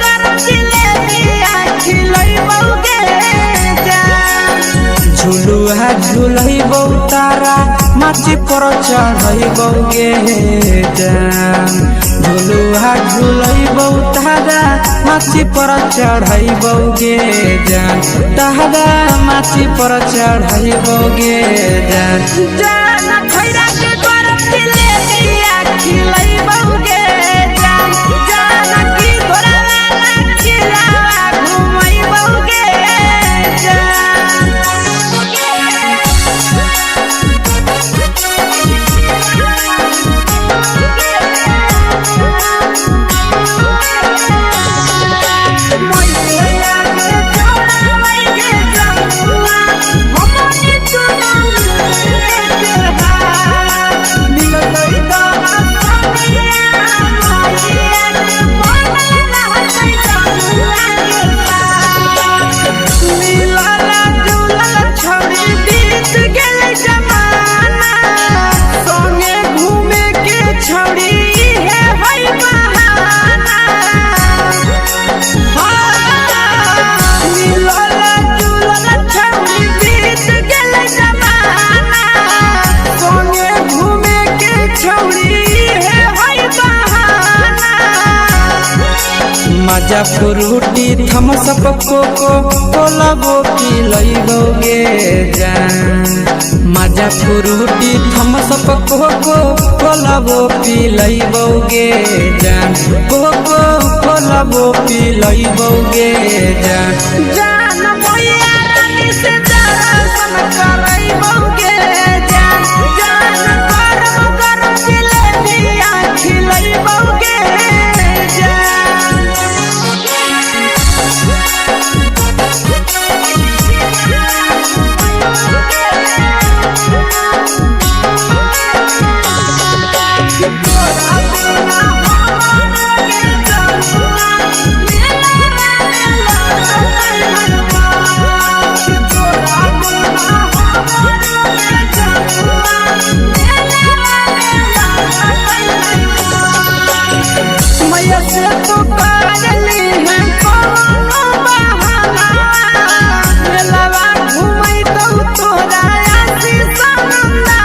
गरम जिलेबिया खिलैबोगे जान। झुलुहा झुलैबौ तारा माची पर चढ़ैबोगे जान। झुलुहा झुलैबौ तारा माची पर चढ़ैबोगे जान। तारा माची पर चढ़ैबोगे जान। जान खैरा के गरम जिलेबिया खिलैबोगे जान। जान की घोड़ा वाला खिलावा घुमैबोगे जान। मजा फ्रूटी थम्स अप कोको कोला वो पिलैबोगे जान। मजा फ्रूटी थम्स अप कोको कोला वो पिलैबोगे जान। कोको कोला वो पिलैबोगे जान। जान मोया रानी से दर्शन करैबोगे जान। जान गरम जिलेबिया खिलैबोगे जान। मैया से तो पागली है कोनो बहाना। मेलावा घूमै तो तोरा आसी सनंदना।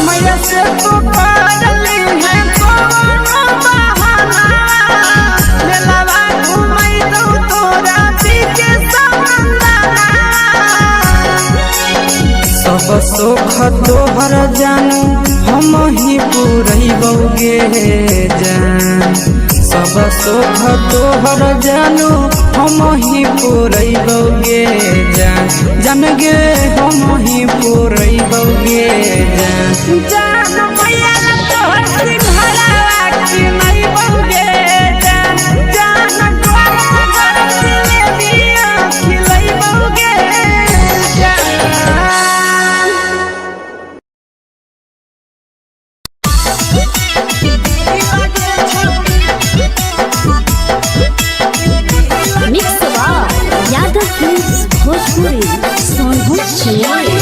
मैया से तो पागली है कोनो बहाना। मेलावा घूमै तो तोरा पीछे सनंदना। सब सुख तोहर जानू हम ही पुरैबोगे जान। सब सुख तोहर जानू हम ही पुरैबोगे जान। जन गे हम ही पुरैबोगे जान। जान मैया तोहर सिंघरावा खिलैबोगे जान। जान गरम जिलेबिया खिलैबोगे जान। मिक्स यादव फिल्म्स भोजपुरी सोनू चमोली।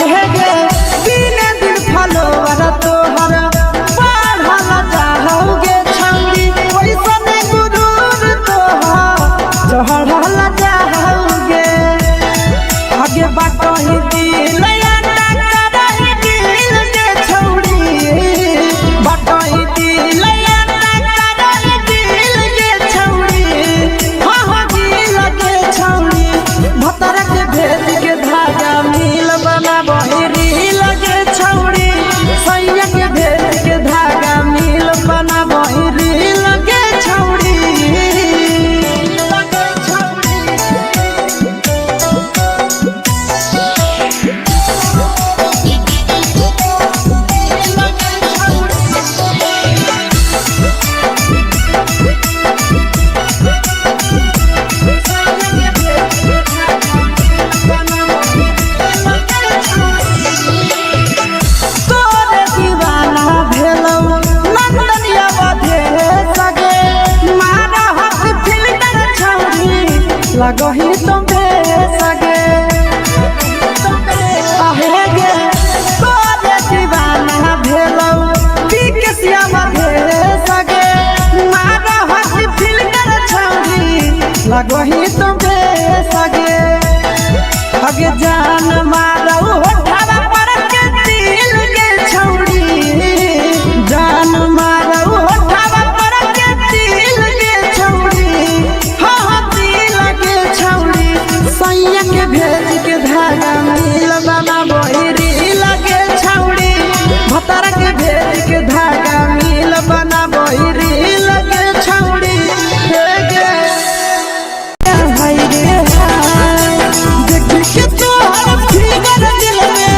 आहे गे दिन दिन फलोवर तोहर बढ़ल जाओगे छौरी वैसन गुरूर तोहर चढ़ल जाओगे आगे बाटही दिल करही दिल के छौरी बाटही दिल करही दिल के छौरी हाँ दिल के छौरी भतर के भेज के धागा मिल बना बहिरी लगे छौरी सैया के भेज के धागा मिल बना बहिरी लगे छौरी लगे तोरे दीवाना भेलौ नंदनिया बधे सगे मारा हक फिल्टर छौरी लगही तुम्हे सगे आहे गे तोरे दीवाना भेलौ बिकसिया बधे सगे मारा हक फिल्टर छौरी लगही तुम्हे सगे अगे जान मारौ होठवा पर के दिल के छौरी जान मारौ होठवा पर के दिल के छौरी हाँ दिल के छौरी सैया के भेज के धागा मिल बना बहिरी लगे छौरी भतर के भेज के धागा मिल बना बहिरी लगे छौरी हे गे हाय रे हाय देख के तोहर फिगर दिल में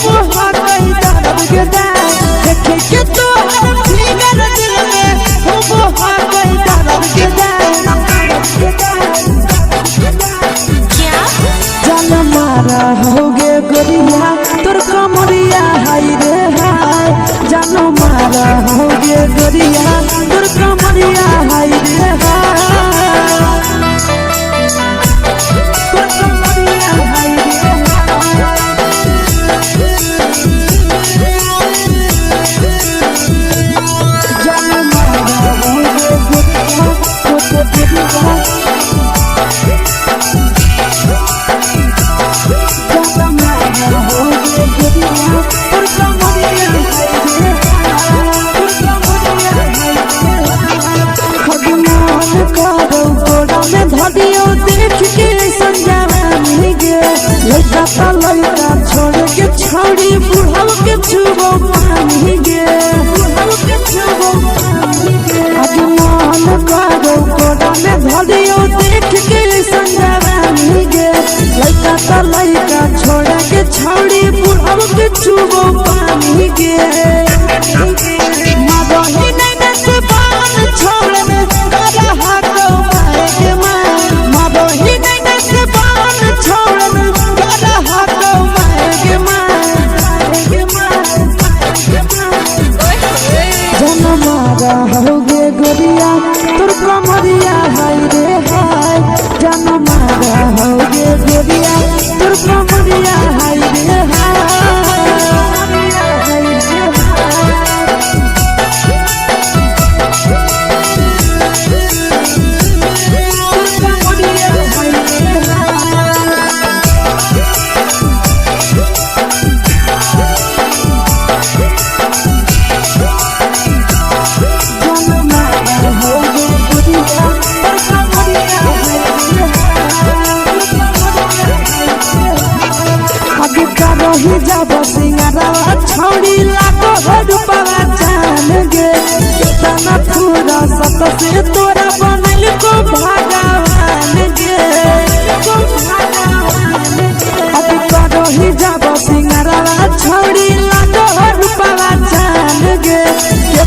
हो हाथई दर्द के दाग देख के तोहर फिगर दिल में हो हाथई दर्द के दाग जान मारा होगे गोरिया तोर कमरिया हाय रे हाय जान मारा होगे गोरिया तोर कमरिया हाय रे हाय तोर कमरिया हाय रे जान मारा होगे गोरिया तोर कमरिया धदियो देख के संजानी गे लड़का ता लड़का छोड़ के छौड़ी बुढ़ाव के छुबो पानी गे बुढ़ाव के छुबो पानी गे आगे मन करो कोड़ा में धदियो देख के संजानी गे लड़का ता लड़का छोड़ के छौड़ी बुढ़ाव के छुबो पानी गे मादही नहीं से बाल छोड़ में करा हाथों मारे के मादही नहीं से बाल छोड़ में करा हाथों मारे के जन मारा होगे गोरिया तोर कमरिया हाय रे हाय जन मारा होगे गोरिया तोर कमरिया हाय रे हाय रही जब सिंगारा छौड़ी लागो रुपवा जान गे तना पूरा सत से तोरा बनल को भगवान गे अभी रही जब सिंगारा छौड़ी लागो रुपवा जान गे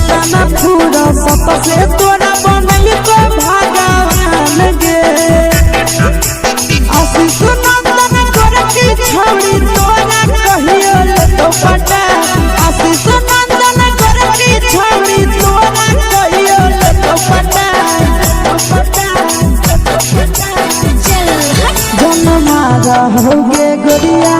तना पूरा सत से तोरा बनल को भगवान गे आशीष नंदन कर की छौड़ी तोरा कहियो ले तो पटा आशीष नंदन कर की छौड़ी तोरा कहियो ले तो पटा जन्म मारा होगे गोरिया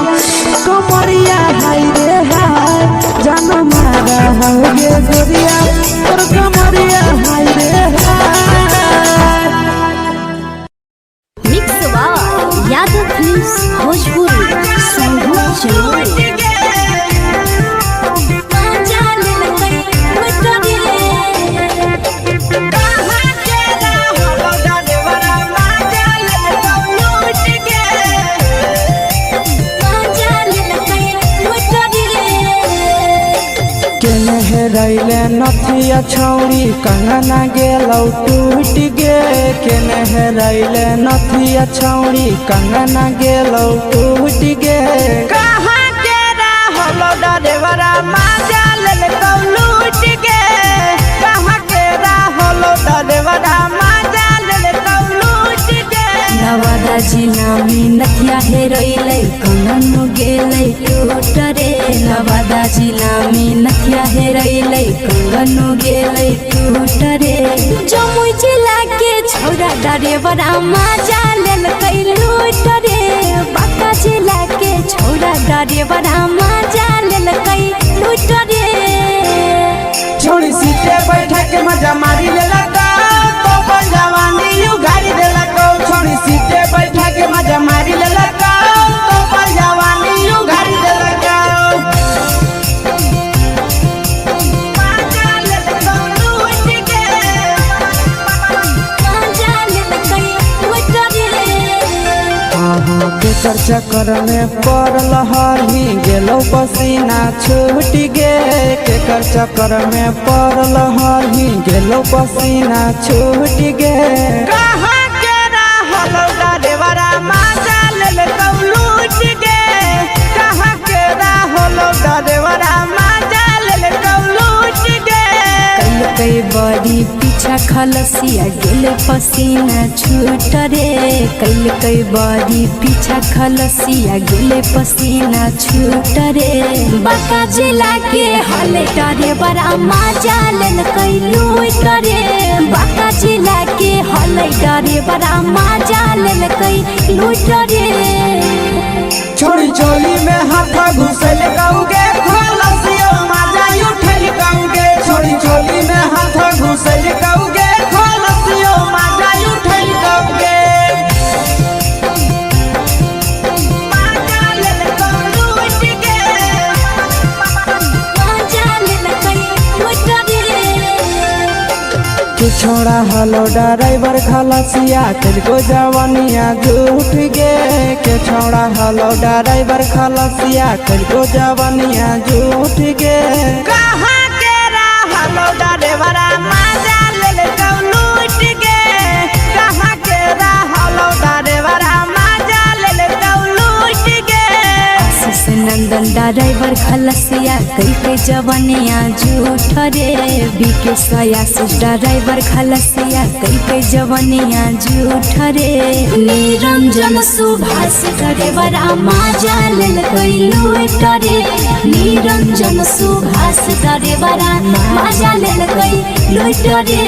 हेरैले नथिया छौरी कंगना गेलौ टूट गे केने हेरैले नथिया छौरी कंगना गेलौ टूट गे कहाँ के रहलो डरेवरा माजा लेल लूट गे कहाँ के रहलो डरेवरा माजा लेल लूट गे नवादा जिला में नथिया हेरैले कंगन गेलै टूट रे नवादा जिला में नथिया हेरैले कंगन गेलै टूट रे जमुई जिला के छौरा डरेवरा माजा लेलकै लूट रे बांका जिला के छौरा डरेवरा माजा लेलकै लूट रे छोड़ी सीटे बैठा के मजा मारी लेला तो अपन जवानी यू गाड़ी देला छोड़ी सीटे बैठा के मजा मारी लेला तो अपन जवानी यू गाड़ी देला केकर चक्कर में पड़ल हरही गेलौ पसीना छूट गे केकर चक्कर में पड़ल हरही गेलौ पसीना छूट गे कहाँ के रहलो डरेवरा माजा लेल लूट गे कहाँ के रहलो डरेवरा माजा लेल लूट गे कई बड़ी पीछा खलसिया गेले पसीना छूट रे कई बड़ी पीछा खलसिया गेले पसीना छूट रे बांका जिला के हले डरेवरा माजा लेलकै लूट रे बांका जिला के हले डरेवरा माजा लेलकै लूट रे छोड़ी चोली में हाथ घुसल कौगे खलसियो माजा उठल कौगे छोड़ी चोली में हाथ घुसल कौगे खलसियो माजा उठल कौगे माजा लेल लूट गे माजा लेलकै लूट रे तू छोड़ा हलो ड्राइवर खलसिया तेलको जवानिया झूठ गे के छोड़ा हलो ड्राइवर खलसिया तेलको जवानिया झूठ गे कहाँ के रहलो डरेवरा माजा लेल लूट गे कहाँ के रहलो डरेवरा माजा लेल लूट गे आशीष नंदन ड्राइवर खलसिया कई जवानिया झूठ रे बीके आशीष ड्राइवर खलसिया कई जवानिया झूठ रे निरंजन सुभाष ड्राइवरा माजा लेलकै लूट रे निरंजन सुभाष ड्राइवरा माजा लेलकै लूट रे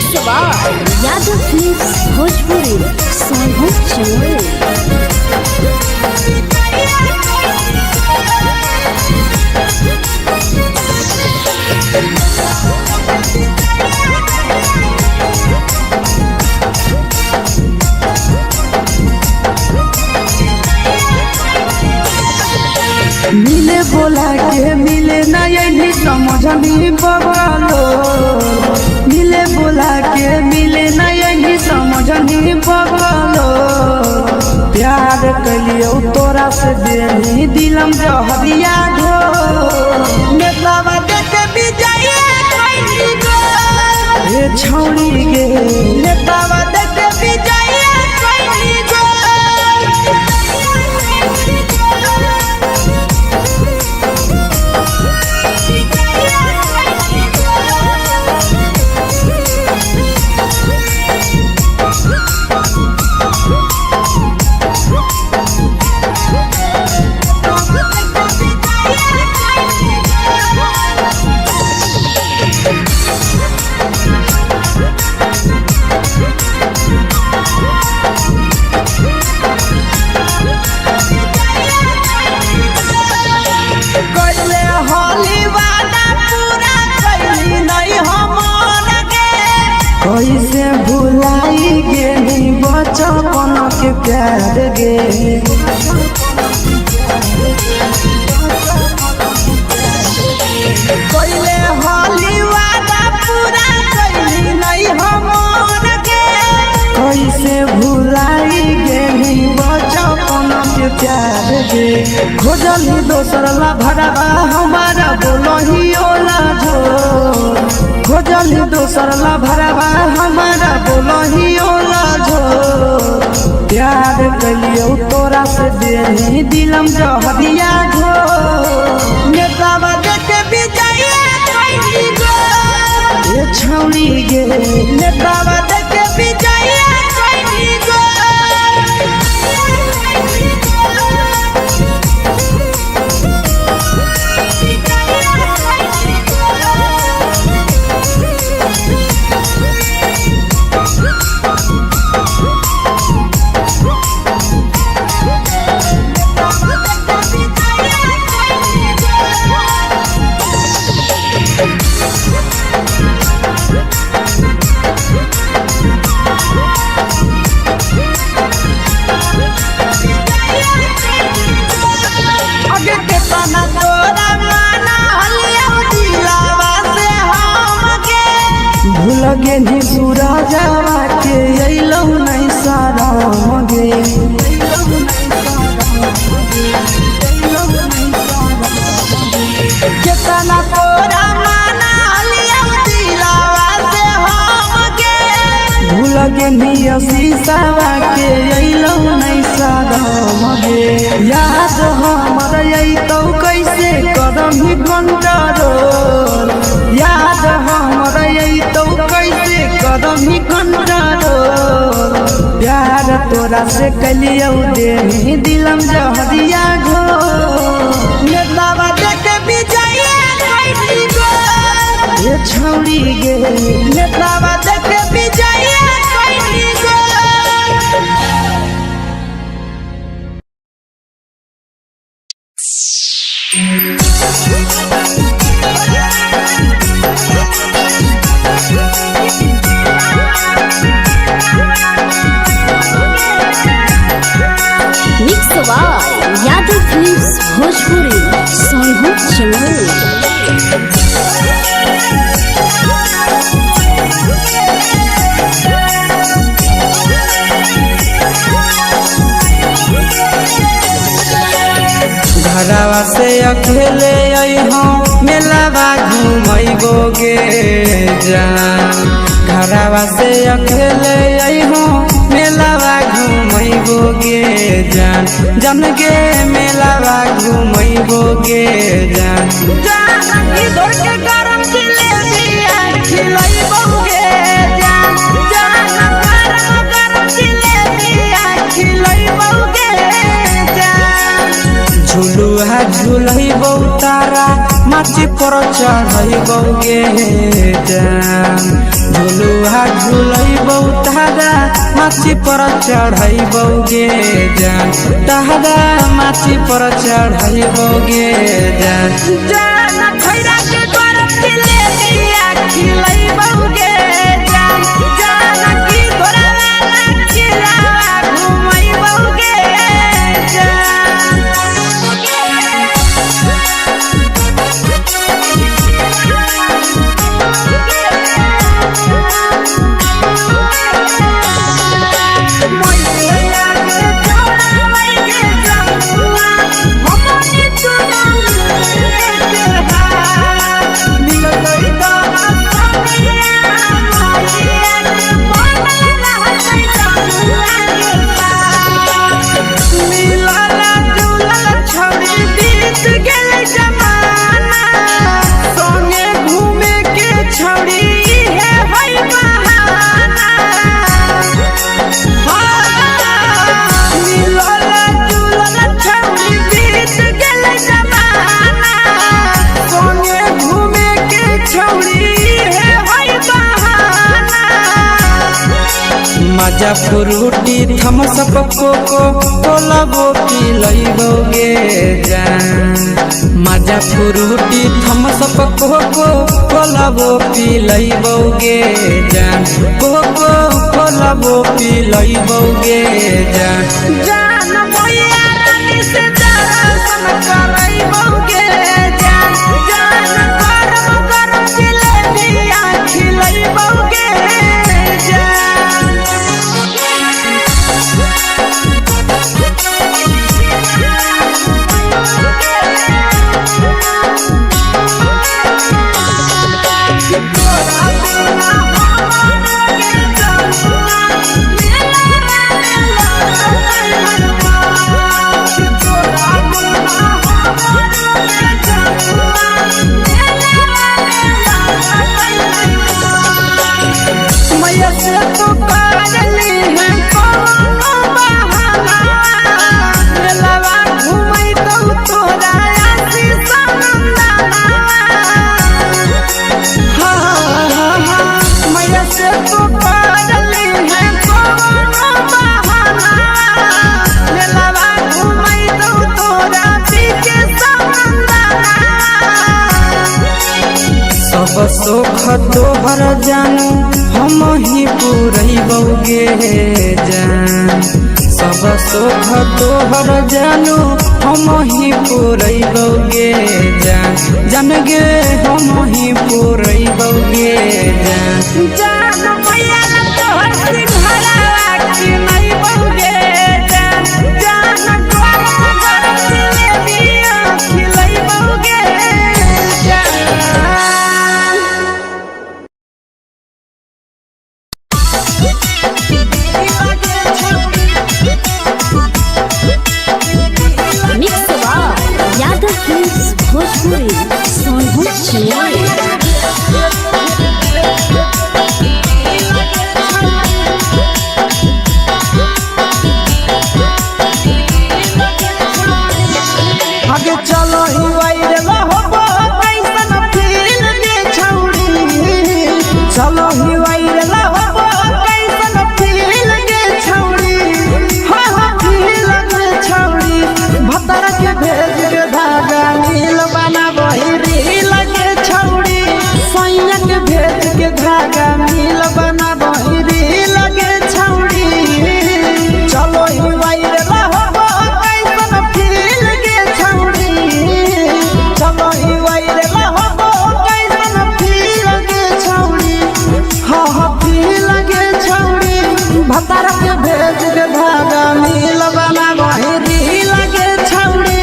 यादव फिल्म्स भोजपुरी सोनू चोर मिले बोला के मिले नहीं समझनी बगलो मिले बोला के मिले नहीं समझनी बगलो प्यार कलियो तोरा से देनी दिलम जहरिया ढो नेतावा देखे विजय कैली गो ए छौड़ी गे नेतावा देखे विजय कैली गो कैसे भुलाई गेली बचपन के प्यार गे कोइले होली वादा पूरा कैली नहीं हमर के कैसे भुलाई गेली प्यार गे खोजली दोसर ला भरवा हमारा बोलही ओला झो खोजली दोसर ला भरवा हमारा बोलही ओला झो प्यार कलियो तोरा से देही दिलम जहरिया घो नेतावा देखे बिजाइए कोई गो ये छौनी गे नेतावा देखे बिजाइए कोई गो लगे नी पूरा जावा के अइलौ नहीं सारा मगे केतना तोरा माना लिया दिलावा से हमगे भूल गे नी शीशावा के अइलौ नहीं सारा मगे याद हमर अइतौ कैसे करम ही कंट्रोल याद हमर अइतौ कैसे करम ही कंट्रोल प्यार तोरा से कलियौ देही दिलम जहरिया घो नेतावा देखे बिजाइए कोई गो ये छौरी गे नेतावा देखे बिजाइए कोई गो यादव फिल्म्स भोजपुरी सोनू चमोली घरवा से अकेले अइहो मेलावा घूमैबो गे जान घरवा से अकेले अइहो मेलावा घूमैबो गे जान जन गे मेलावा घूमैबो गे जान इधर के गरम जिलेबिया खिलैबो गे जान गरम जिलेबिया खिलैबो गे जान झुलुहा झुलैबो तारा माची पर चढ़ैबो गे जान झुलुहा झुलैबो तारा माची पर चढ़ैबो गे जान तारा माची पर चढ़ैबो गे जान खैरा के गरम जिलेबिया खिलैबो गे जान की घोड़ा खिलावा घुमैबो गे जान मजा फ्रूटी थम्सअप कोको कोला वो पिलैबो गे जान मजा फ्रूटी थम्सअप कोको कोला वो पिलैबो गे जान कोको कोला वो पिलैबो गे जान जान मोया रानी से दर्शन करैबो गे जान गरम गरम जिलेबिया खिलैबो गे जान जान सब सुख तोहर जानू हम ही पुरैबौगे जान जान गे हम ही पुरैबौगे जान मैया तोहर सिंघरावा की नहीं बौगे जान जान तोहर जिलेबिया खिलैबौगे जान। मिक्स यादव फिल्म्स भोजपुरी सोनभद्र चिन्मय। आगे चलो ही वायरल होबो कैसन फील के छौड़ी चलो ही वायरल होबो कैसन फील के छौड़ी हाँ हाँ फील के छौड़ी भतर के भेज के धागा नील बना बहिरी लगे छौड़ी सैया के भेज के धागा नील बना बहिरी लगे छौड़ी चलो ही वायरल होबो कैसन फील के छौड़ी चलो ही वायरल होबो कैसन फील के छौड़ी हाँ हाँ फील के छौड़ी भतर के भेज के धागा नील बना बहिरी लगे छौड़ी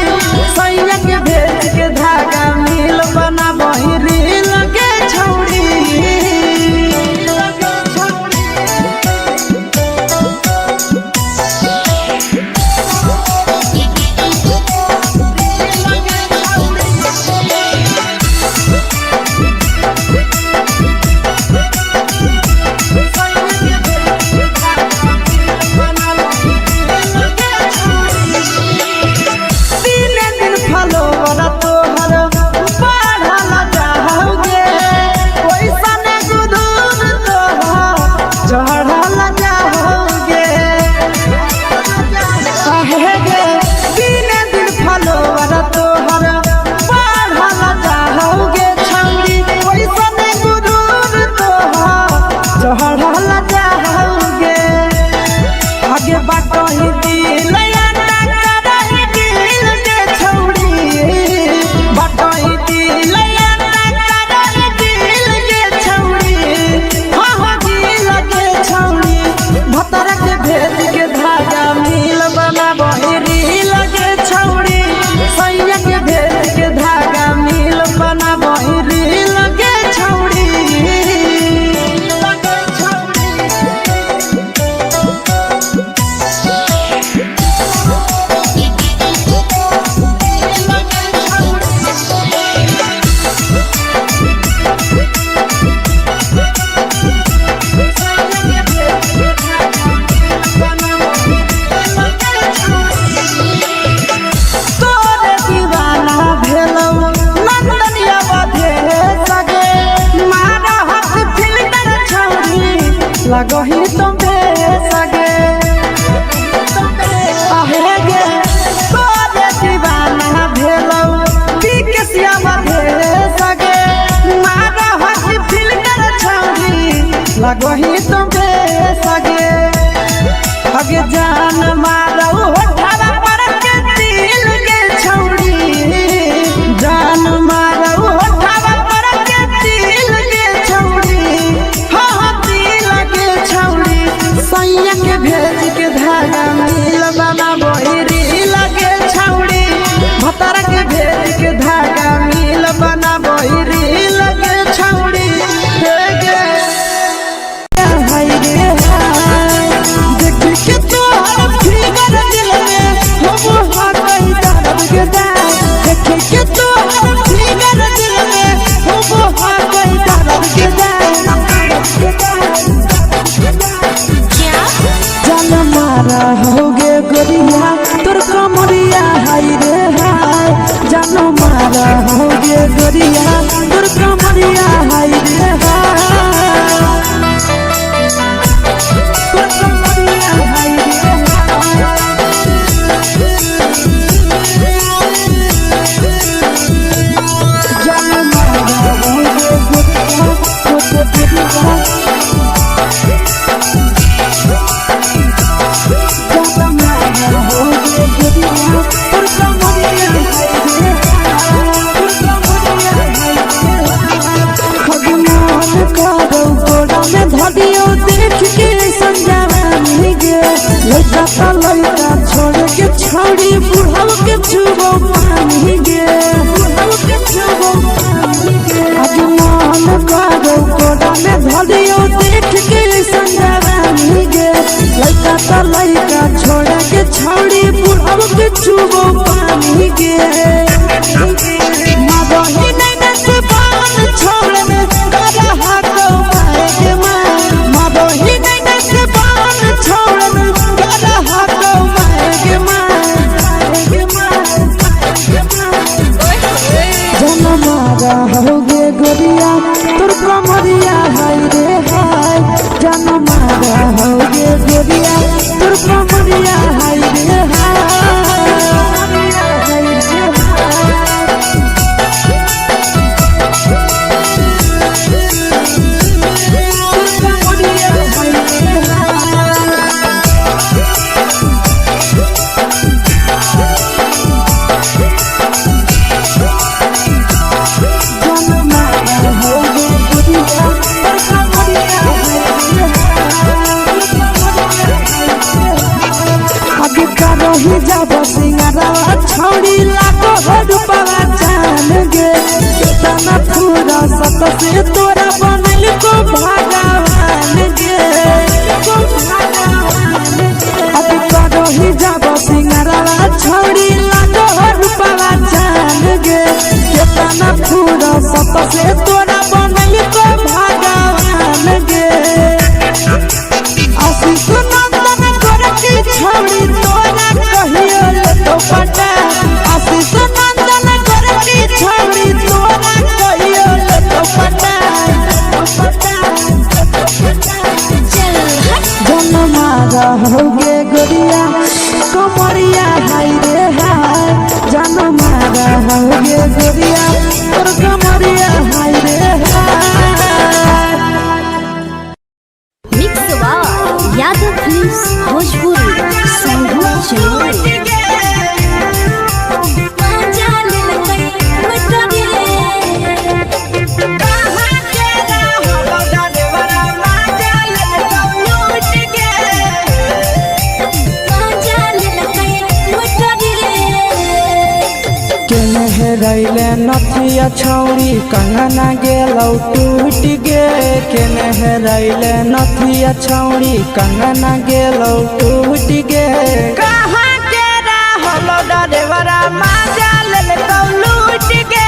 सैया के भेज के धागा नील बना बहिरी लगे छौड़ी तीने दिन फलोवर तोहर बढ़ल जाओगे ओइसन गुदूर तोहर चढ़ल जाओगे काहे गे तीने दिन फलोवर तोहर बढ़ल जाओगे छौड़ी ओइसन गुदूर तोहर चढ़ल जाओगे आगे बाटो ही दिल भेज के धागा नील बना बहिरी लगे छौड़ी सैया के भेज के धागा नील बना बहिरी लगे छौड़ी तोरे दीवाना भेलौ नंदनिया बधे सगे मारा हाथ फिल्टर छौड़ी लगही तुम्हे सगे आहे गे तोरे दीवाना भेलौ बिकसिया बधे सगे मारा हाथ फिल्टर छौड़ी लगही तुम्हे सगे आगे जान मारौ होठवा पर के तिल के छौड़ी जान मारौ होठवा पर के तिल के छौड़ी हाँ हाँ तिल के छौड़ी सैया के भेज के धागा नील बना बहिरी लगे छौड़ी भतर के भेज के धागा नील बना बहिरी लगे छौड़ी हे गे हाय रे हाय देख के तोहर फिगर दिल में हम हाथ कहीं दर्द के दाए देख के तोहर फिगर दिल में हम हाथ कहीं दर्द के दाए जान मारा होगे गोरिया तोर कमरिया हाय रे हाय जान मारा होगे गोरिया तोर कमरिया हाय रे हाय तोर कमरिया हाय रे जान मारा होगे गोरिया तोर कमरिया लड़का का लड़का छोड़ के छौड़ी बुढ़ाव के छुबो पानी गे बुढ़ाव के छुबो पानी गे आज मन करो कोड़ा में धरियो देख के संजवानी गे लड़का का लड़का छोड़ के छौड़ी बुढ़ाव के छुबो पानी गे मादही नैना से बान छोड़ में करा हाथो माए के माँ मादही नैना से बान छोड़ में करा हाथो माए के माँ जनमारा होगे गोरिया तोर कमरिया हाय रे हाय जनमारा होगे गोरिया तोर कमरिया हाय रे हाय रही जब सिंगारा छौड़ी लाखो रुपया जान गे कितना पूरा सत से तोरा बनल को भगवान गे अब रही जब सिंगारा छौड़ी लाखो रुपया जान गे कितना पूरा सत से तोरा बनल को भगवान गे आशीष नंदन करती छौड़ी तोरा कहियो तो पटा आशीष नंदन करती छौड़ी तोरा कहियो तो पटा जनमारा होगे गोरिया कमरिया हाय रे हाय जनमारा होगे गोरिया तोर कमरिया हाय रे हाय। Mix by Yadav films Bhojpuri संगीत चैनल। रैले नथिया छौड़ी कंगना गेलौ टूट गे केने रैले नथिया छौड़ी कंगना गेलौ टूट गे कहाँ के रहलो डरेवरा माजा लेलकौ लूट गे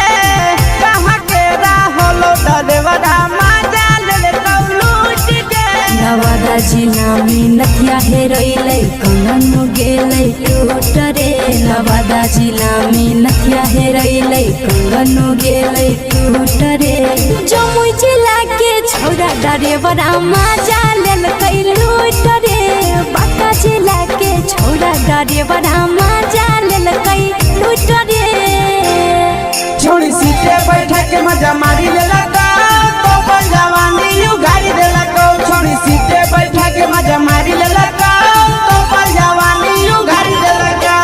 कहाँ के रहलो डरेवरा माजा लेलकौ लूट गे नवादा जिला में नथिया हेरैलै कंगन गेलै टूट रे नवादा जिला में नथिया हेरैलै कंगन गेलै टूट रे जमुई जिला के छौड़ा डरेवरा माजा लेलकै लूट रे बांका जिला के छौड़ा डरेवरा माजा लेलकै लूट रे छोड़ी सीटे बैठा के मजा मारी लेलकौ तो बन जवानी उगाड़ी देलकौ छोड़ी सीटे बैठा के मजा मारी लेलकौ तो बन जवानी उगाड़ी देलकौ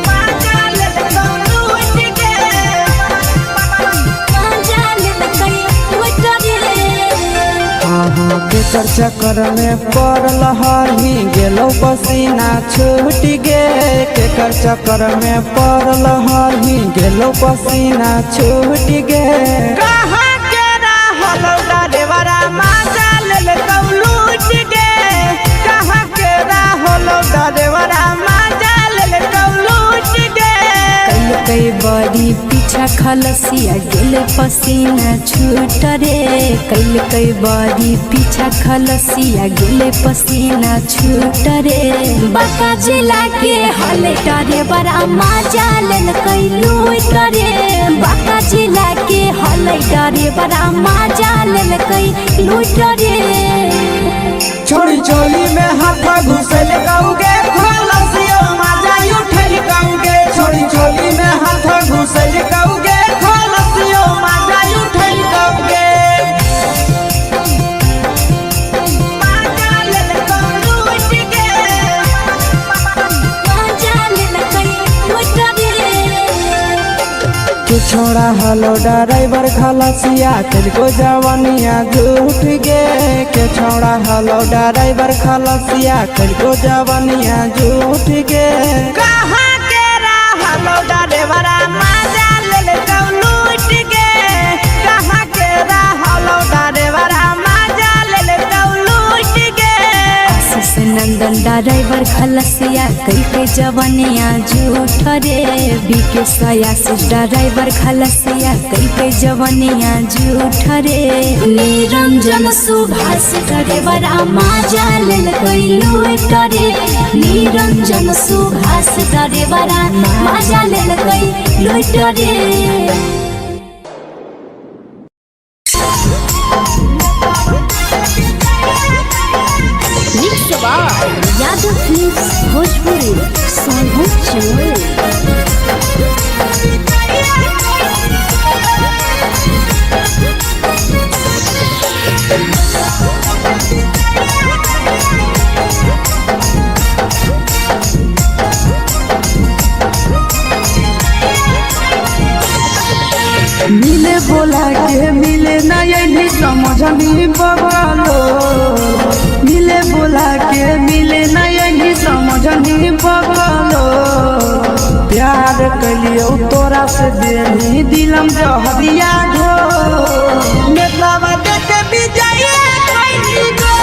माजा लेलकौ लूट गे माजा लेलकै लूट रे केकर चक्कर में पड़ल हरही गेलौ पसीना छूट गे केकर चक्कर में पड़ल हरही गेलौ पसीना छूट गे कहाँ के रहलो डरेवरा माजा लेलकौ लूट गे कहाँ के रहलो डरेवरा माजा लेलकौ लूट गे कई बड़ी पीछा खलसिया गेले पसीना छूट रे कई बड़ी पीछा खलसिया गेले पसीना छूट रे बांका जिला के हले डरे बड़ा माजा लेलकै लूट रे बांका जिला के हले डरे बड़ा माजा लेलकै लूट रे छोड़ी चोली में हाथ घुसल कौगे खलसियो माजा उठल कौगे छोड़ी चोली में हाथ घुसल कौगे खलसियो माजा उठल कौगे माजा लेलकौ लूट गे माजा लेलकै लूट रे कुछ छोड़ा हलो ड्राइवर खलसिया तुझको जवानिया झूठ गे के छोड़ा हलो ड्राइवर खलसिया तुझको जवानिया झूठ गे कहाँ के हलो ड्राइवर मजा ले लूट गे कहाँ के हलो ड्राइवर मजा ले लूट गे आशीष नंदन ड्राइवर खलसिया कई के जवानिया झूठ रे बीके आशीष ड्राइवर खलसिया कई के जवानिया झूठ रे निरंजन सुभाष ड्राइवर मजा ले लूट रे निरंजन सुभाष ड्राइवर मजा ले लूट रे यादव फिल्म्स भोजपुरी मिले बोला के मिले ना यही समझ नहीं बगलो मिले बोला के मिले ना यही समझ नहीं बगलो प्यार कलियो तोरा से देनी दिलम जहरिया घो नेतावा देखे विजय कैली गो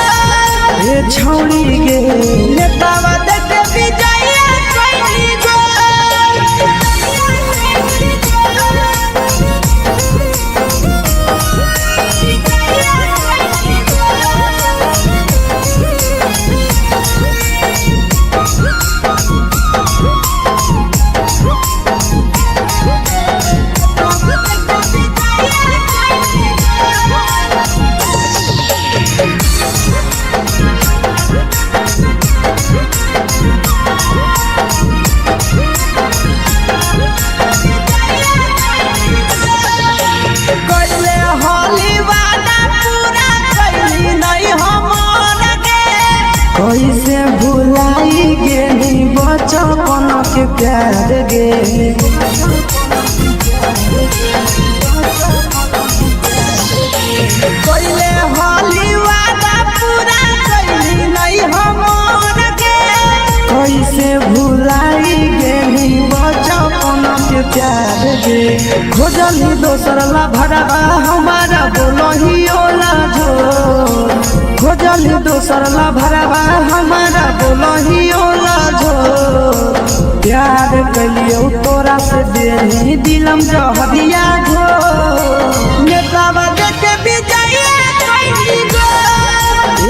ए छौड़ी गे नेतावा देखे विजय कैली गो कैसे भुलाई गेली बचपन के प्यार गे कैले होली वादा पूरा कैली नहीं हमर के कैसे भुलाई गेली बचपन के प्यार गे खोजली दोसर ला भरवा हमारा बोलही ओला झो खोजली दोसर ला भरवा हमारा बोलही ओला झो प्यार कलियो तोरा से देनी दिलम जहरिया झो नेतावा देखे विजय कैली गो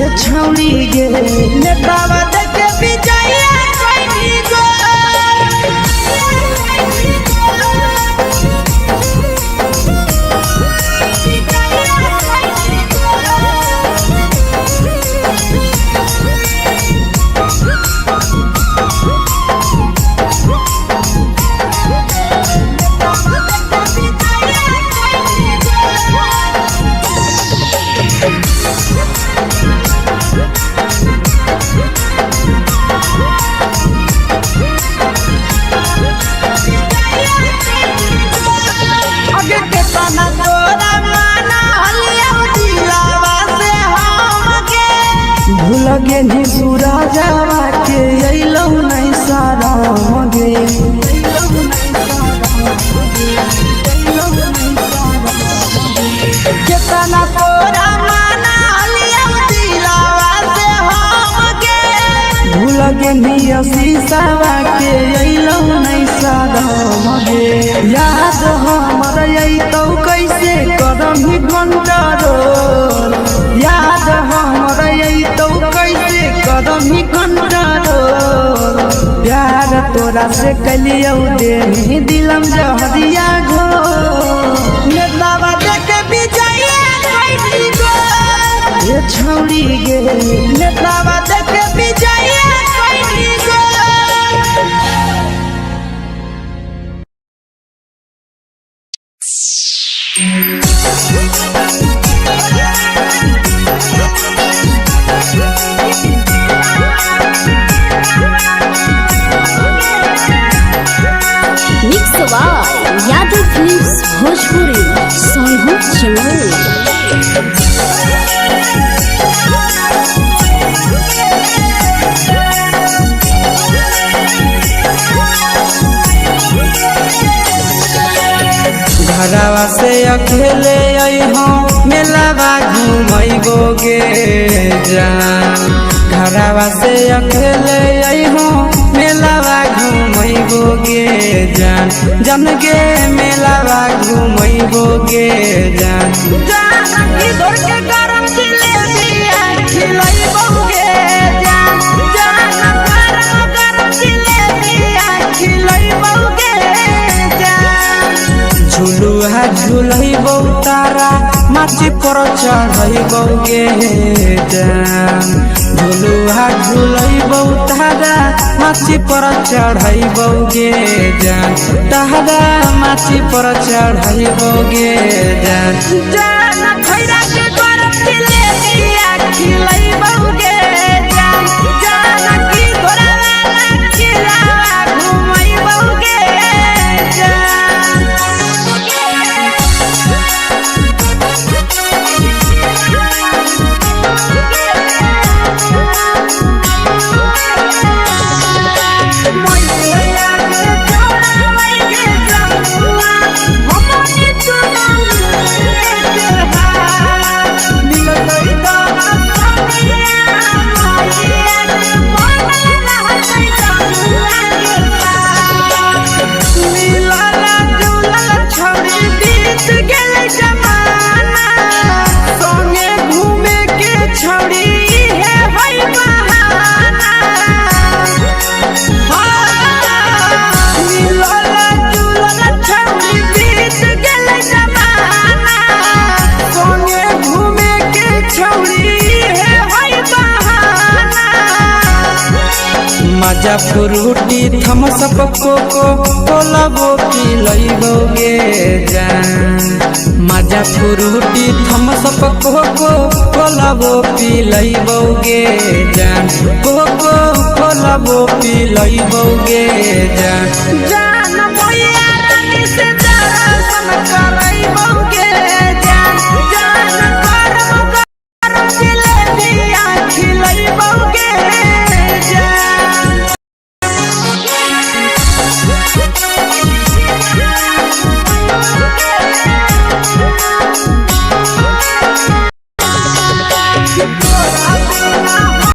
ए छौड़ी गे नेतावा देखे विजय कैली गो लगे नी सूरजवा के अइलौ नहीं सारा गे केतना तोरा माना लिया दिलावा से हम गे लगे नी शीशावा के अइलौ नहीं सारा गे याद हमर अइतौ कैसे करम घंटा रो याद हमर अइतौ कैसे करम घंटा रो प्यार तोरा से कलियो देनी दिलम जहरिया घो नेतावा देखे विजय कैली गो ए छौड़ी गे नेतावा देखे विजय कैली गो यादव फिल्म्स घरवा से अकेले अइहो मेलावा घूमैबोगे जान। घरवा से अकेले अइहो मेलावा घूमैबोगे जान। जन गे मेलावा घूमैबोगे जान। झुलुहा झुलैबौ तारा माची पर चढ़ैबोगे जान। झुलुहा झुलैबौ तारा माची पर चढ़ैबोगे जान। तारा माची पर चढ़ैबोगे जान। मजा फ्रूटी थम्स अप कोको कोला वो पी लइबोगे जान। मजा फ्रूटी थम्स अप कोको कोला वो पी लइबोगे जान। कोको कोला वो पी लइबोगे जान। जान भैया रानी से दर्शन करैबो